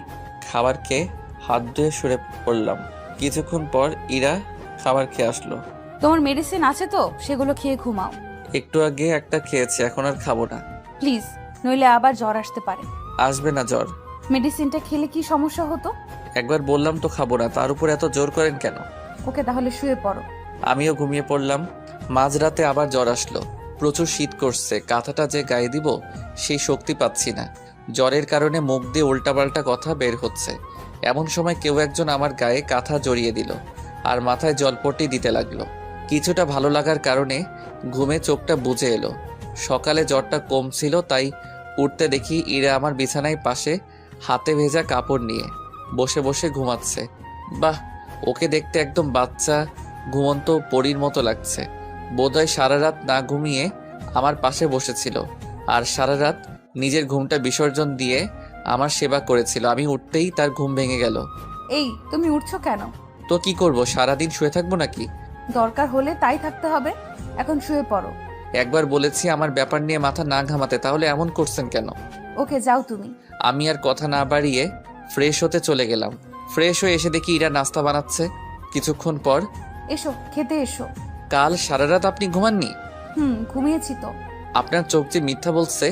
খাবার খেয়ে হাত ধুয়ে শুয়ে পড়লাম। কিছুক্ষণ পর ইরা খাবার খেয়ে আসলো। তোমার মেডিসিন আছে তো, সেগুলো খেয়ে ঘুমাও। একটু আগে একটা খেয়েছি, এখন আর খাবো না। প্লিজ, নইলে আবার জ্বর আসতে পারে। আসবে না জ্বর। মেডিসিনটা খেলে কি সমস্যা হতো? একবার বললাম তো খাবো না, তার উপর এত জোর করেন কেন? ওকে, তাহলে শুয়ে পড়ো। আমিও ঘুমিয়ে পড়লাম। মাঝরাতে আবার জ্বর আসলো। প্রচুর শীত করছে, কাঁথাটা যে গায়ে দিব সেই শক্তি পাচ্ছি না। জ্বরের কারণে মুখ দিয়ে উল্টাপাল্টা কথা বের হচ্ছে। এমন সময় কেউ একজন আমার গায়ে কাঁথা জড়িয়ে দিল আর মাথায় জলপট্টি দিতে লাগলো। কিছুটা ভালো লাগার কারণে ঘুমে চোখটা বুজে এলো। সকালে জ্বরটা কম ছিল, তাই উঠতে দেখি ইরা আমার বিছানায় পাশে হাতে ভেজা কাপড় নিয়ে বসে বসে ঘুমাচ্ছে। বাহ, ওকে দেখতে একদম বাচ্চা ঘুমন্ত পরীর মতো লাগছে। বোধহয় সারা রাত না ঘুমিয়ে আমার পাশে বসেছিল আর সারা রাত নিজের ঘুমটা বিসর্জন দিয়ে আমার সেবা করেছিল। আমি উঠতেই তার ঘুম ভেঙে গেল। এই, তুমি উঠছো কেন? তো কি করব, সারাদিন শুয়ে থাকবো নাকি? দরকার হলে তাই থাকতে হবে। এখন শুয়ে পড়ো। একবার বলেছি আমার ব্যাপার নিয়ে মাথা না ঘামাতে, তাহলে এমন করছেন কেন? ওকে, যাও তুমি। আমি আর কথা না বাড়িয়ে ফ্রেশ হতে চলে গেলাম। ফ্রেশ হয়ে এসে দেখি ইরা নাস্তা বানাচ্ছে। কিছুক্ষণ পর, এসো, খেতে এসো। কাল সারা রাত আপনি ঘুমাননি? ঘুমিয়েছি তো। আপনার চোখ যে মিথ্যা বলছে।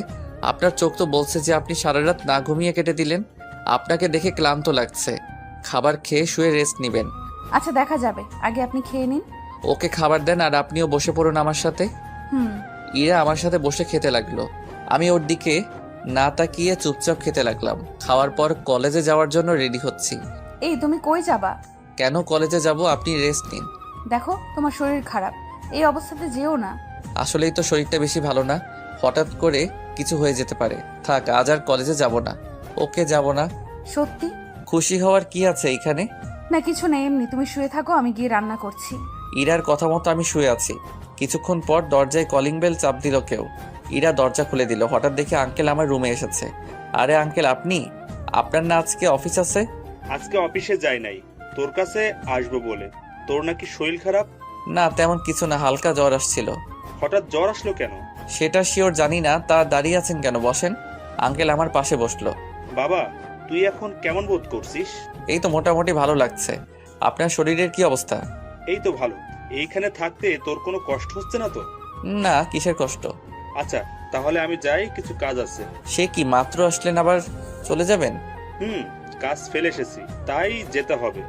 আপনার চোখ তো বলছে যে আপনি সারা রাত না ঘুমিয়ে কেটে দিলেন। আপনাকে দেখে ক্লান্ত লাগছে, খাবার খেয়ে শুয়ে রেস্ট নেবেন। আচ্ছা, দেখা যাবে, আগে আপনি খেয়ে নিন। ওকে খাবার দেন আর আপনিও বসে পড়ুন আমার সাথে। ইরা আমার সাথে বসে খেতে লাগলো। আমি ওর দিকে না তাকিয়ে চুপচাপ খেতে লাগলাম। খাওয়ার পর কলেজে যাওয়ার জন্য রেডি হচ্ছি। এই, তুমি কই যাবা? কেন কলেজে যাব? আপনি রেস্ট নিন। দেখো, তোমার শরীর খারাপ, এই অবস্থাতে যেও না। আসলেই তো শরীরটা বেশি ভালো না, হঠাৎ করে কিছু হয়ে যেতে পারে। থাক, আজ আর কলেজে যাব না। ওকে, যাব না। সত্যি? খুশি হওয়ার কি আছে এইখানে? না, কিছু নেই, এমনি। তুমি শুয়ে থাকো, আমি গিয়ে রান্না করছি। ইরার কথা মতো আমি শুয়ে আছি। কিছুক্ষণ পর দরজায় কলিং বেল চাপ দিল কেউ। ইরা দরজা খুলে দিল। হঠাৎ দেখে আঙ্কেল আমার রুমে এসেছে। আরে আঙ্কেল, আপনি? আপনার না আজকে অফিস আছে? আজকে অফিসে যাই নাই, তোর কাছে আসবো বলে। তোর নাকি শরীর খারাপ? না, তেমন কিছু না, হালকা জ্বর আসছিল। হঠাৎ জ্বর আসলো কেন? সেটা শিওর জানি না। তা দাঁড়িয়ে আছেন কেন, বসেন। আঙ্কেল আমার পাশে বসলো। বাবা, তুই এখন কেমন বোধ করছিস? এই তো মোটামুটি ভালো লাগছে। আপনার শরীরের কি অবস্থা? এই তো ভালো। এইখানে থাকতে তোর কোনো কষ্ট হচ্ছে না তো? না, কিসের কষ্ট? আচ্ছা, তাহলে আমি যাই, কিছু কাজ আছে। সে কি, মাত্র আসলেন আবার চলে যাবেন? কাজ ফেলে এসেছি, তাই যেতে হবে।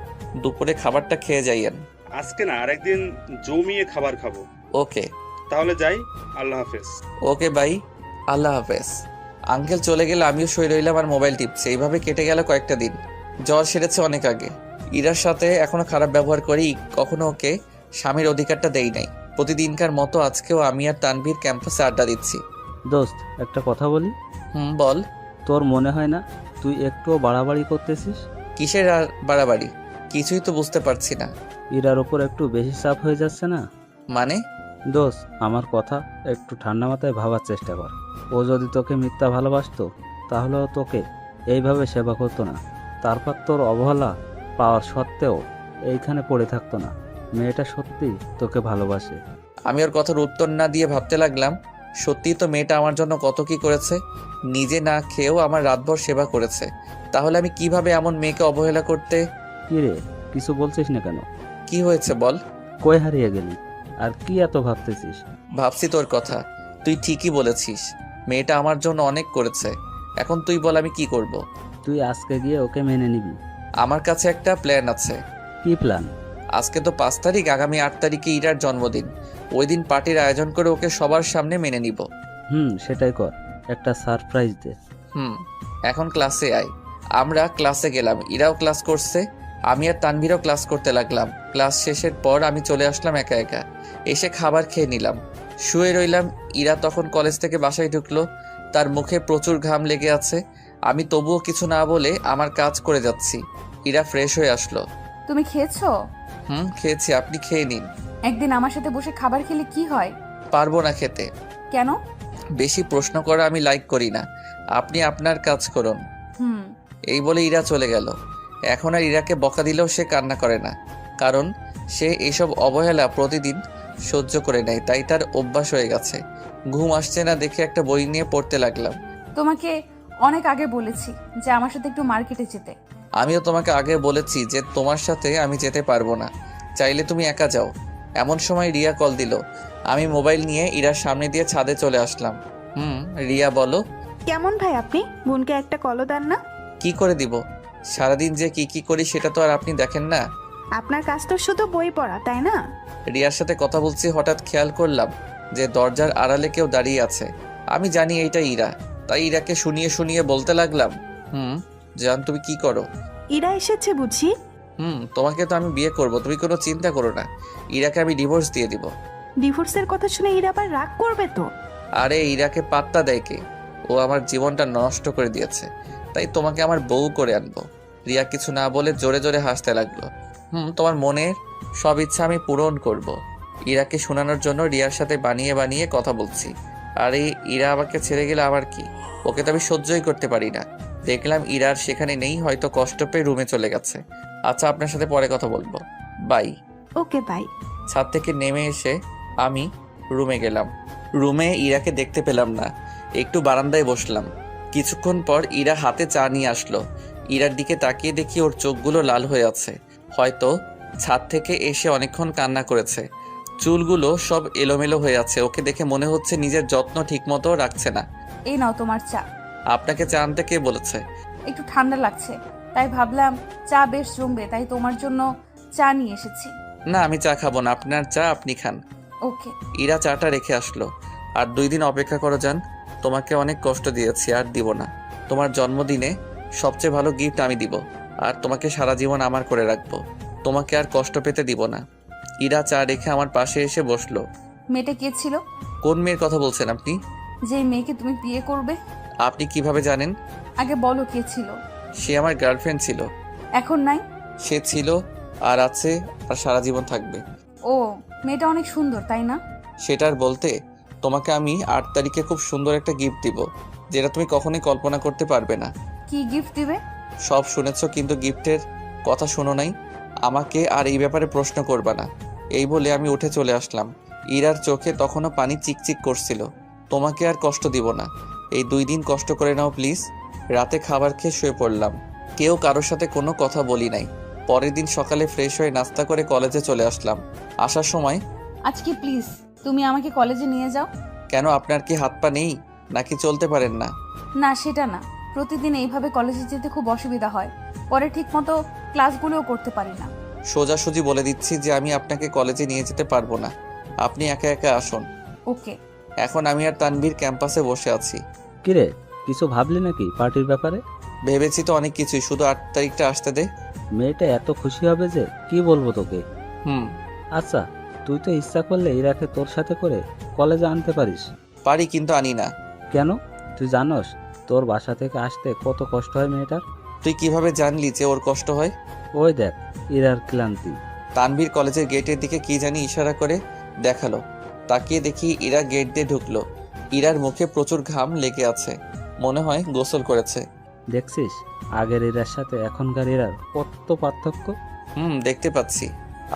দুপুরে খাবারটা খেয়ে যাইয়েন। আজকে না, আরেকদিন জমিয়ে খাবার খাবো। ওকে। তাহলে যাই, আল্লাহ হাফেজ। ওকে বাই, আল্লাহ হাফেজ। আঙ্কেল চলে গেলে আমিও শুয়ে রইলাম আর মোবাইল টিপছি। এইভাবে কেটে গেল কয়েকটা দিন। জ্বর সেরেছে অনেক আগে। ইরার সাথে এখনো খারাপ ব্যবহার করি, কখনো ওকে স্বামীর অধিকারটা দেই নাই। প্রতিদিনকার মতো আজকেও আমি আর তানভীর ক্যাম্পাসে আড্ডা দিচ্ছি। দোস্ত, একটা কথা বলি। বল। তোর মনে হয় না তুই একটুও বাড়াবাড়ি করতেছিস? কিসের আর বাড়াবাড়ি? কিছুই তো বুঝতে পারছি না। ইরার ওপর একটু বেশি চাপ হয়ে যাচ্ছে না? মানে? দোস্ত, আমার কথা একটু ঠান্ডা মাথায় ভাবার চেষ্টা কর। ও যদি তোকে মিথ্যা ভালোবাসতো তাহলে ও তোকে এইভাবে সেবা করতো না। তারপর তোর অবহেলা পাওয়ার সত্ত্বেও এইখানে পড়ে থাকতো না। মেয়েটা সত্যি তোকে ভালোবাসে। আমি ওর কথার উত্তর না দিয়ে ভাবতে লাগলাম, সত্যিই তো মেয়েটা আমার জন্য কত কি করেছে। নিজে না খেয়েও আমার রাতভর সেবা করেছে। তাহলে আমি কিভাবে এমন মেয়েকে অবহেলা করতে? কি রে, কিছু বলছিস না কেন? কি হয়েছে বল। কই হারিয়ে গেলি? আর কি এত ভাবতেছিস? ভাবছি তোর কথা। তুই ঠিকই বলেছিস, মেয়েটা আমার জন্য অনেক করেছে। এখন তুই বল আমি কি করব? তুই আজকে গিয়ে ওকে মেনে নিবি। আমার কাছে একটা প্ল্যান আছে। কি প্ল্যান? আজকে তো 5 তারিখ, আগামী 8 তারিখে ইরার জন্মদিন। ওই দিন পার্টির আয়োজন করে ওকে সবার সামনে মেনে নিব। সেটাই কর, একটা সারপ্রাইজ দে। এখন ক্লাসে আয়। আমরা ক্লাসে গেলাম, ইরাও ক্লাস করছে। আমি আর তানভীরও ক্লাস করতে লাগলাম। ক্লাস শেষের পর আমি চলে আসলাম একা একা। এসে খাবার খেয়ে নিলাম, শুয়ে রইলাম। ইরা তখন কলেজ থেকে বাসায় ঢুকলো। তার মুখে প্রচুর ঘাম লেগে আছে। আমি তবুও কিছু না বলে আমার কাজ করে যাচ্ছি। ইরা ফ্রেশ হয়ে আসলো। তুমি খেয়েছো? খেয়েছি, আপনি খেয়ে নিন। একদিন আমার সাথে বসে খাবার খেলে কি হয়? পারবো না খেতে। কেন? বেশি প্রশ্ন করা আমি লাইক করি না। আপনি আপনার কাজ করুন। এই বলে ইরা চলে গেল। এখন আর ইরাকে বকা দিলেও সে কান্না করে না, কারণ সে এইসব অবহেলা প্রতিদিন সহ্য করে নেয়, তাই তার অভ্যাস হয়ে গেছে। ঘুম আসছে না দেখে একটা বই নিয়ে পড়তে লাগলাম। তোমাকে অনেক আগে বলেছি যে আমার সাথে একটু মার্কেটে যেতে। আমিও তোমাকে আগে বলেছি যে তোমার সাথে আমি যেতে পারবো না, চাইলে তুমি একা যাও। এমন সময় রিয়া কল দিল। আমি মোবাইল নিয়ে ইরার সামনে দিয়ে ছাদে চলে আসলাম। রিয়া বলো। কেমন ভাই আপনি? বোনকে একটা কলও দেন না? কি করে দিব? সারাদিন যে কি করি সেটা তো আর আপনি দেখেন না। আপনার কাজ তো শুধু বই পড়া, তাই না? রিয়ার সাথে কথা বলছি, হঠাৎ খেয়াল করলাম যে দরজার আড়ালে কেউ দাঁড়িয়ে আছে। আমি জানি এইটা ইরা, তাই ইরাকে শুনিয়ে শুনিয়ে বলতে লাগলাম, জান তুমি কি করো? ইরা এসেছে বুঝি? তোমাকে তো আমি বিয়ে করব, তুমি কোনো চিন্তা করো না। ইরাকে আমি ডিভোর্স দিয়ে দিব। ডিভোর্সের কথা শুনে ইরা আবার রাগ করবে তো? আরে ইরাকে পাত্তা দেয় কে? ও আমার জীবনটা নষ্ট করে দিয়েছে, তাই তোমাকে আমার বউ করে আনবো। রিয়া কিছু না বলে জোরে জোরে হাসতে লাগলো। তোমার মনের সব ইচ্ছা আমি পূরণ করব। ইরাকে শোনানোর জন্য রিয়ার সাথে বানিয়ে বানিয়ে কথা বলছি। আর এই ইরা আমাকে ছেড়ে গেলে আবার কি? ওকে তো আমি সহ্যই করতে পারি না। দেখলাম ইরার সেখানে নেই, হয়তো কষ্ট পেয়ে রুমে চলে গেছে। আচ্ছা, আপনার সাথে পরে কথা বলবো, বাই। Okay bye. ছাদ থেকে নেমে এসে আমি রুমে গেলাম। রুমে ইরাকে দেখতে পেলাম না। একটু বারান্দায় বসলাম। কিছুক্ষণ পর ইরা হাতে চা নিয়ে আসলো। ইরার দিকে তাকিয়ে দেখি ওর চোখগুলো লাল হয়ে আছে, হয়তো ছাদ থেকে এসে অনেকক্ষণ কান্না করেছে। চুলগুলো সব এলোমেলো হয়ে আছে। ওকে দেখে মনে হচ্ছে নিজের যত্ন ঠিকমতো রাখছে না। এই নাও তোমার চা। আপনাকে চা আনতে কে বলেছে? একটু ঠান্ডা লাগছে, তাই ভাবলাম চা বেশ জমবে, তাই তোমার জন্য চা নিয়ে এসেছি। না, আমি চা খাবো না, আপনার চা আপনি খান। ওকে। ইরা চাটা রেখে আসলো। আর 2 দিন অপেক্ষা করো যান, তোমাকে অনেক কষ্ট দিয়েছি, আর দিব না। তোমার জন্মদিনে সবচেয়ে ভালো গিফট আমি দিব, আর তোমাকে সারা জীবন আমার করে রাখবো। তোমাকে আর কষ্ট পেতে দিব না। ইরা চা রেখে আমার পাশে এসে বসলো। মেয়েটা কে ছিল? কোন মেয়ের কথা বলছেন আপনি? যে মেয়েকে তুমি বিয়ে করবে। আপনি কিভাবে জানেন? আগে বলো কে ছিল। সে আমার গার্লফ্রেন্ড ছিল। এখন নাই? সে ছিল, আর আছে, আর সারা জীবন থাকবে। ও, মেয়েটা অনেক সুন্দর তাই না? সেটার বলতে, তোমাকে আমি 8 তারিখে খুব সুন্দর একটা গিফট দিব, যেটা তুমি কখনোই কল্পনা করতে পারবে না। কি গিফট দিবে? সব শুনেছ, কিন্তু গিফটের কথা শোনো নাই। আমাকে আর এই ব্যাপারে প্রশ্ন করবা না। এই বলে আমি উঠে চলে আসলাম। ইরার চোখে তখনও পানি চিকচিক করছিল। তোমাকে আর কষ্ট দিব না, এই 2 দিন কষ্ট করে নাও প্লিজ। রাতে খাবার খেয়ে শুয়ে পড়লাম। কেউ কারোর সাথে কোনো কথা বলি নাই। পরের দিন সকালে ফ্রেশ হয়ে নাস্তা করে কলেজে চলে আসলাম। আসার সময়, আজকে প্লিজ তুমি আমাকে কলেজে নিয়ে যাও। কেন, আপনার কি হাত পা নেই নাকি চলতে পারেন না? না, সেটা না, প্রতিদিন এইভাবে কলেজে যেতে খুব অসুবিধা হয়, পরে ঠিক মতো ক্লাসগুলোও করতে পারি না। সোজাসুজি বলে দিচ্ছি যে আমি আপনাকে কলেজে নিয়ে যেতে পারবো না। আপনি একা একা আসুন। ওকে। এখন আমি আর তানভীর ক্যাম্পাসে বসে আছি। কিরে, কিছু ভাবলি নাকি পার্টির ব্যাপারে? ভেবেছি তো অনেক কিছুই, শুধু 8 তারিখটা আসতে দে। মেয়েটা এত খুশি হবে যে কি বলবো তোকে। হুম, আচ্ছা, তুই তো ইচ্ছা করলে ইরাকে তোর সাথে করে কলেজে আনতে পারিস। পারি কিন্তু আনি না। কেন? তুই জানোস তোর বাসা থেকে আসতে কত কষ্ট হয় মেয়েটার? তুই কিভাবে জানলি যে ওর কষ্ট হয়? ওই দেখ ইরার ক্লান্তি। তানভীর কলেজের গেটের দিকে কি জানি ইশারা করে দেখালো। তাকিয়ে দেখি ইরা গেট দিয়ে ঢুকলো। ইরার মুখে প্রচুর ঘাম লেগে আছে, মনে হয় গোসল করেছে। দেখছিস আগের ইরার সাথে এখনকার ইরার কত পার্থক্য। দেখতে পাচ্ছি।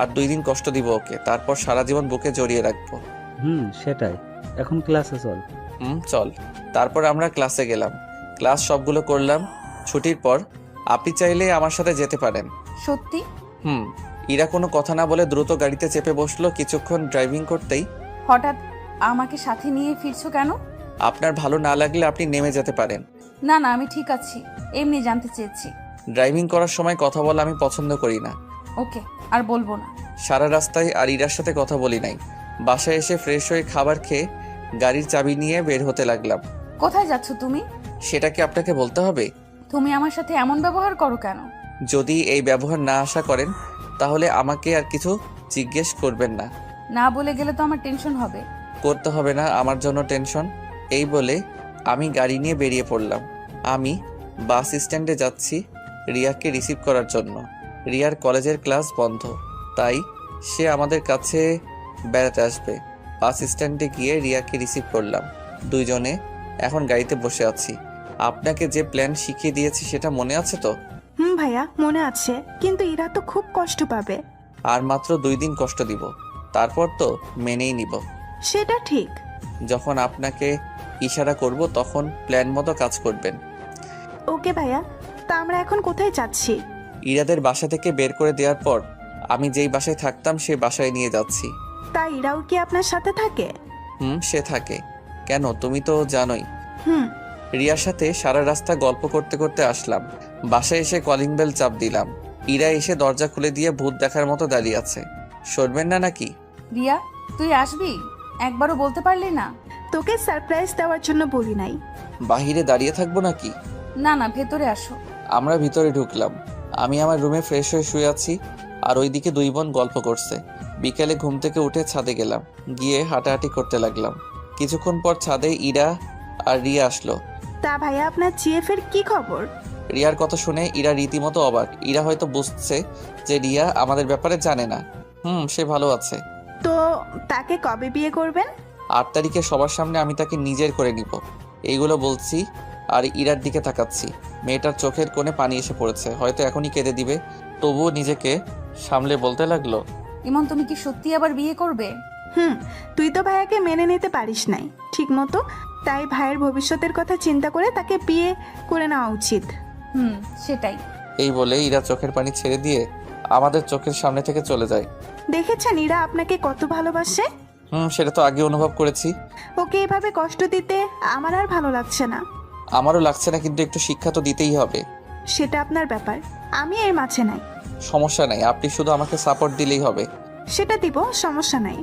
আর 2 দিন কষ্ট দিব ওকে, তারপর সারা জীবন বুকে জড়িয়ে রাখবো। সেটাই। এখন ক্লাসে চল। চল। তারপর আমরা ক্লাসে গেলাম, ক্লাস সবগুলো করলাম। ছুটির পর আপনি চাইলে আমার সাথে যেতে পারেন। সত্যি? ইরা কোনো কথা না বলে দ্রুত গাড়িতে চেপে বসলো। কিছুক্ষণ ড্রাইভিং করতেই, হঠাৎ আমাকে সাথে নিয়ে ফিরছো কেন? আপনার ভালো না লাগলে আপনি নেমে যেতে পারেন। না না, আমি ঠিক আছি, এমনি জানতে চেয়েছি। ড্রাইভিং করার সময় কথা বলা আমি পছন্দ করি না। ওকে, আর বলবো না। সারা রাস্তায় আর ইরার সাথে কথা বলি নাই। বাসায় এসে ফ্রেশ হয়ে খাবার খেয়ে গাড়ির চাবি নিয়ে বের হতে লাগলাম। কোথায় যাচ্ছ তুমি? সেটা কি আপনাকে বলতে হবে? তুমি আমার সাথে এমন ব্যবহার করো কেন? যদি এই ব্যবহার না আশা করেন তাহলে আমাকে আর কিছু জিজ্ঞেস করবেন না। না বলে গেলে তো আমার টেনশন হবে। করতে হবে না আমার জন্য টেনশন। এই বলে আমি গাড়ি নিয়ে বেরিয়ে পড়লাম। আমি বাস স্ট্যান্ডে যাচ্ছি রিয়াকে রিসিভ করার জন্য। রিয়ার কলেজের ক্লাস বন্ধ, তাই সে আমাদের কাছে বেড়াতে আসবে। বাস স্ট্যান্ডে গিয়ে রিয়াকে রিসিভ করলাম। দুইজনে এখন গাড়িতে বসে আছি। আপনাকে যে প্ল্যান শিখিয়ে দিয়েছি সেটা মনে আছে তো? ভাইয়া মনে আছে, কিন্তু ইরা তো খুব কষ্ট পাবে। আর মাত্র 2 দিন কষ্ট দিব, তারপর তো মেনেই নিব। সেটা ঠিক। যখন আপনাকে ইশারা করব তখন প্ল্যান মতো কাজ করবেন। ওকে ভাইয়া, তা আমরা এখন কোথায় যাচ্ছি? ইরাদের বাসা থেকে বের করে দেওয়ার পর আমি যেই বাসায় থাকতাম সে বাসায় নিয়ে যাচ্ছি। তা ইরাও কি আপনার সাথে থাকে? সে থাকে। কেন, তুমি তো জানোই। হুম। রিয়ার সাথে সারা রাস্তা গল্প করতে করতে আসলাম। বাসায় এসে কলিং বেল চাপ দিলাম। ইরা এসে দরজা খুলে দিয়ে ভূত দেখার মতো দাঁড়িয়ে আছে। সরবেন না নাকি? রিয়া, তুই আসবি? একবারও বলতে পারলি না? তোকে সারপ্রাইজ দেওয়ার জন্য বলি নাই। বাহিরে দাঁড়িয়ে থাকবো নাকি? না না, ভেতরে আসো। আমরা ভিতরে ঢুকলাম। আমি আমার রুমে ফ্রেশ হয়ে শুয়ে আছি, আর ওইদিকে 2 বোন গল্প করছে। বিকেলে ঘুম থেকে উঠে ছাদে গেলাম, গিয়ে হাঁটাহাঁটি করতে লাগলাম। কিছুক্ষণ পর ছাদে ইরা আর রিয়া আসলো। তা ভাইয়া, আপনার জিএফ এর কি খবর? রিয়ার কথা শুনে ইরা রীতিমতো অবাক। ইরা হয়তো বুঝছে যে রিয়া আমাদের ব্যাপারে জানে না। সে ভালো আছে। তো তাকে কবে বিয়ে করবেন? 8 তারিখে সবার সামনে আমি তাকে নিজের করে নিব। এইগুলো বলছি আর ইরার দিকে তাকাচ্ছি। মেয়েটার চোখের কোণে পানি এসে পড়েছে, হয়তো এখনই কেঁদে দিবে। তবুও নিজেকে সামলে বলতে লাগলো, ইমন, তুমি কি সত্যি আবার বিয়ে করবে? তুই তো ভাইয়াকে মেনে নিতে পারিস নাই ঠিক মতো, তাই ভাইয়ের ভবিষ্যতের কথা চিন্তা করে তাকে বিয়ে করে নেওয়া উচিত। সেটাই। এই বলে ইরা চোখের পানি ছেড়ে দিয়ে আমাদের চোখের সামনে থেকে চলে যায়। দেখেছেন ইরা আপনাকে কত ভালোবাসে? সেটা তো আগে অনুভব করেছি। ওকে এভাবে কষ্ট দিতে আমার আর ভালো লাগছে না। আমারও লাগছে না, কিন্তু একটু শিক্ষা তো দিতেই হবে। সেটা আপনার ব্যাপার, আমি এর মাঝে নাই। সমস্যা নাই, আপনি শুধু আমাকে সাপোর্ট দিলেই হবে। সেটা দিব, সমস্যা নাই।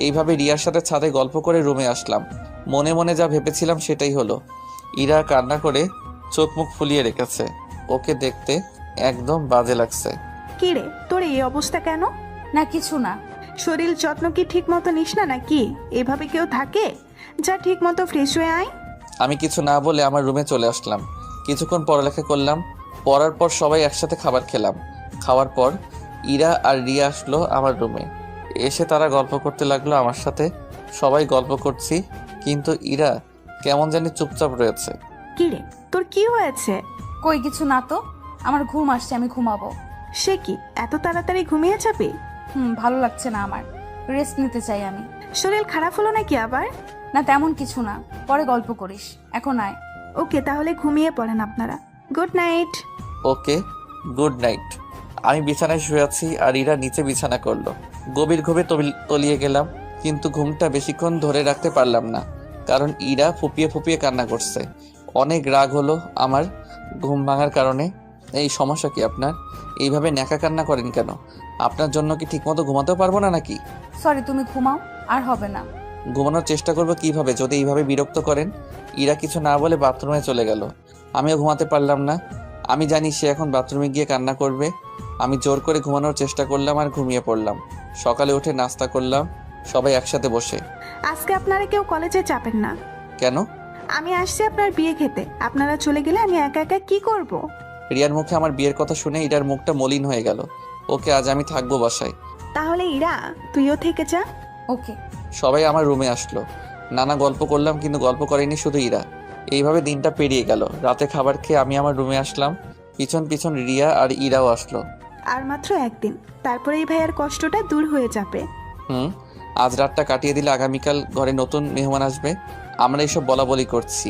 এইভাবে রিয়ার সাথে ছাদে গল্প করে রুমে আসলাম। মনে মনে যা ভেবেছিলাম সেটাই হলো। ইরা কান্না করে চোখ মুখ ফুলিয়ে রেখেছে। ওকে দেখতে একদম বাজে লাগছে। কি রে, তোর এই অবস্থা কেন? না কিছু না। শরীর যত্ন কি ঠিক মতো নিস না নাকি? এভাবে কেউ থাকে? যা ঠিক মতো ফ্রেশ হয়ে আয়। আমি কিছু না বলে আমার রুমে চলে আসলাম। কিছুক্ষণ পড়ালেখা করলাম। পড়ার পর সবাই একসাথে খাবার খেলাম। খাওয়ার পর ইরা আর রিয়া আসলো আমার রুমে। এসে তারা গল্প করতে লাগলো আমার সাথে। সবাই গল্প করছি, কিন্তু ইরা কেমন জানি চুপচাপ রয়েছে। কি রে, তোর কি হয়েছে? কই কিছু না তো, আমার ঘুম আসছে, আমি ঘুমাবো। সে কি, এত তাড়াতাড়ি ঘুমিয়ে যাবে? ভালো লাগছে না আমার, রেস্ট নিতে চাই আমি। শরীর খারাপ হলো নাকি আবার? না তেমন কিছু না, পরে গল্প করিস, এখন আয়। ওকে, তাহলে ঘুমিয়ে পড়েন আপনারা। Good night. Okay, good night. আমি বিছানায় শুয়ে আছি আর ইরা নিচে বিছানা করলো। গভীর ঘুমে তলিয়ে গেলাম, কিন্তু ঘুমটা বেশিক্ষণ ধরে রাখতে পারলাম না, কারণ ইরা ফুপিয়ে ফুপিয়ে কান্না করছে। অনেক রাগ হলো আমার ঘুম ভাঙার কারণে। এই সমস্যা কি আপনার? এইভাবে ন্যাকা কান্না করেন কেন? আপনার জন্য কি ঠিকমতো ঘুমাতেও পারবো না নাকি? সরি, তুমি ঘুমাও, আর হবে না। ঘুমানোর চেষ্টা করবো কিভাবে যদি এইভাবে বিরক্ত করেন? ইরা কিছু না বলে বাথরুমে চলে গেল। আমিও ঘুমাতে পারলাম না। আমি জানি সে এখন বাথরুমে গিয়ে কান্না করবে। আমি জোর করে ঘুমানোর চেষ্টা করলাম আর ঘুমিয়ে পড়লাম। সকালে উঠে নাস্তা করলাম সবাই একসাথে বসে। আজকে আপনারা কেউ কলেজে যাবেন না। কেন? আমি আসছি আপনার বিয়ে খেতে, আপনারা চলে গেলে আমি একা একা কি করব? রিয়ার মুখে আমার বিয়ের কথা শুনে ইরার মুখটা মলিন হয়ে গেল। ওকে, আজ আমি থাকবো বাসায়। তাহলে ইরা, তুইও থেকে যা। ওকে। সবাই আমার রুমে আসলো। নানা গল্প করলাম, কিন্তু গল্প করেনি শুধু ইরা। এইভাবে দিনটা পেরিয়ে গেল। রাতে খাবার খেয়ে আমি আমার রুমে আসলাম। পিছন পিছন রিয়া আর ইরাও আসলো। আর মাত্র একদিন, তারপরে এই ভাইয়ের কষ্টটা দূর হয়ে যাবে। আজ রাতটা কাটিয়ে দিলে আগামীকাল ঘরে নতুন মেহমান আসবে। আমরা এইসব বলা বলি করছি।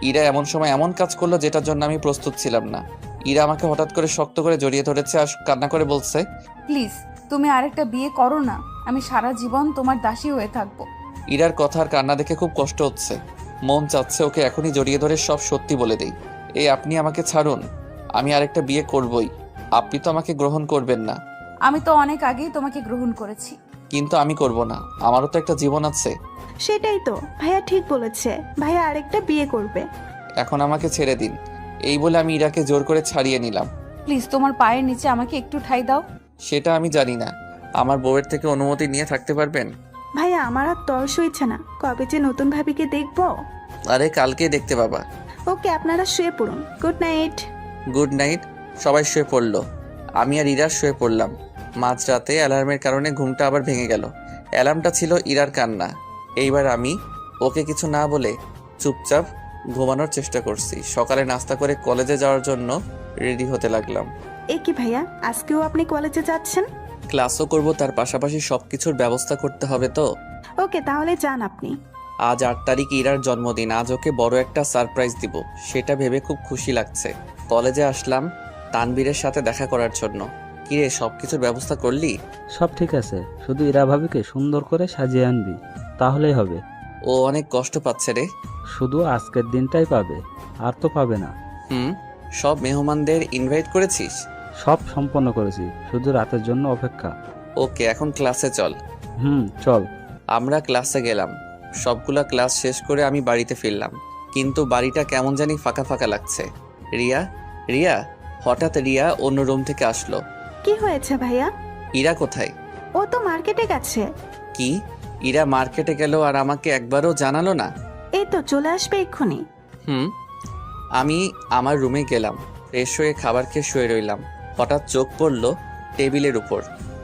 ইরা এমন সময় এমন কাজ করলো যেটার জন্য আমি প্রস্তুত ছিলাম না। ইরা আমাকে হঠাৎ করে শক্ত করে জড়িয়ে ধরেছে আর কান্না করে বলছে, প্লিজ তুমি আরেকটা বিয়ে করো না, আমি সারা জীবন তোমার দাসী হয়ে থাকবো। ইরার কথা আর কান্না দেখে খুব কষ্ট হচ্ছে। মন চাচ্ছে ওকে এখনই জড়িয়ে ধরে সব সত্যি বলে দেই। আপনি আমাকে ছাড়ুন, আমি আরেকটা বিয়ে করবই। আপনি তো আমাকে গ্রহণ করবেন না। আমি তো অনেক আগেই তোমাকে গ্রহণ করেছি। কিন্তু আমি করব না, আমারও তো একটা জীবন আছে। সেটাই তো, ভাইয়া ঠিক বলেছে, ভাইয়া আরেকটা বিয়ে করবে। এখন আমাকে ছেড়ে দিন। এই বলে আমি ইরাকে জোর করে ছাড়িয়ে নিলাম। প্লিজ তোমার পায়ের নিচে আমাকে একটু ঠাঁই দাও। সেটা আমি জানি না। আমার বউয়ের থেকে অনুমতি নিয়ে থাকতে পারবেন? ভাইয়া আমার আর তর সইছে না, কবে যে নতুন ভাবিকে দেখবো। আরে কালকে দেখতে পাবা। ওকে, আপনারা শুয়ে পড়ুন, গুড নাইট। Good night. সবাই শুয়ে পড়লো। আমি আর ইরা শুয়ে পড়লাম। মাঝরাতে অ্যালার্মের কারণে ঘুমটা আবার ভেঙে গেল। অ্যালার্মটা ছিল ইরার কান্না। এইবার আমি ওকে কিছু না বলে চুপচাপ ঘুমানোর চেষ্টা করছি। সকালে নাস্তা করে কলেজে যাওয়ার জন্য রেডি হতে লাগলাম। এ কি ভাইয়া, আজকেও আপনি কলেজে যাচ্ছেন? ক্লাসও করব, তার পাশাপাশি সবকিছুর ব্যবস্থা করতে হবে তো। ওকে, তাহলে যান আপনি। আজ 8 তারিখ ইরার জন্মদিন। আজ ওকে বড় একটা সারপ্রাইজ দিব, সেটা ভেবে খুব খুশি লাগছে। কলেজে আসলাম তানবীরের সাথে দেখা করার জন্য। কিরে, সবকিছুর ব্যবস্থা করলি? সব ঠিক আছে, শুধু ইরা ভাবিকে সুন্দর করে সাজিয়ে আনবি, তাহলেই হবে। ও অনেক কষ্ট পাচ্ছে রে। শুধু আজকের দিনটাই পাবে, আর তো পাবে না। সব মেহমানদের ইনভাইট করেছিস? সব সম্পন্ন করেছি, শুধু রাতের জন্য অপেক্ষা। ওকে, এখন ক্লাসে চল। চল। আমরা ক্লাসে গেলাম। সবগুলা ক্লাস শেষ করে আমি বাড়িতে ফিরলাম, কিন্তু বাড়িটা কেমন জানি ফাঁকা ফাঁকা লাগছে। রিয়া, রিয়া। হঠাৎ রিয়া অন্য রুম থেকে আসলো। কি হয়েছে ভাইয়া? ইরা কোথায়? ও তো মার্কেটে গেছে। কি? ইরা মার্কেটে গেল আর আমাকে একবারও জানালো না? এই তো চলে আসবে এক্ষুনি। আমি আমার রুমে গেলাম, ফ্রেশ হয়ে খাবার খেয়ে শুয়ে রইলাম। হঠাৎ চোখ পড়ল টেবিলের উপর।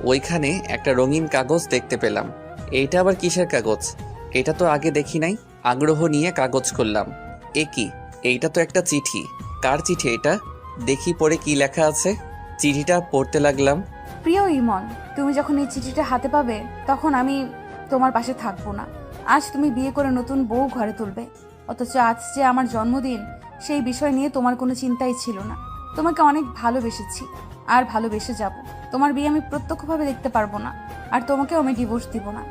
ওইখানে একটা রঙিন কাগজ দেখতে পেলাম। এইটা আবার কিসের কাগজ? এটা তো আগে দেখি নাই। আগ্রহ নিয়ে কাগজ খুললাম। এ কি? এইটা তো একটা চিঠি। কার চিঠি এটা? দেখি পড়ে কি লেখা আছে। চিঠিটা পড়তে লাগলাম। প্রিয় ইমন, তুমি যখন এই চিঠিটা হাতে পাবে তখন আমি তোমার পাশে থাকবো না। আজ তুমি বিয়ে করে নতুন বউ ঘরে তুলবে, অথচ আজ যে আমার জন্মদিন, সেই বিষয় নিয়ে তোমার কোনো চিন্তাই ছিল না। তোমাকে অনেক ভালোবেসেছি আর ভালোবেসে যাব। তোমার বিয়ে আমি প্রত্যক্ষভাবে দেখতে পারবো না, আর তোমাকেও আমি ডিভোর্স দিব না।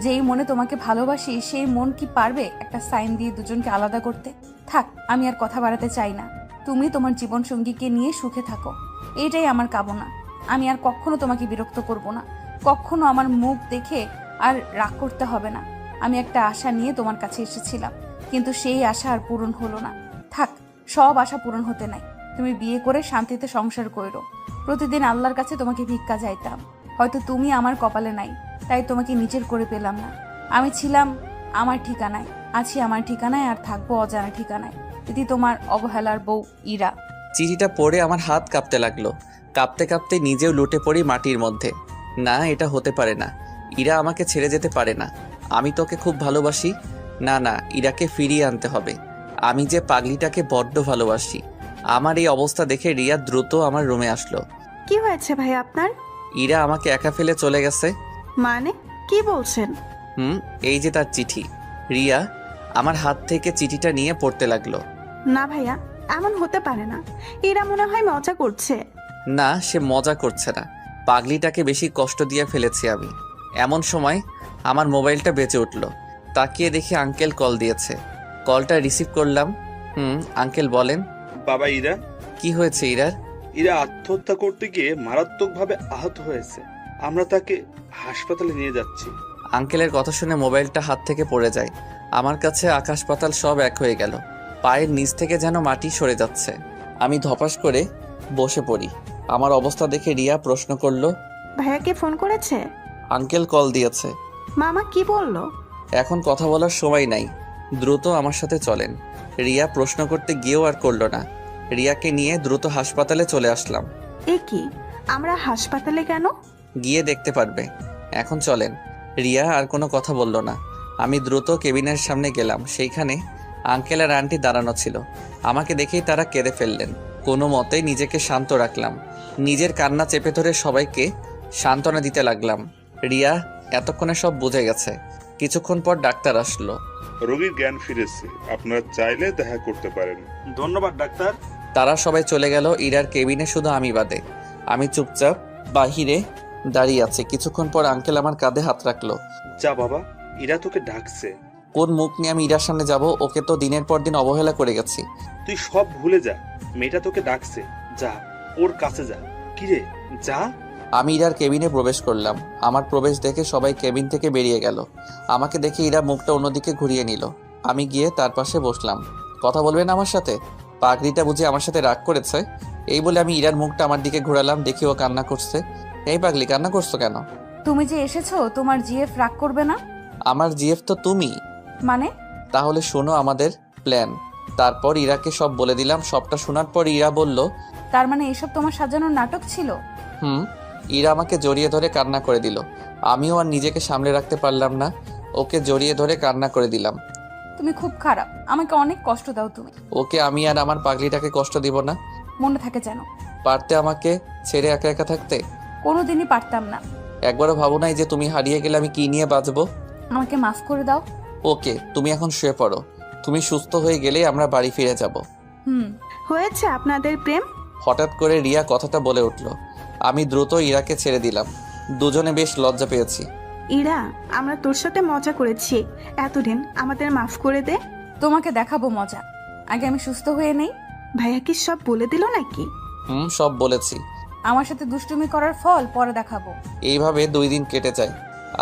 যেই মনে তোমাকে ভালোবাসি সেই মন কি পারবে একটা সাইন দিয়ে দুজনকে আলাদা করতে? থাক, আমি আর কথা বাড়াতে চাই না। তুমি তোমার জীবন সঙ্গীকে নিয়ে সুখে থাকো, এটাই আমার কামনা। আমি আর কখনো তোমাকে বিরক্ত করব না। কখনো আমার মুখ দেখে আর রাগ করতে হবে না। আমি একটা আশা নিয়ে তোমার কাছে এসেছিলাম, কিন্তু সেই আশা আর পূরণ হলো না। থাক, সব আশা পূরণ হতে নাই। তুমি বিয়ে করে শান্তিতে সংসার করো। প্রতিদিন আল্লাহর কাছে তোমাকে ভিক্ষা চাইতাম। হয়তো তুমি আমার কপালে নাই, তাই তোমাকে নিজের করে পেলাম না। আমি ছিলাম আমার ঠিকানায়, আছি আমার ঠিকানায়, আর থাকবো অজানা ঠিকানায়। এটি তোমার অবহেলার বউ ইরা। চিঠিটা পড়ে আমার হাত কাঁপতে লাগলো। কাঁপতে কাঁপতে নিজেও লুটে পড়ি মাটির মধ্যে। না, এটা হতে পারে না। ইরা আমাকে ছেড়ে যেতে পারে না। আমি তোকে খুব ভালোবাসি। না না, ইরাকে ফিরিয়ে আনতে হবে। আমি যে পাগলিটাকে বড্ড ভালোবাসি। আমার এই অবস্থা দেখে রিয়া দ্রুত আমার রুমে আসলো। কি হয়েছে ভাই আপনার? ইরা আমাকে একা ফেলে চলে গেছে। মানে কি বলছেন? এই যে তার চিঠি। রিয়া আমার হাত থেকে চিঠিটা নিয়ে পড়তে লাগলো। না ভাইয়া, এমন হতে পারে না। এরা মনে হয় মজা করছে। না, সে মজা করছে না। পাগলিটাকে বেশি কষ্ট দিয়ে ফেলেছি আমি। এমন সময় আমার মোবাইলটা বেজে উঠল। তাকিয়ে দেখি আঙ্কেল কল দিয়েছে। কলটা রিসিভ করলাম। আঙ্কেল বলেন। বাবা ইরা। কি হয়েছে ইরার? ইরা আত্মহত্যা করতে গিয়ে মারাত্মকভাবে আহত হয়েছে। আমরা তাকে হাসপাতালে নিয়ে যাচ্ছি। আঙ্কেলের কথা শুনে মোবাইলটা হাত থেকে পড়ে যায়। আমার কাছে আকাশ পাতাল সব এক হয়ে গেল। পায়ের নিচ থেকে যেন মাটি সরে যাচ্ছে। আমি ধপাস করে বসে পড়ি। আমার অবস্থা দেখে রিয়া প্রশ্ন করলো, ভাইয়াকে ফোন করেছে? আঙ্কেল কল দিয়েছে। মামা কি বললো? এখন কথা বলার সময় নাই, দ্রুত আমার সাথে চলেন। রিয়া প্রশ্ন করতে গিয়েও আর করলো না। রিয়াকে নিয়ে দ্রুত হাসপাতালে চলে আসলাম। এ কি, আমরা হাসপাতালে কেন? গিয়ে দেখতে পারবে। এখন চলেন। রিয়া আর কোনো কথা বলল না। আমি দ্রুত কেবিনের সামনে গেলাম। সেইখানে আঙ্কেল আর আন্টি দাঁড়ানো ছিল। আমাকে দেখেই তারা কেঁদে ফেললেন। কোনো মতেই নিজেকে শান্ত রাখলাম। নিজের কান্না চেপে ধরে সবাইকে সান্ত্বনা দিতে লাগলাম। রিয়া এতক্ষণে সব বুঝে গেছে। কিছুক্ষণ পর ডাক্তার আসলো। রোগীর জ্ঞান ফিরেছে, আপনারা চাইলে দেখা করতে পারেন। ধন্যবাদ ডাক্তার। তারা সবাই চলে গেল। ইরার কেবিনে শুধু আমি বাদে। আমি চুপচাপ বাহিরে দাঁড়িয়ে আছি। কিছুক্ষণ পর আঙ্কেল আমার কাঁধে হাত রাখলো। যা বাবা, ইরা তোকে ডাকছে। কোন মুখ নিয়ে আমি ইরার সামনে যাব? ওকে তো দিনের পর দিন অবহেলা করে গেছি। তুই সব ভুলে যা, মেয়েটা তোকে ডাকছে। যা, ওর কাছে যা। কিরে, যা। আমি ইরার কেবিনে প্রবেশ করলাম। আমার প্রবেশ দেখে সবাই কেবিন থেকে বেরিয়ে গেল। আমাকে দেখে ইরা মুখটা অন্যদিকে ঘুরিয়ে নিল। আমি গিয়ে তার পাশে বসলাম। কথা বলবেন আমার সাথে? পাগড়িটা বুঝে আমার সাথে রাগ করেছে? এই বলে আমি ইরার মুখটা আমার দিকে ঘোরালাম। দেখি ও কান্না করছে। এই পাগলি, কান্না করছো কেন? তুমি যে এসেছো, তোমার জিএফ রাগ করবে না? আমার জিএফ তো তুমি। মানে? তাহলে শোনো আমাদের প্ল্যান। তারপর ইরাকে সব বলে দিলাম। সবটা শোনার পর ইরা বলল, তার মানে এসব তোমার সাজানোর নাটক ছিল? হুম। ইরা আমাকে জড়িয়ে ধরে কান্না করে দিল। আমিও আর নিজেকে সামলে রাখতে পারলাম না। ওকে জড়িয়ে ধরে কান্না করে দিলাম। তুমি খুব খারাপ, আমাকে অনেক কষ্ট দাও তুমি। ওকে আমি আর আমার পাগলিটাকে কষ্ট দিব না। মনে থাকে যেন। পারতে আমাকে ছেড়ে একা একা থাকতে? কোনোদিনই পারতাম না। একবারও ভাবো নাই যে তুমি হারিয়ে গেলে আমি কি নিয়ে বাঁচবো? আমাকে মাফ করে দাও। ওকে, তুমি এখন শুয়ে পড়ো। তুমি সুস্থ হয়ে গেলেই আমরা বাড়ি ফিরে যাব। হয়েছে আপনাদের প্রেম? হঠাৎ করে রিয়া কথাটা বলে উঠল। আমি দ্রুত ইরাকে ছেড়ে দিলাম। দুজনে বেশ লজ্জা পেয়েছি। ইরা, আমরা তোর সাথে মজা করেছি এতদিন, আমাদের মাফ করে দে। তোমাকে দেখাবো মজা, আগে আমি সুস্থ হয়ে নেই। ভাইয়া কি সব বলে দিল নাকি? সব বলেছি। আমার সাথে দুষ্টুমি করার ফল পরে দেখাবো। এইভাবে 2 দিন কেটে যায়।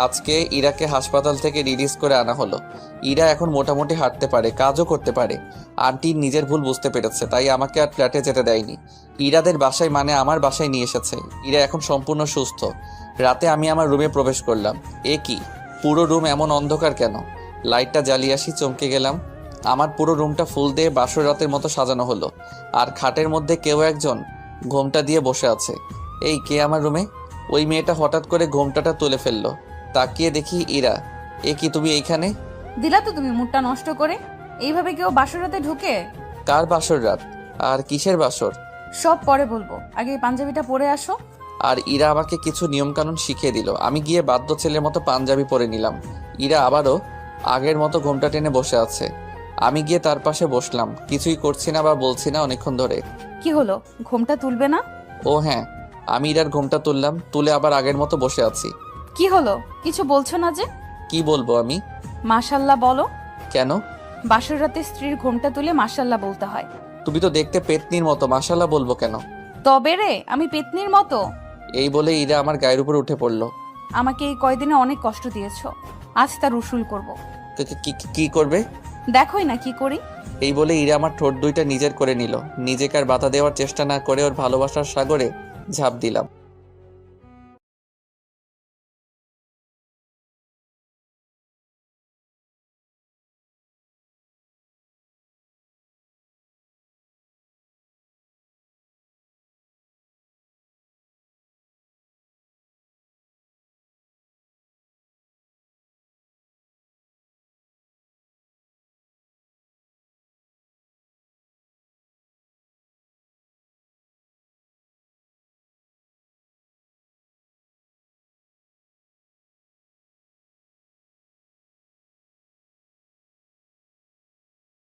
আজকে ইরাকে হাসপাতাল থেকে রিলিজ করে আনা হলো। ইরা এখন মোটামুটি হাঁটতে পারে, কাজও করতে পারে। আন্টি নিজের ভুল বুঝতে পেরেছে, তাই আমাকে আর ফ্ল্যাটে যেতে দেয়নি। ইরাদের বাসায় মানে আমার বাসায় নিয়ে এসেছে। ইরা এখন সম্পূর্ণ সুস্থ। রাতে আমি আমার রুমে প্রবেশ করলাম। এ কি, পুরো রুম এমন অন্ধকার কেন? লাইটটা জ্বালিয়ে আসি, চমকে গেলাম। আমার পুরো রুমটা ফুল দিয়ে বাসর রাতের মতো সাজানো হলো। আর খাটের মধ্যে কেউ একজন ঘোমটা দিয়ে বসে আছে। এই কে আমার রুমে? ওই মেয়েটা হঠাৎ করে ঘোমটাটা তুলে ফেললো। তাকিয়ে দেখি ইরা। এ কি, তুমি এইখানে? দিলা তো তুমি মুডটা নষ্ট করে। এইভাবে কেউ বাসরাতে ঢুকে? কার বাসর রাত? আর কিসের বাসর? সব পরে বলবো, আগে এই পাঞ্জাবিটা পরে আসো। আর ইরা আমাকে কিছু নিয়মকানুন শিখিয়ে দিল। আমি গিয়ে বাধ্য ছেলের মতো পাঞ্জাবি পরে নিলাম। ইরা আবারও আগের মতো ঘোমটা টেনে বসে আছে। আমি গিয়ে তার পাশে বসলাম। কিছুই করছি না বা বলছি না অনেকক্ষণ ধরে। কি হলো, ঘোমটা তুলবে না? ও হ্যাঁ, আমি ইরার ঘোমটা তুললাম। তুলে আবার আগের মতো বসে আছি। কি হলো, কিছু বলছো না যে? কি বলবো আমি? মাশাল্লাহ বলো। কেন? বাসর রাতে স্ত্রীর ঘোমটা তুলে মাশাল্লাহ বলতে হয়। তুমি তো দেখতে পেতনির মতো, মাশাল্লাহ বলবো কেন? তবে রে, আমি পেতনির মতো? এই বলে ইরা আমার গায়ের উপর উঠে পড়লো। আমাকে এই কয়দিনে অনেক কষ্ট দিয়েছো, আজ তার উসুল করব। কি করবে? দেখোই না কি করি। এই বলে ইরা আমার ঠোঁট দুইটা নিজের করে নিল। নিজেকে আর বাধা দেওয়ার চেষ্টা না করে ওর ভালোবাসার সাগরে ঝাঁপ দিলাম।